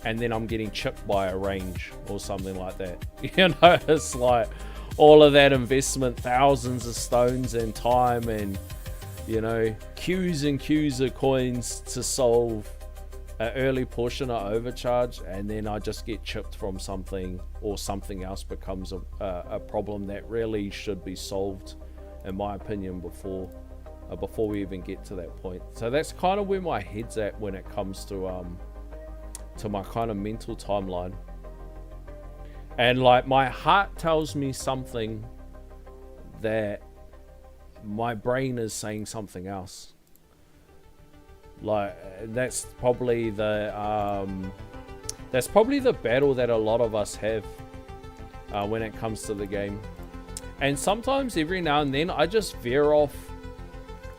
and then I'm getting chipped by a range or something like that. You know, it's like all of that investment, thousands of stones and time, and you know, queues and queues of coins to solve an early portion of overcharge, and then I just get chipped from something, or something else becomes a problem that really should be solved, in my opinion, before we even get to that point. So that's kind of where my head's at when it comes to my kind of mental timeline. And like my heart tells me something that my brain is saying something else. Like that's probably the battle that a lot of us have when it comes to the game. And sometimes every now and then I just veer off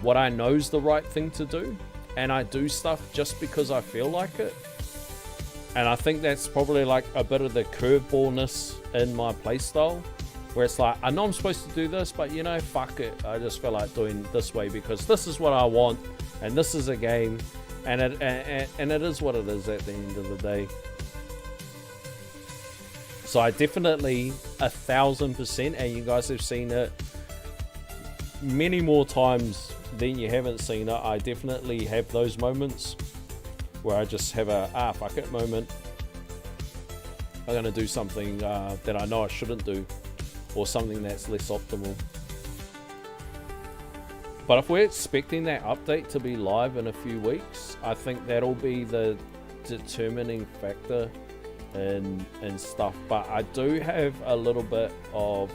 what I know is the right thing to do, and I do stuff just because I feel like it. And I think that's probably like a bit of the curveballness in my playstyle, where it's like, I know I'm supposed to do this, but you know, fuck it. I just feel like doing this way because this is what I want, and this is a game, and it is what it is at the end of the day. So I definitely 1000%, and you guys have seen it many more times than you haven't seen it. I definitely have those moments where I just have a fuck it moment. I'm gonna do something that I know I shouldn't do, or something that's less optimal. But if we're expecting that update to be live in a few weeks, I think that'll be the determining factor and stuff. But I do have a little bit of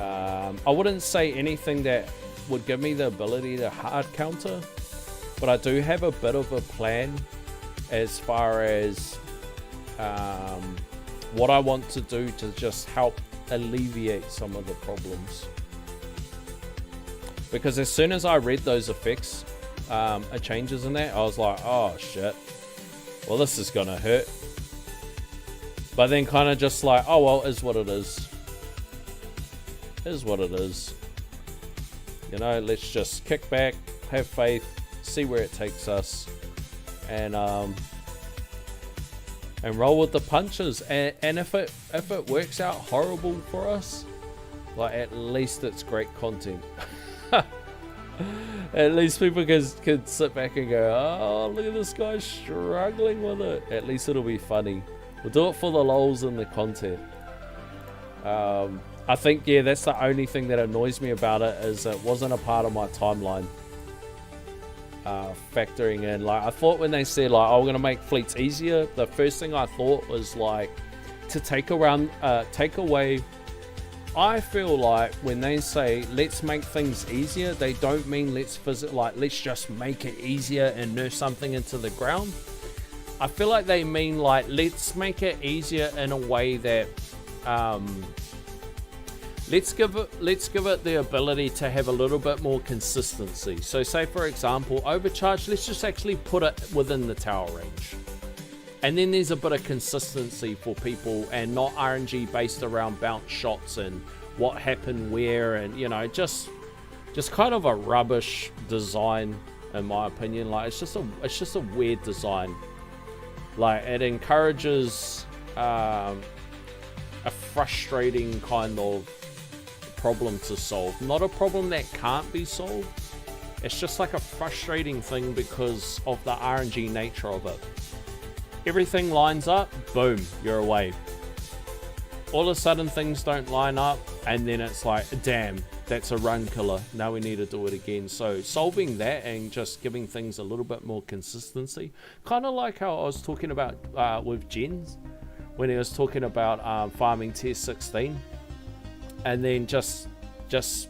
I wouldn't say anything that would give me the ability to hard counter, but I do have a bit of a plan as far as what I want to do to just help alleviate some of the problems. Because as soon as I read those effects changes in that, I was like, oh shit, well this is gonna hurt. But then kind of just like, oh well, is what it is. Is what it is. You know, let's just kick back, have faith, see where it takes us, and roll with the punches. And if it works out horrible for us, like at least it's great content. At least people can sit back and go, oh look at this guy struggling with it. At least it'll be funny. We'll do it for the lols and the content. I think, yeah, that's the only thing that annoys me about it, is it wasn't a part of my timeline. factoring in. Like, I thought when they said like, "Oh, we're gonna make fleets easier," the first thing I thought was like to take away. I feel like when they say let's make things easier, they don't mean let's just make it easier and nurse something into the ground. I feel like they mean like let's make it easier in a way that let's give it the ability to have a little bit more consistency. So say for example, overcharge, let's just actually put it within the tower range. And then there's a bit of consistency for people and not RNG based around bounce shots and what happened where, and you know, just kind of a rubbish design in my opinion. Like it's just a weird design. Like it encourages a frustrating kind of problem to solve. Not a problem that can't be solved. It's just like a frustrating thing because of the RNG nature of it. Everything lines up, boom, you're away. All of a sudden things don't line up, and then it's like, damn, that's a run killer. Now we need to do it again. So solving that and just giving things a little bit more consistency. Kind of like how I was talking about with Jens, when he was talking about farming tier 16. And then just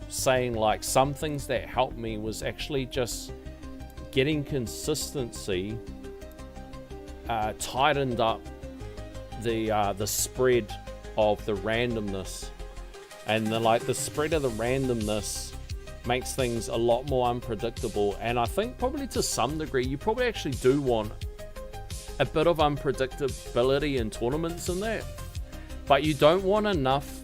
saying like some things that helped me was actually just getting consistency, tightened up the spread of the randomness, and the spread of the randomness makes things a lot more unpredictable. And I think probably to some degree you probably actually do want a bit of unpredictability in tournaments in that, but you don't want enough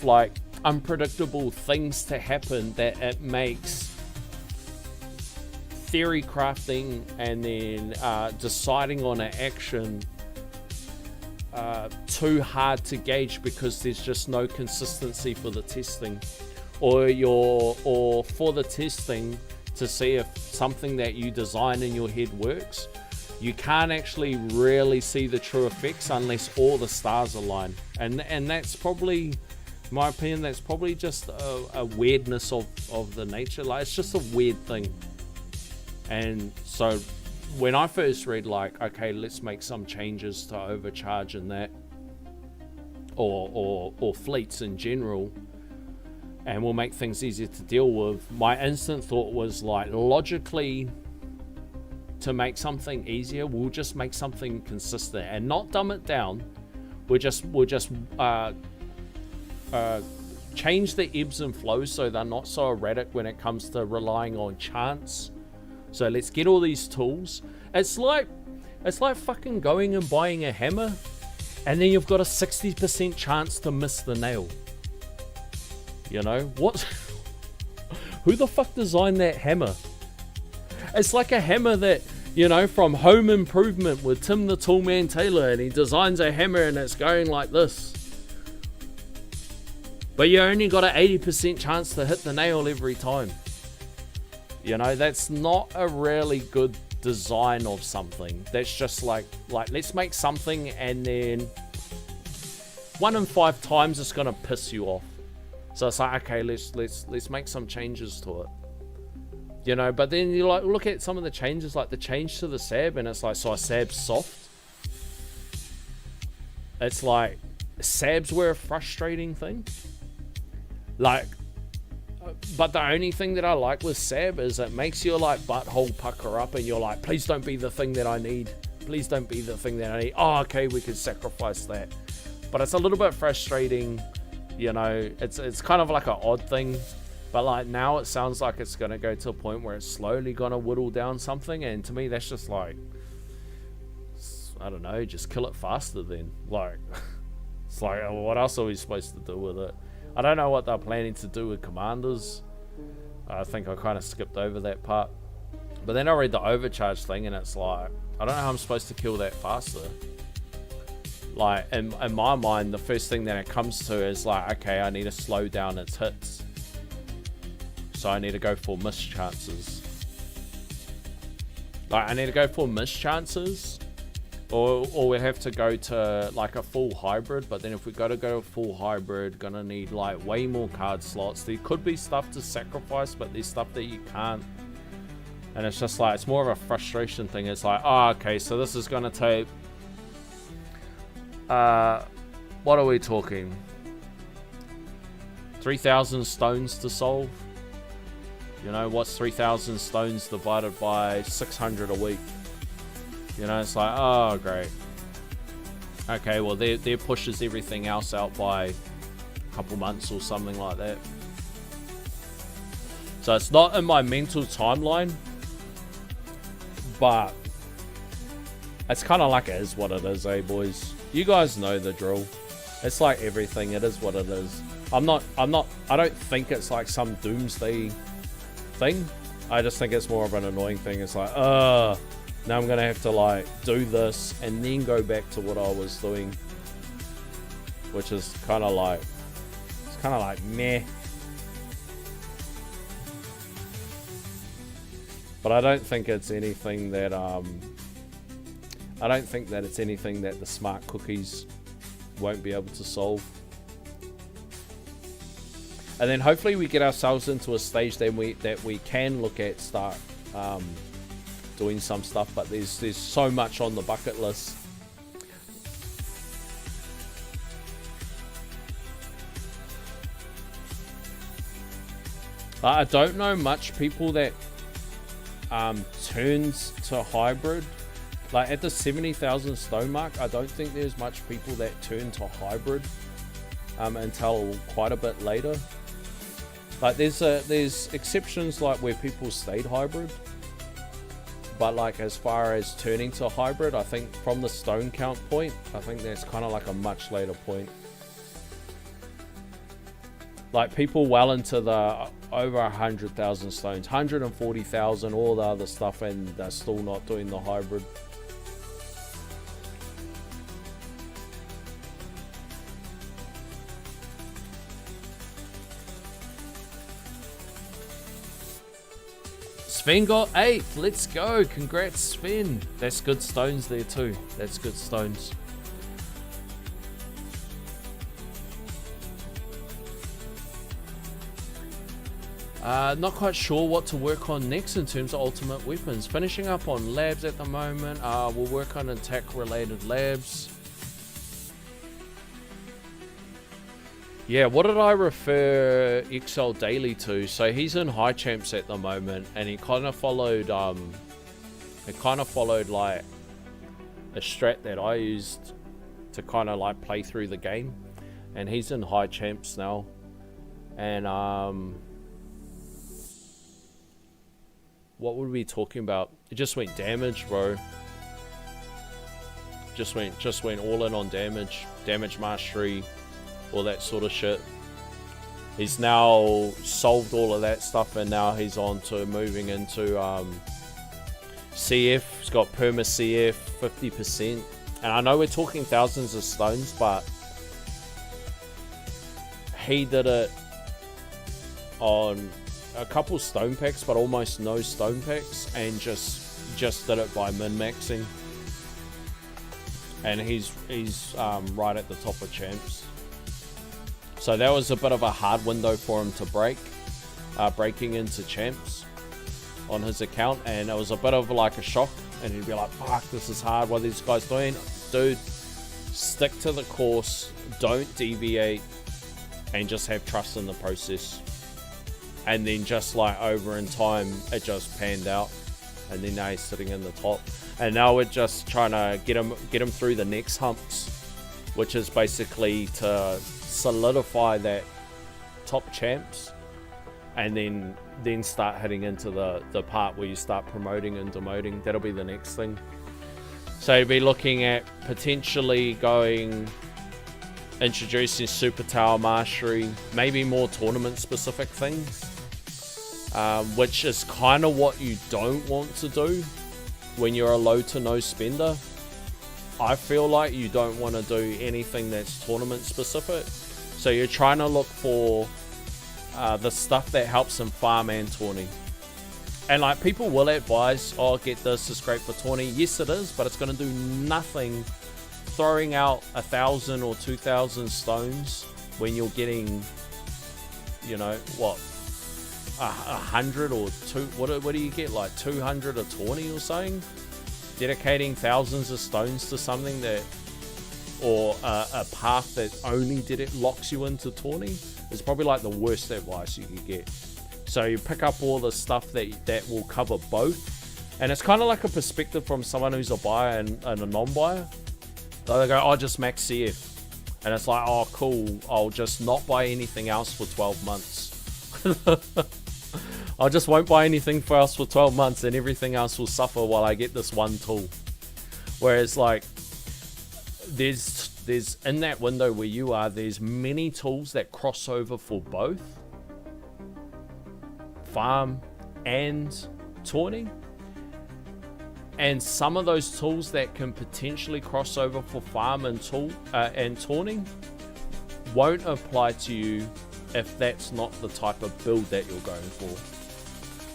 like unpredictable things to happen that it makes theory crafting and then deciding on an action too hard to gauge, because there's just no consistency for the testing, or for the testing to see if something that you design in your head works. You can't actually really see the true effects unless all the stars align, and that's probably, in my opinion, that's probably just a weirdness of the nature. Like it's just a weird thing. And so when I first read like, okay, let's make some changes to overcharge and that, or fleets in general, and we'll make things easier to deal with, my instant thought was like, logically, to make something easier, we'll just make something consistent and not dumb it down. We'll just change the ebbs and flows so they're not so erratic when it comes to relying on chance. So let's get all these tools. It's like fucking going and buying a hammer, and then you've got a 60% chance to miss the nail. You know what? Who the fuck designed that hammer? It's like a hammer that, you know, from Home Improvement with Tim the Toolman Taylor, and he designs a hammer and it's going like this. But you only got an 80% chance to hit the nail every time. You know, that's not a really good design of something. That's just like let's make something and then 1 in 5 times it's gonna piss you off. So it's like, okay, let's make some changes to it. You know, but then you like look at some of the changes, like the change to the sab, and it's like, so a sab's soft. It's like sabs were a frustrating thing. Like, but the only thing that I like with sab is it makes your like butthole pucker up, and you're like, please don't be the thing that I need. Please don't be the thing that I need. Oh, okay, we could sacrifice that. But it's a little bit frustrating. You know, it's kind of like an odd thing. But like now it sounds like it's going to go to a point where it's slowly going to whittle down something. And to me, that's just like, I don't know, just kill it faster then. Like, it's like, what else are we supposed to do with it? I don't know what they're planning to do with commanders. I think I kind of skipped over that part. But then I read the overcharge thing and it's like, I don't know how I'm supposed to kill that faster. Like, in my mind, the first thing that it comes to is like, okay, I need to slow down its hits. So I need to go for missed chances. Like, I need to go for missed chances Or we have to go to like a full hybrid, but then if we go full hybrid, gonna need like way more card slots. There could be stuff to sacrifice, but there's stuff that you can't. And it's just like, it's more of a frustration thing. It's like, oh, okay, so this is gonna take, what are we talking? 3,000 stones to solve? You know, what's 3,000 stones divided by 600 a week? You know, it's like, oh, great. Okay, well, there pushes everything else out by a couple months or something like that. So it's not in my mental timeline, but it's kind of like it is what it is, eh, boys? You guys know the drill. It's like everything. It is what it is. I don't think it's like some doomsday thing. I just think it's more of an annoying thing. It's like, now I'm gonna have to like do this and then go back to what I was doing, which is kind of like, it's kind of like meh. But I don't think it's anything that it's anything that the smart cookies won't be able to solve. And then hopefully we get ourselves into a stage that we can look at start doing some stuff, but there's so much on the bucket list. I don't know much people that turns to hybrid. Like at the 70,000 stone mark, I don't think there's much people that turn to hybrid until quite a bit later. Like there's exceptions like where people stayed hybrid. But like as far as turning to hybrid, I think from the stone count point, I think that's kind of like a much later point. Like people well into the over 100,000 stones, 140,000, all the other stuff, and they're still not doing the hybrid. Sven got 8. Let's go. Congrats, Sven. That's good stones there too. That's good stones. Not quite sure what to work on next in terms of ultimate weapons. Finishing up on labs at the moment. We'll work on attack related labs. Yeah, what did I refer XL Daily to? So he's in high champs at the moment, and he kind of followed like a strat that I used to kind of like play through the game, and he's in high champs now. And what were we talking about? It just went damage, bro. Just went all in on damage mastery, all that sort of shit. He's now solved all of that stuff, and now he's on to moving into CF. He's got perma CF 50%. And I know we're talking thousands of stones, but he did it on a couple stone packs, but almost no stone packs, and just did it by min-maxing. And he's right at the top of champs. So that was a bit of a hard window for him to break, breaking into champs on his account, and it was a bit of like a shock, and he'd be like, fuck, this is hard, what are these guys doing? Dude, stick to the course, don't deviate, and just have trust in the process. And then just like over in time, it just panned out, and then now he's sitting in the top. And now we're just trying to get him through the next humps, which is basically to solidify that top champs, and then start heading into the part where you start promoting and demoting. That'll be the next thing. So you'll be looking at potentially introducing super tower mastery, maybe more tournament specific things, which is kind of what you don't want to do when you're a low to no spender. I feel like you don't want to do anything that's tournament specific. So you're trying to look for the stuff that helps in farm and tourney. And like people will advise, oh, get this, it's great for 20. Yes, it is, but it's going to do nothing throwing out 1,000 or 2,000 stones when you're getting, you know, what, 100 or two, what do you get, like 200 or 20 or something? Dedicating thousands of stones to something that, or a path that only locks you into 20 is probably like the worst advice you could get. So you pick up all the stuff that will cover both, and it's kind of like a perspective from someone who's a buyer and a non-buyer. So they go, oh, just max CF. And it's like, oh, cool, I'll just not buy anything else for 12 months. I just won't buy anything else for 12 months and everything else will suffer while I get this one tool. Whereas like, there's in that window where you are, there's many tools that cross over for both farm and tawny. And some of those tools that can potentially cross over for farm and tawny won't apply to you if that's not the type of build that you're going for.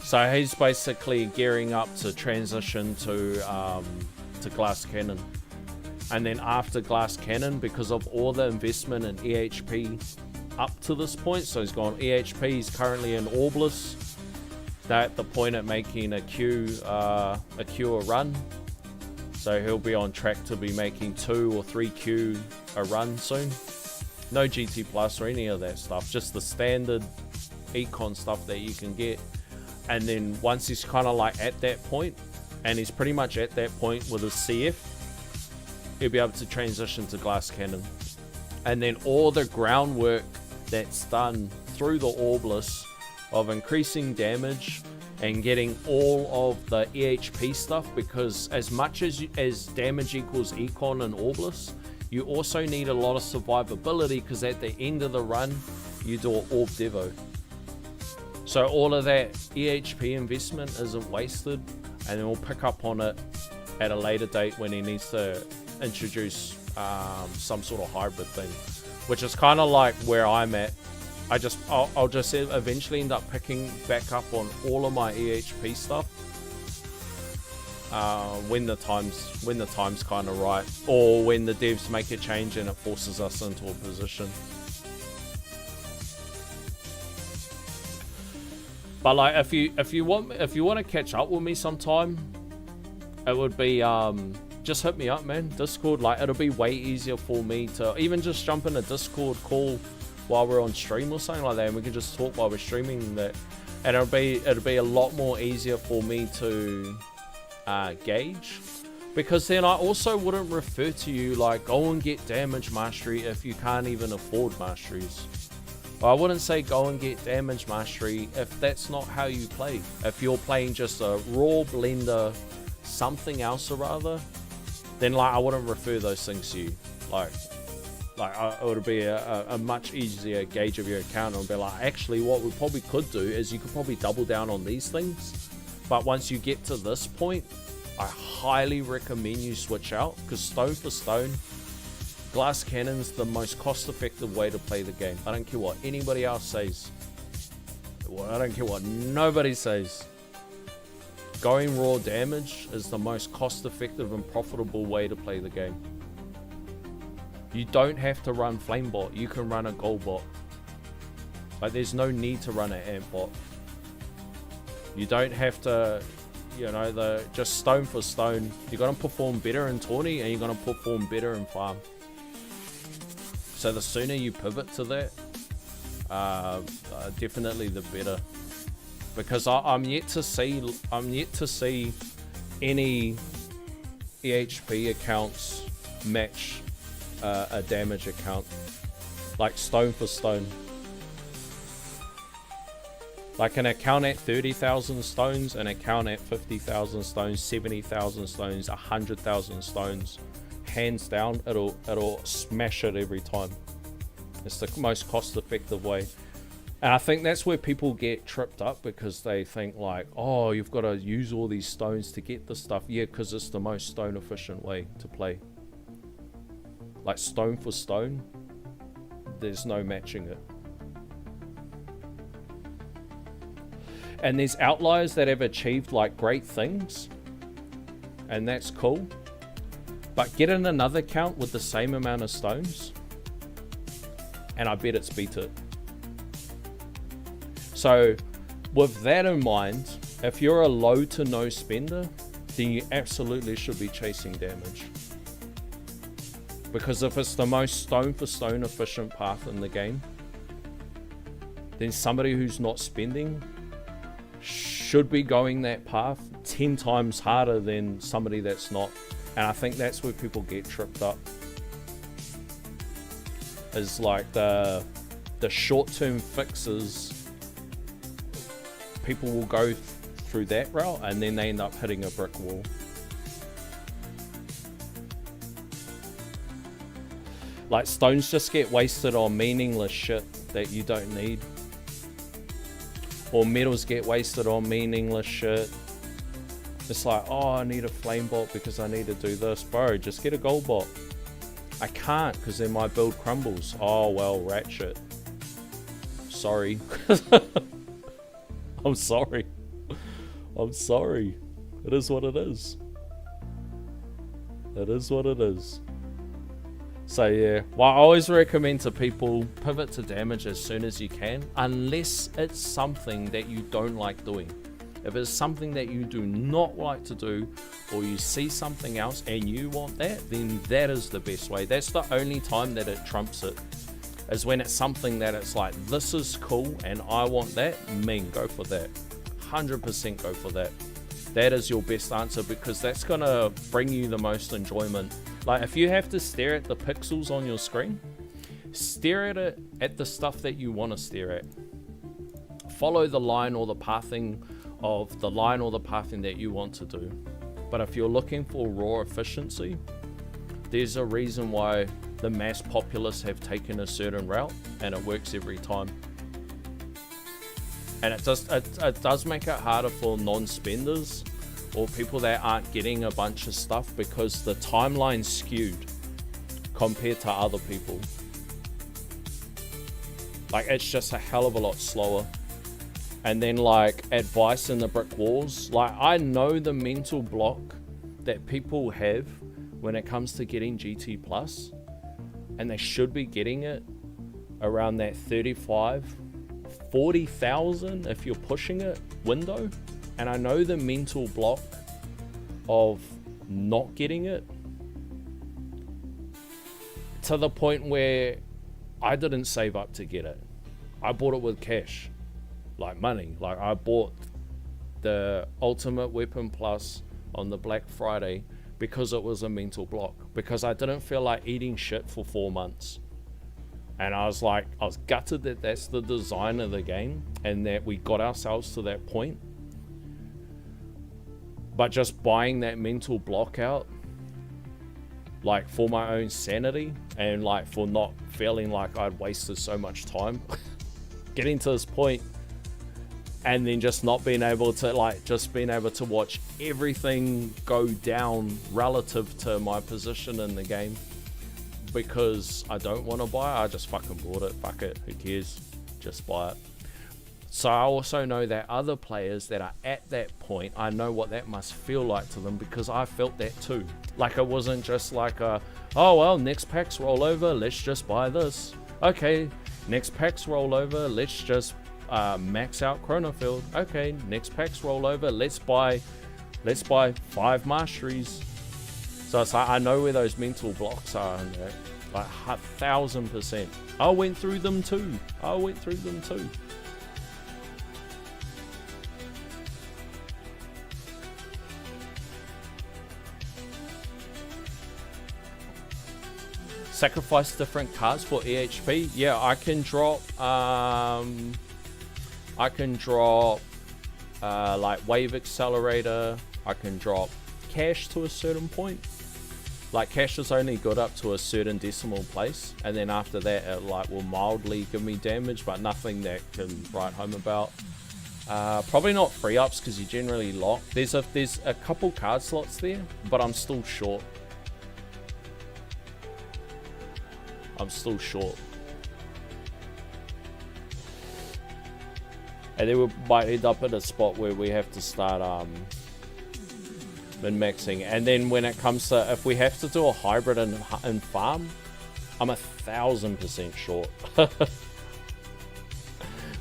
So he's basically gearing up to transition to Glass Cannon. And then after Glass Cannon, because of all the investment in EHP up to this point, so he's gone EHP, he's currently in Orbliss. They're at the point at making a Q a run. So he'll be on track to be making 2 or 3 Q a run soon. No GT Plus or any of that stuff, just the standard econ stuff that you can get. And then once he's kind of like at that point, and he's pretty much at that point with his CF, he'll be able to transition to Glass Cannon. And then all the groundwork that's done through the Orbliss of increasing damage and getting all of the EHP stuff, because as much as damage equals econ and Orbliss, you also need a lot of survivability, because at the end of the run, you do an Orb Devo. So all of that EHP investment isn't wasted, and then we'll pick up on it at a later date when he needs to introduce some sort of hybrid thing, which is kind of like where I'm at. I'll just eventually end up picking back up on all of my EHP stuff when the time's kind of right, or when the devs make a change and it forces us into a position. But like, if you want to catch up with me sometime, it would be just hit me up, man. Discord, like, it'll be way easier for me to even just jump in a Discord call while we're on stream or something like that, and we can just talk while we're streaming that, and it'll be a lot more easier for me to gauge, because then I also wouldn't refer to you like, go and get damage mastery if you can't even afford masteries. I wouldn't say go and get damage mastery if that's not how you play. If you're playing just a raw blender, something else or rather, then like I wouldn't refer those things to you. Like it would be a much easier gauge of your account, and be like, actually what we probably could do is you could probably double down on these things, but once you get to this point, I highly recommend you switch out, because stone for stone, Glass Cannon's the most cost-effective way to play the game. I don't care what anybody else says. I don't care what nobody says. Going raw damage is the most cost-effective and profitable way to play the game. You don't have to run Flamebot. You can run a Goldbot. Like, there's no need to run an Antbot. You don't have to, you know, just stone for stone. You're going to perform better in Tawny, and you're going to perform better in Farm. So the sooner you pivot to that, definitely the better. Because I'm yet to see any EHP accounts match a damage account, like stone for stone. Like an account at 30,000 stones, an account at 50,000 stones, 70,000 stones, 100,000 stones. Hands down, it'll smash it every time. It's the most cost-effective way. And I think that's where people get tripped up, because they think like, oh, you've got to use all these stones to get this stuff. Yeah, because it's the most stone-efficient way to play. Like stone for stone, there's no matching it. And there's outliers that have achieved like great things, and that's cool. But get in another count with the same amount of stones, and I bet it's beat it. So with that in mind, if you're a low to no spender, then you absolutely should be chasing damage. Because if it's the most stone for stone efficient path in the game, then somebody who's not spending should be going that path 10 times harder than somebody that's not. And I think that's where people get tripped up. Is like the short-term fixes, people will go through that route and then they end up hitting a brick wall. Like stones just get wasted on meaningless shit that you don't need. Or metals get wasted on meaningless shit. It's like, oh, I need a flame bot because I need to do this. Bro, just get a gold bot. I can't because then my build crumbles. Oh, well, ratchet. Sorry. I'm sorry. I'm sorry. It is what it is. It is what it is. So yeah, well, I always recommend to people pivot to damage as soon as you can, unless it's something that you don't like doing. If it's something that you do not like to do, or you see something else and you want that, then that is the best way. That's the only time that it trumps it, is when it's something that it's like, this is cool and I want that. Go for that. 100% go for that. That is your best answer, because that's gonna bring you the most enjoyment. Like if you have to stare at the pixels on your screen, stare at it at the stuff that you want to stare at. Follow the line or the pathing of the line or the pathing that you want to do. But if you're looking for raw efficiency, there's a reason why the mass populace have taken a certain route and it works every time. And it does make it harder for non-spenders or people that aren't getting a bunch of stuff, because the timeline's skewed compared to other people. Like it's just a hell of a lot slower. And then like advice in the brick walls, like I know the mental block that people have when it comes to getting GT Plus, and they should be getting it around that 40,000 if you're pushing it window. And I know the mental block of not getting it, to the point where I didn't save up to get it. I bought it with cash, like money. Like I bought the Ultimate Weapon Plus on the Black Friday because it was a mental block, because I didn't feel like eating shit for 4 months. And I was like, I was gutted that that's the design of the game and that we got ourselves to that point. But just buying that mental block out, like for my own sanity and like for not feeling like I'd wasted so much time getting to this point, and then just not being able to watch everything go down relative to my position in the game, because I don't want to buy it. I just fucking bought it. Fuck it. Who cares? Just buy it. So I also know that other players that are at that point, I know what that must feel like to them, because I felt that too. Like it wasn't just like oh well, next pack's roll over, let's just buy this. Okay, next pack's roll over, let's just max out Chronofield. Okay, next pack's roll over, let's buy 5 masteries. So it's like I know where those mental blocks are, and like 1000%. I went through them too. Sacrifice different cards for EHP. Yeah, I can drop like Wave Accelerator. I can drop cash to a certain point. Like cash is only good up to a certain decimal place, and then after that it like will mildly give me damage, but nothing that can write home about. Probably not free ups, because you generally lock. There's a couple card slots there, but I'm still short. And then we might end up in a spot where we have to start min-maxing. And then when it comes to, if we have to do a hybrid in farm, I'm 1000% short.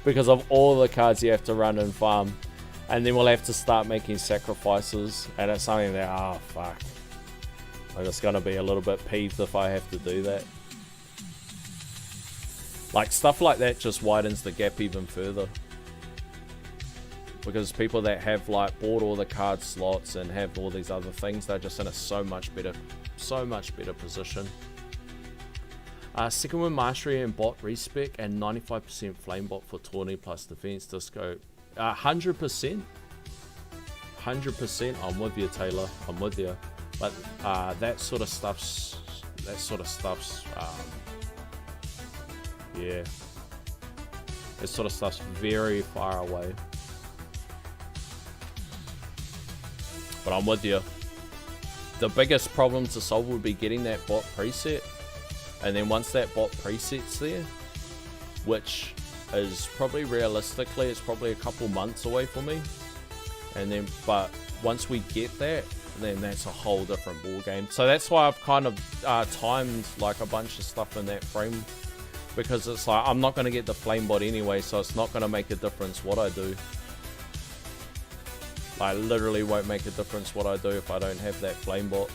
Because of all the cards you have to run in farm. And then we'll have to start making sacrifices. And it's something that, oh fuck. I'm just going to be a little bit peeved if I have to do that. Like, stuff like that just widens the gap even further. Because people that have like bought all the card slots and have all these other things, they're just in a so much better position. Second win mastery and bot respec and 95% flame bot for tourney plus defense disco. 100%. 100%. I'm with you, Taylor. I'm with you. But that sort of stuff's yeah. That sort of stuff's very far away. But I'm with you. The biggest problem to solve would be getting that bot preset. And then once that bot preset's there, which is probably realistically, it's probably a couple months away for me. And then, but once we get that, then that's a whole different ball game. So that's why I've kind of timed like a bunch of stuff in that frame. Because it's like, I'm not going to get the flame bot anyway, so it's not going to make a difference what I do. I literally won't make a difference what I do if I don't have that flame bot.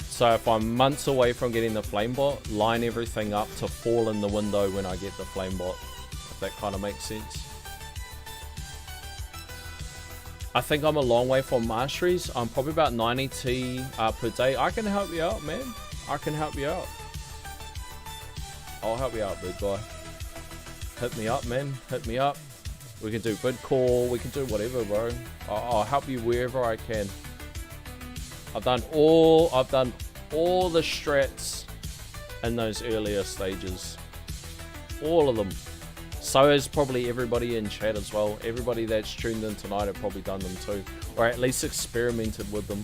So if I'm months away from getting the flame bot, line everything up to fall in the window when I get the flame bot. If that kind of makes sense. I think I'm a long way from masteries. I'm probably about 90 T per day. I can help you out, man. I can help you out. I'll help you out, big guy. Hit me up, man. Hit me up. We can do bid call. We can do whatever, bro. I'll help you wherever I can. I've done all the strats in those earlier stages. All of them. So has probably everybody in chat as well. Everybody that's tuned in tonight have probably done them too. Or at least experimented with them.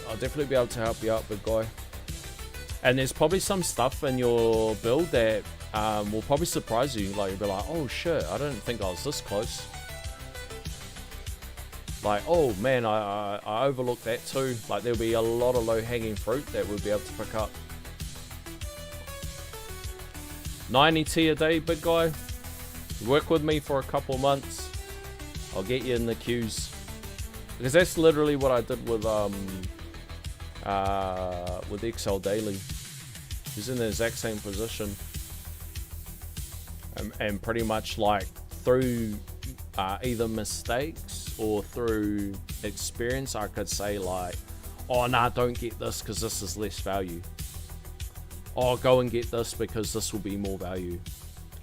I'll definitely be able to help you out, big guy. And there's probably some stuff in your build that will probably surprise you. Like, you'll be like, oh shit, I didn't think I was this close. Like, oh man, I overlooked that too. Like, there'll be a lot of low-hanging fruit that we'll be able to pick up. 90 T a day, big guy. Work with me for a couple months. I'll get you in the queues. Because that's literally what I did with XL Daily. He's in the exact same position. And pretty much like through either mistakes or through experience, I could say like, oh nah, don't get this because this is less value. Oh, go and get this because this will be more value.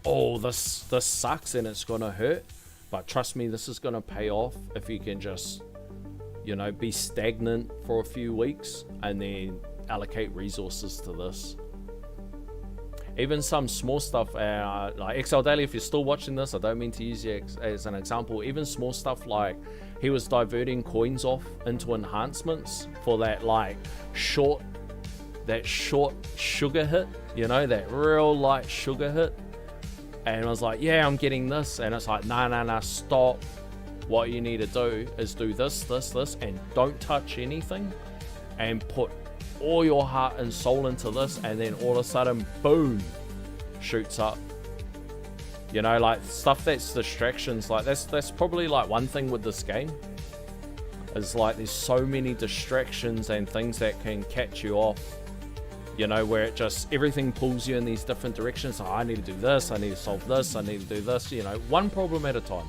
Oh, this sucks and it's gonna hurt, but trust me, this is gonna pay off if you can just, you know, be stagnant for a few weeks and then allocate resources to this. Even some small stuff, like XL Daily, if you're still watching this, I don't mean to use you as an example, even small stuff like he was diverting coins off into enhancements for that like short sugar hit, you know, that real light sugar hit. And I was like, yeah, I'm getting this. And it's like, nah, stop. What you need to do is do this, and don't touch anything. And put all your heart and soul into this. And then all of a sudden, boom, shoots up. You know, like stuff that's distractions. Like that's probably like one thing with this game. Is like there's so many distractions and things that can catch you off. You know, where it just, everything pulls you in these different directions. Oh, I need to do this, I need to solve this, I need to do this, you know, one problem at a time.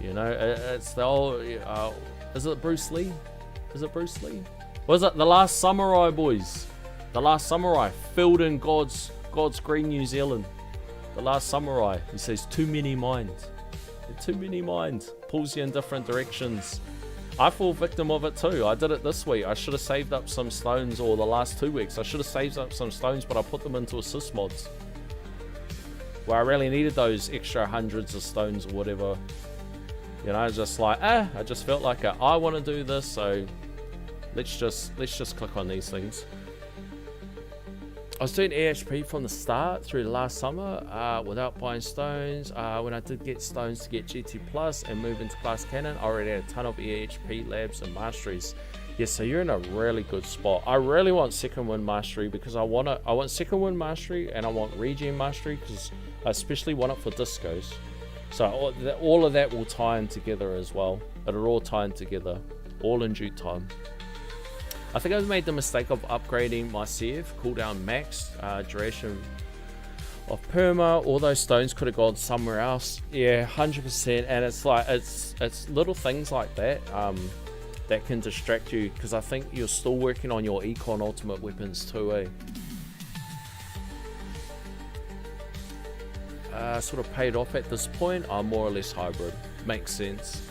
You know, it's the old, is it Bruce Lee? Is it Bruce Lee? Was it The Last Samurai, boys? The Last Samurai, filmed in God's Green, New Zealand. The Last Samurai, he says, too many minds. Too many minds, pulls you in different directions. I fall victim of it too. I did it this week. I should have saved up some stones, or the last 2 weeks. I should have saved up some stones, but I put them into assist mods. Where I really needed those extra hundreds of stones or whatever. You know, just like, I just felt like I want to do this, so let's just click on these things. I was doing EHP from the start through the last summer without buying stones. When I did get stones to get GT Plus and move into Class Cannon, I already had a ton of EHP labs and masteries. Yeah, so you're in a really good spot. I really want second wind mastery because I want second wind mastery and I want regen mastery because I especially want it for discos. So all of that will tie in together as well. It'll all tie in together, all in due time. I think I've made the mistake of upgrading my CF cooldown max, duration of perma. All those stones could have gone somewhere else. Yeah, 100%. And it's like it's little things like that that can distract you, because I think you're still working on your Econ ultimate weapons too, eh? Sort of paid off at this point. I'm more or less hybrid. Makes sense.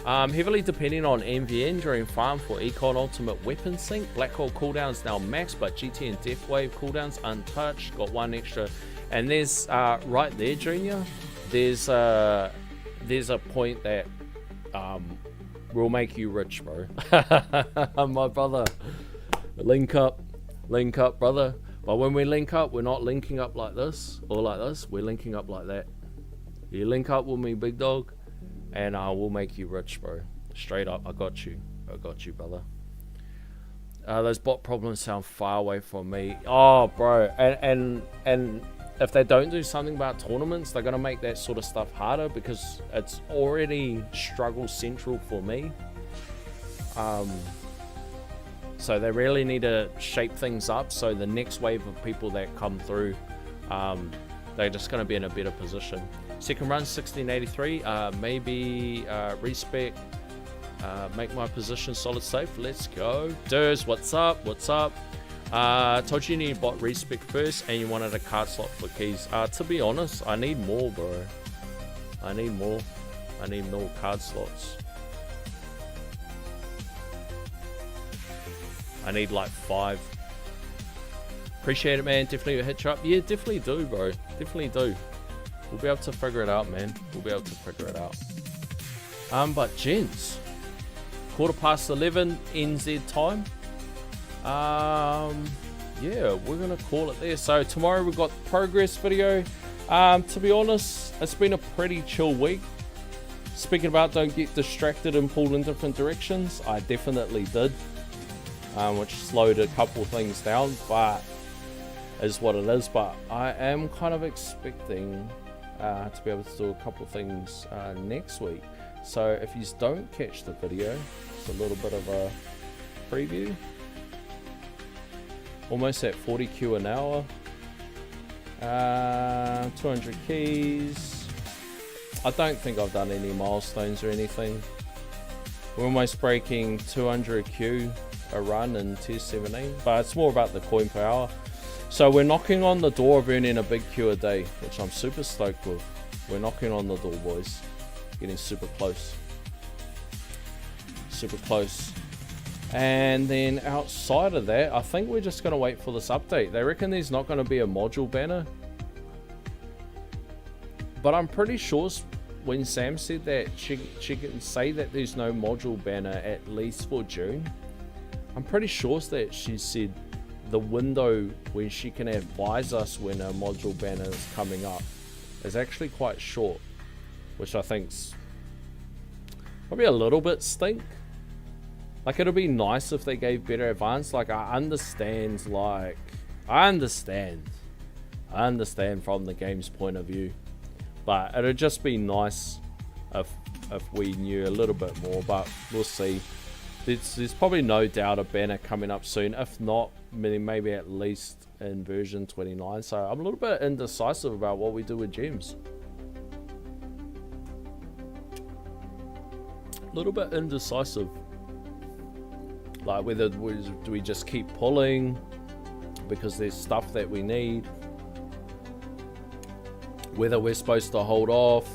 Heavily depending on MVN during farm for Econ ultimate weapon sync. Black Hole cooldowns now max, but GT and Death Wave cooldowns untouched. Got one extra. And there's right there, Junior. There's a point that will make you rich, bro. My brother. Link up, brother. But when we link up, we're not linking up like this or like this. We're linking up like that. You link up with me, big dog, and I will make you rich, bro. Straight up, I got you, brother. Those bot problems sound far away from me. Oh, bro, and if they don't do something about tournaments, they're gonna make that sort of stuff harder, because it's already struggle central for me. So they really need to shape things up so the next wave of people that come through, they're just going to be in a better position. Second run, 1683. Maybe respec, make my position solid safe. Let's go. Durs, what's up? Told you need bot respec first and you wanted a card slot for keys. To be honest, I need more, bro. I need more card slots. I need like 5. Appreciate it, man. Definitely hit you up. Yeah, definitely do, bro. Definitely do. We'll be able to figure it out, man. We'll be able to figure it out. But gents, 11:15 NZ time. Yeah, we're gonna call it there. So tomorrow we've got the progress video. To be honest, it's been a pretty chill week. Speaking about don't get distracted and pulled in different directions, I definitely did. Which slowed a couple things down, but is what it is. But I am kind of expecting to be able to do a couple things next week. So if you don't catch the video, it's a little bit of a preview. Almost at 40Q an hour. 200 keys. I don't think I've done any milestones or anything. We're almost breaking 200Q a run in tier 17, but it's more about the coin per hour. So we're knocking on the door of earning a big Q a day, which I'm super stoked with. We're knocking on the door, boys. Getting super close. And then outside of that, I think we're just going to wait for this update. They reckon there's not going to be a module banner, but I'm pretty sure when Sam said that she can say that there's no module banner at least for June. I'm pretty sure that she said the window when she can advise us when a module banner is coming up is actually quite short, which I think's probably a little bit stink. Like, it'll be nice if they gave better advance. Like, I understand from the game's point of view, but it'd just be nice if we knew a little bit more, but we'll see. There's probably no doubt a banner coming up soon. If not, maybe at least in version 29. So I'm a little bit indecisive about what we do with gems. A little bit indecisive. Like, whether do we just keep pulling because there's stuff that we need. Whether we're supposed to hold off.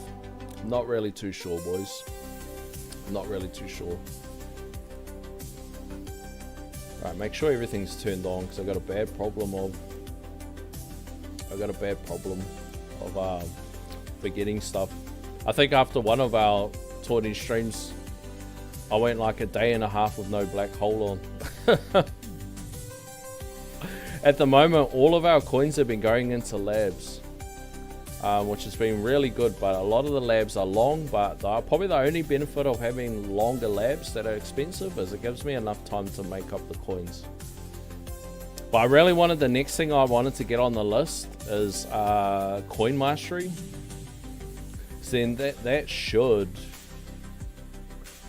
Not really too sure, boys. Not really too sure. Right, make sure everything's turned on, because I've got a bad problem of forgetting stuff. I think after one of our tourney streams, I went like a day and a half with no black hole on. At the moment, all of our coins have been going into labs, which has been really good, but a lot of the labs are long, but probably the only benefit of having longer labs that are expensive is it gives me enough time to make up the coins. But I really wanted, the next thing I wanted to get on the list is coin mastery. So then that should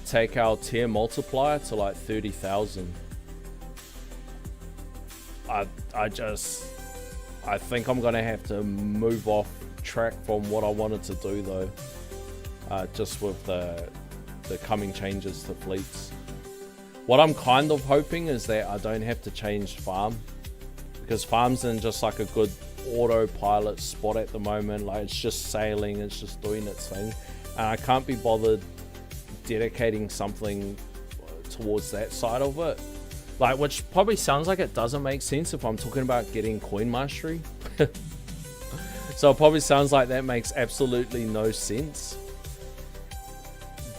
take our tier multiplier to like 30,000. I think I'm gonna have to move off track from what I wanted to do though, just with the coming changes to fleets. What I'm kind of hoping is that I don't have to change farm, because farm's in just like a good autopilot spot at the moment. Like it's just sailing, it's just doing its thing, and I can't be bothered dedicating something towards that side of it. Like, which probably sounds like it doesn't make sense if I'm talking about getting coin mastery. So it probably sounds like that makes absolutely no sense.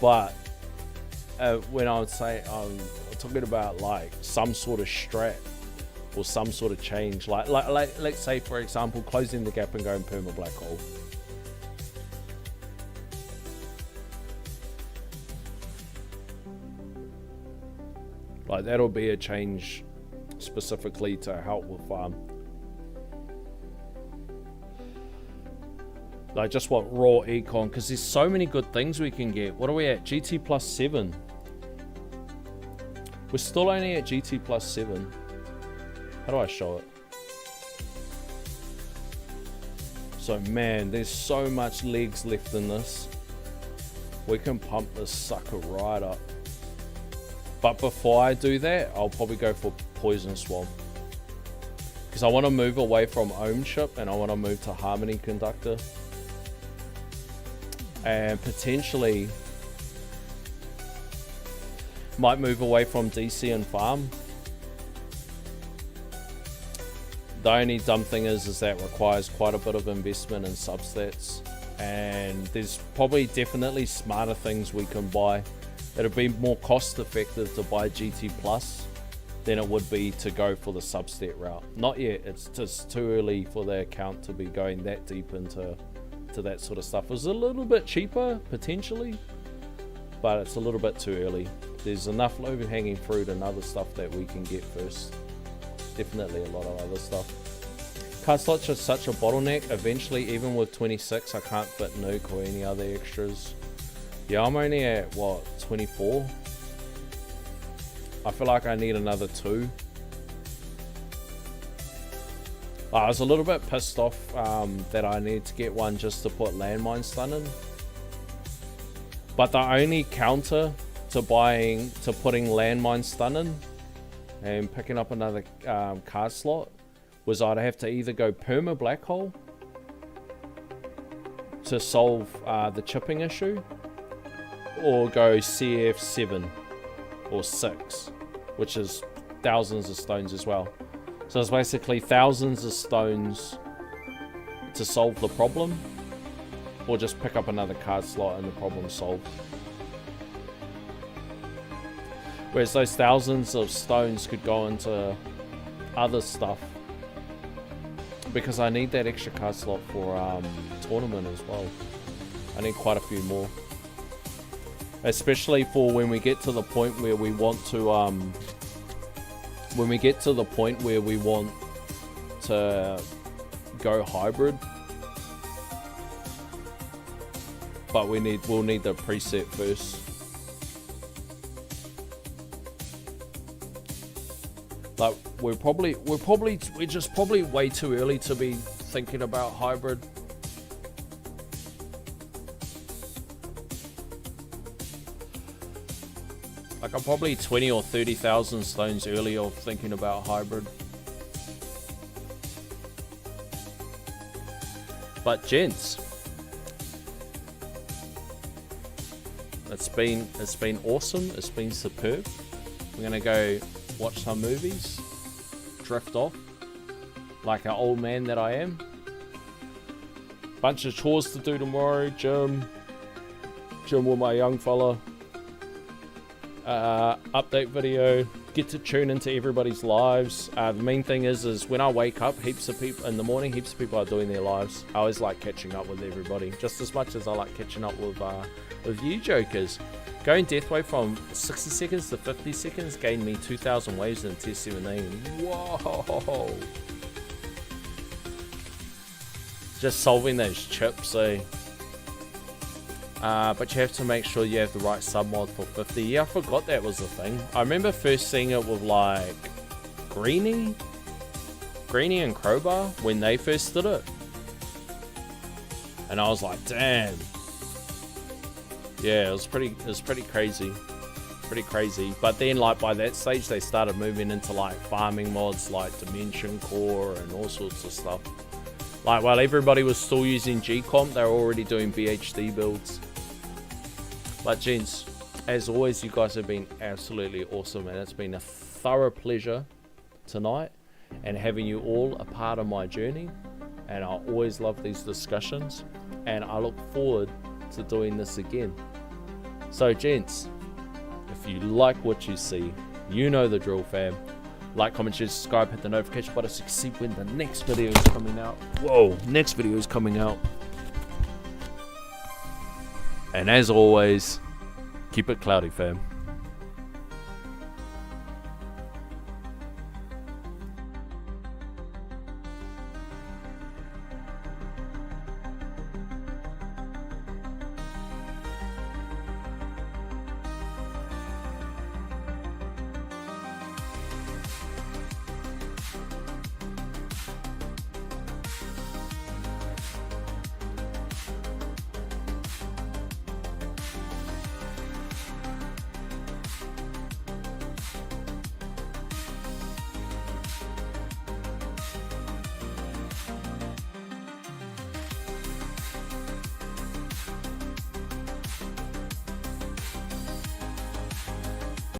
But when I would say I'm talking about like some sort of strat or some sort of change, like let's say for example closing the gap and going perma black hole. Like that'll be a change specifically to help with farm. I just want raw econ because there's so many good things we can get. What are we at? GT plus 7. We're still only at GT plus 7. How do I show it? So man, there's so much legs left in this. We can pump this sucker right up. But before I do that, I'll probably go for Poison Swamp. Because I want to move away from Ohm Chip and I want to move to Harmony Conductor. And potentially might move away from DC and Farm. The only dumb thing is that requires quite a bit of investment in substats. And there's probably definitely smarter things we can buy. It'd be more cost effective to buy GT Plus than it would be to go for the substat route. Not yet, it's just too early for the account to be going that deep into that sort of stuff. It was a little bit cheaper, potentially, but it's a little bit too early. There's enough overhanging fruit and other stuff that we can get first. Definitely a lot of other stuff. Card slots are such a bottleneck. Eventually, even with 26, I can't fit Nuke or any other extras. Yeah, I'm only at, what, 24? I feel like I need another 2. I was a little bit pissed off that I need to get one just to put landmine stun in. But the only counter to putting landmine stun in and picking up another card slot was I'd have to either go perma black hole to solve the chipping issue, or go CF7 or 6, which is thousands of stones as well. So it's basically thousands of stones to solve the problem, or just pick up another card slot and the problem's solved. Whereas those thousands of stones could go into other stuff, because I need that extra card slot for tournament as well. I need quite a few more. Especially for when we get to the point where we want to go hybrid, but we'll need the preset first. Like we're just probably way too early to be thinking about hybrid. Like I'm probably 20 or 30,000 stones early of thinking about hybrid. But gents, it's been awesome. It's been superb. We're gonna go watch some movies, drift off like an old man that I am. Bunch of chores to do tomorrow. Gym with my young fella. Update video, get to tune into everybody's lives. The main thing is when I wake up, heaps of people in the morning, heaps of people are doing their lives. I always like catching up with everybody, just as much as I like catching up with you jokers. Going Deathwave from 60 seconds to 50 seconds gained me 2,000 waves in Tier 17. Whoa! Just solving those chips, eh? But you have to make sure you have the right submod for 50. Yeah, I forgot that was a thing. I remember first seeing it with like Greenie and Crowbar when they first did it. And I was like, damn. Yeah, it was pretty crazy. Pretty crazy. But then like by that stage they started moving into like farming mods like Dimension Core and all sorts of stuff. Like while everybody was still using G-Comp, they were already doing BHD builds. But gents, as always, you guys have been absolutely awesome, and it's been a thorough pleasure tonight and having you all a part of my journey. And I always love these discussions, and I look forward to doing this again. So gents, if you like what you see, you know the drill, fam. Like, comment, share, subscribe, hit the notification button so you can see when the next video is coming out. Whoa, next video is coming out. And as always, keep it cloudy, fam.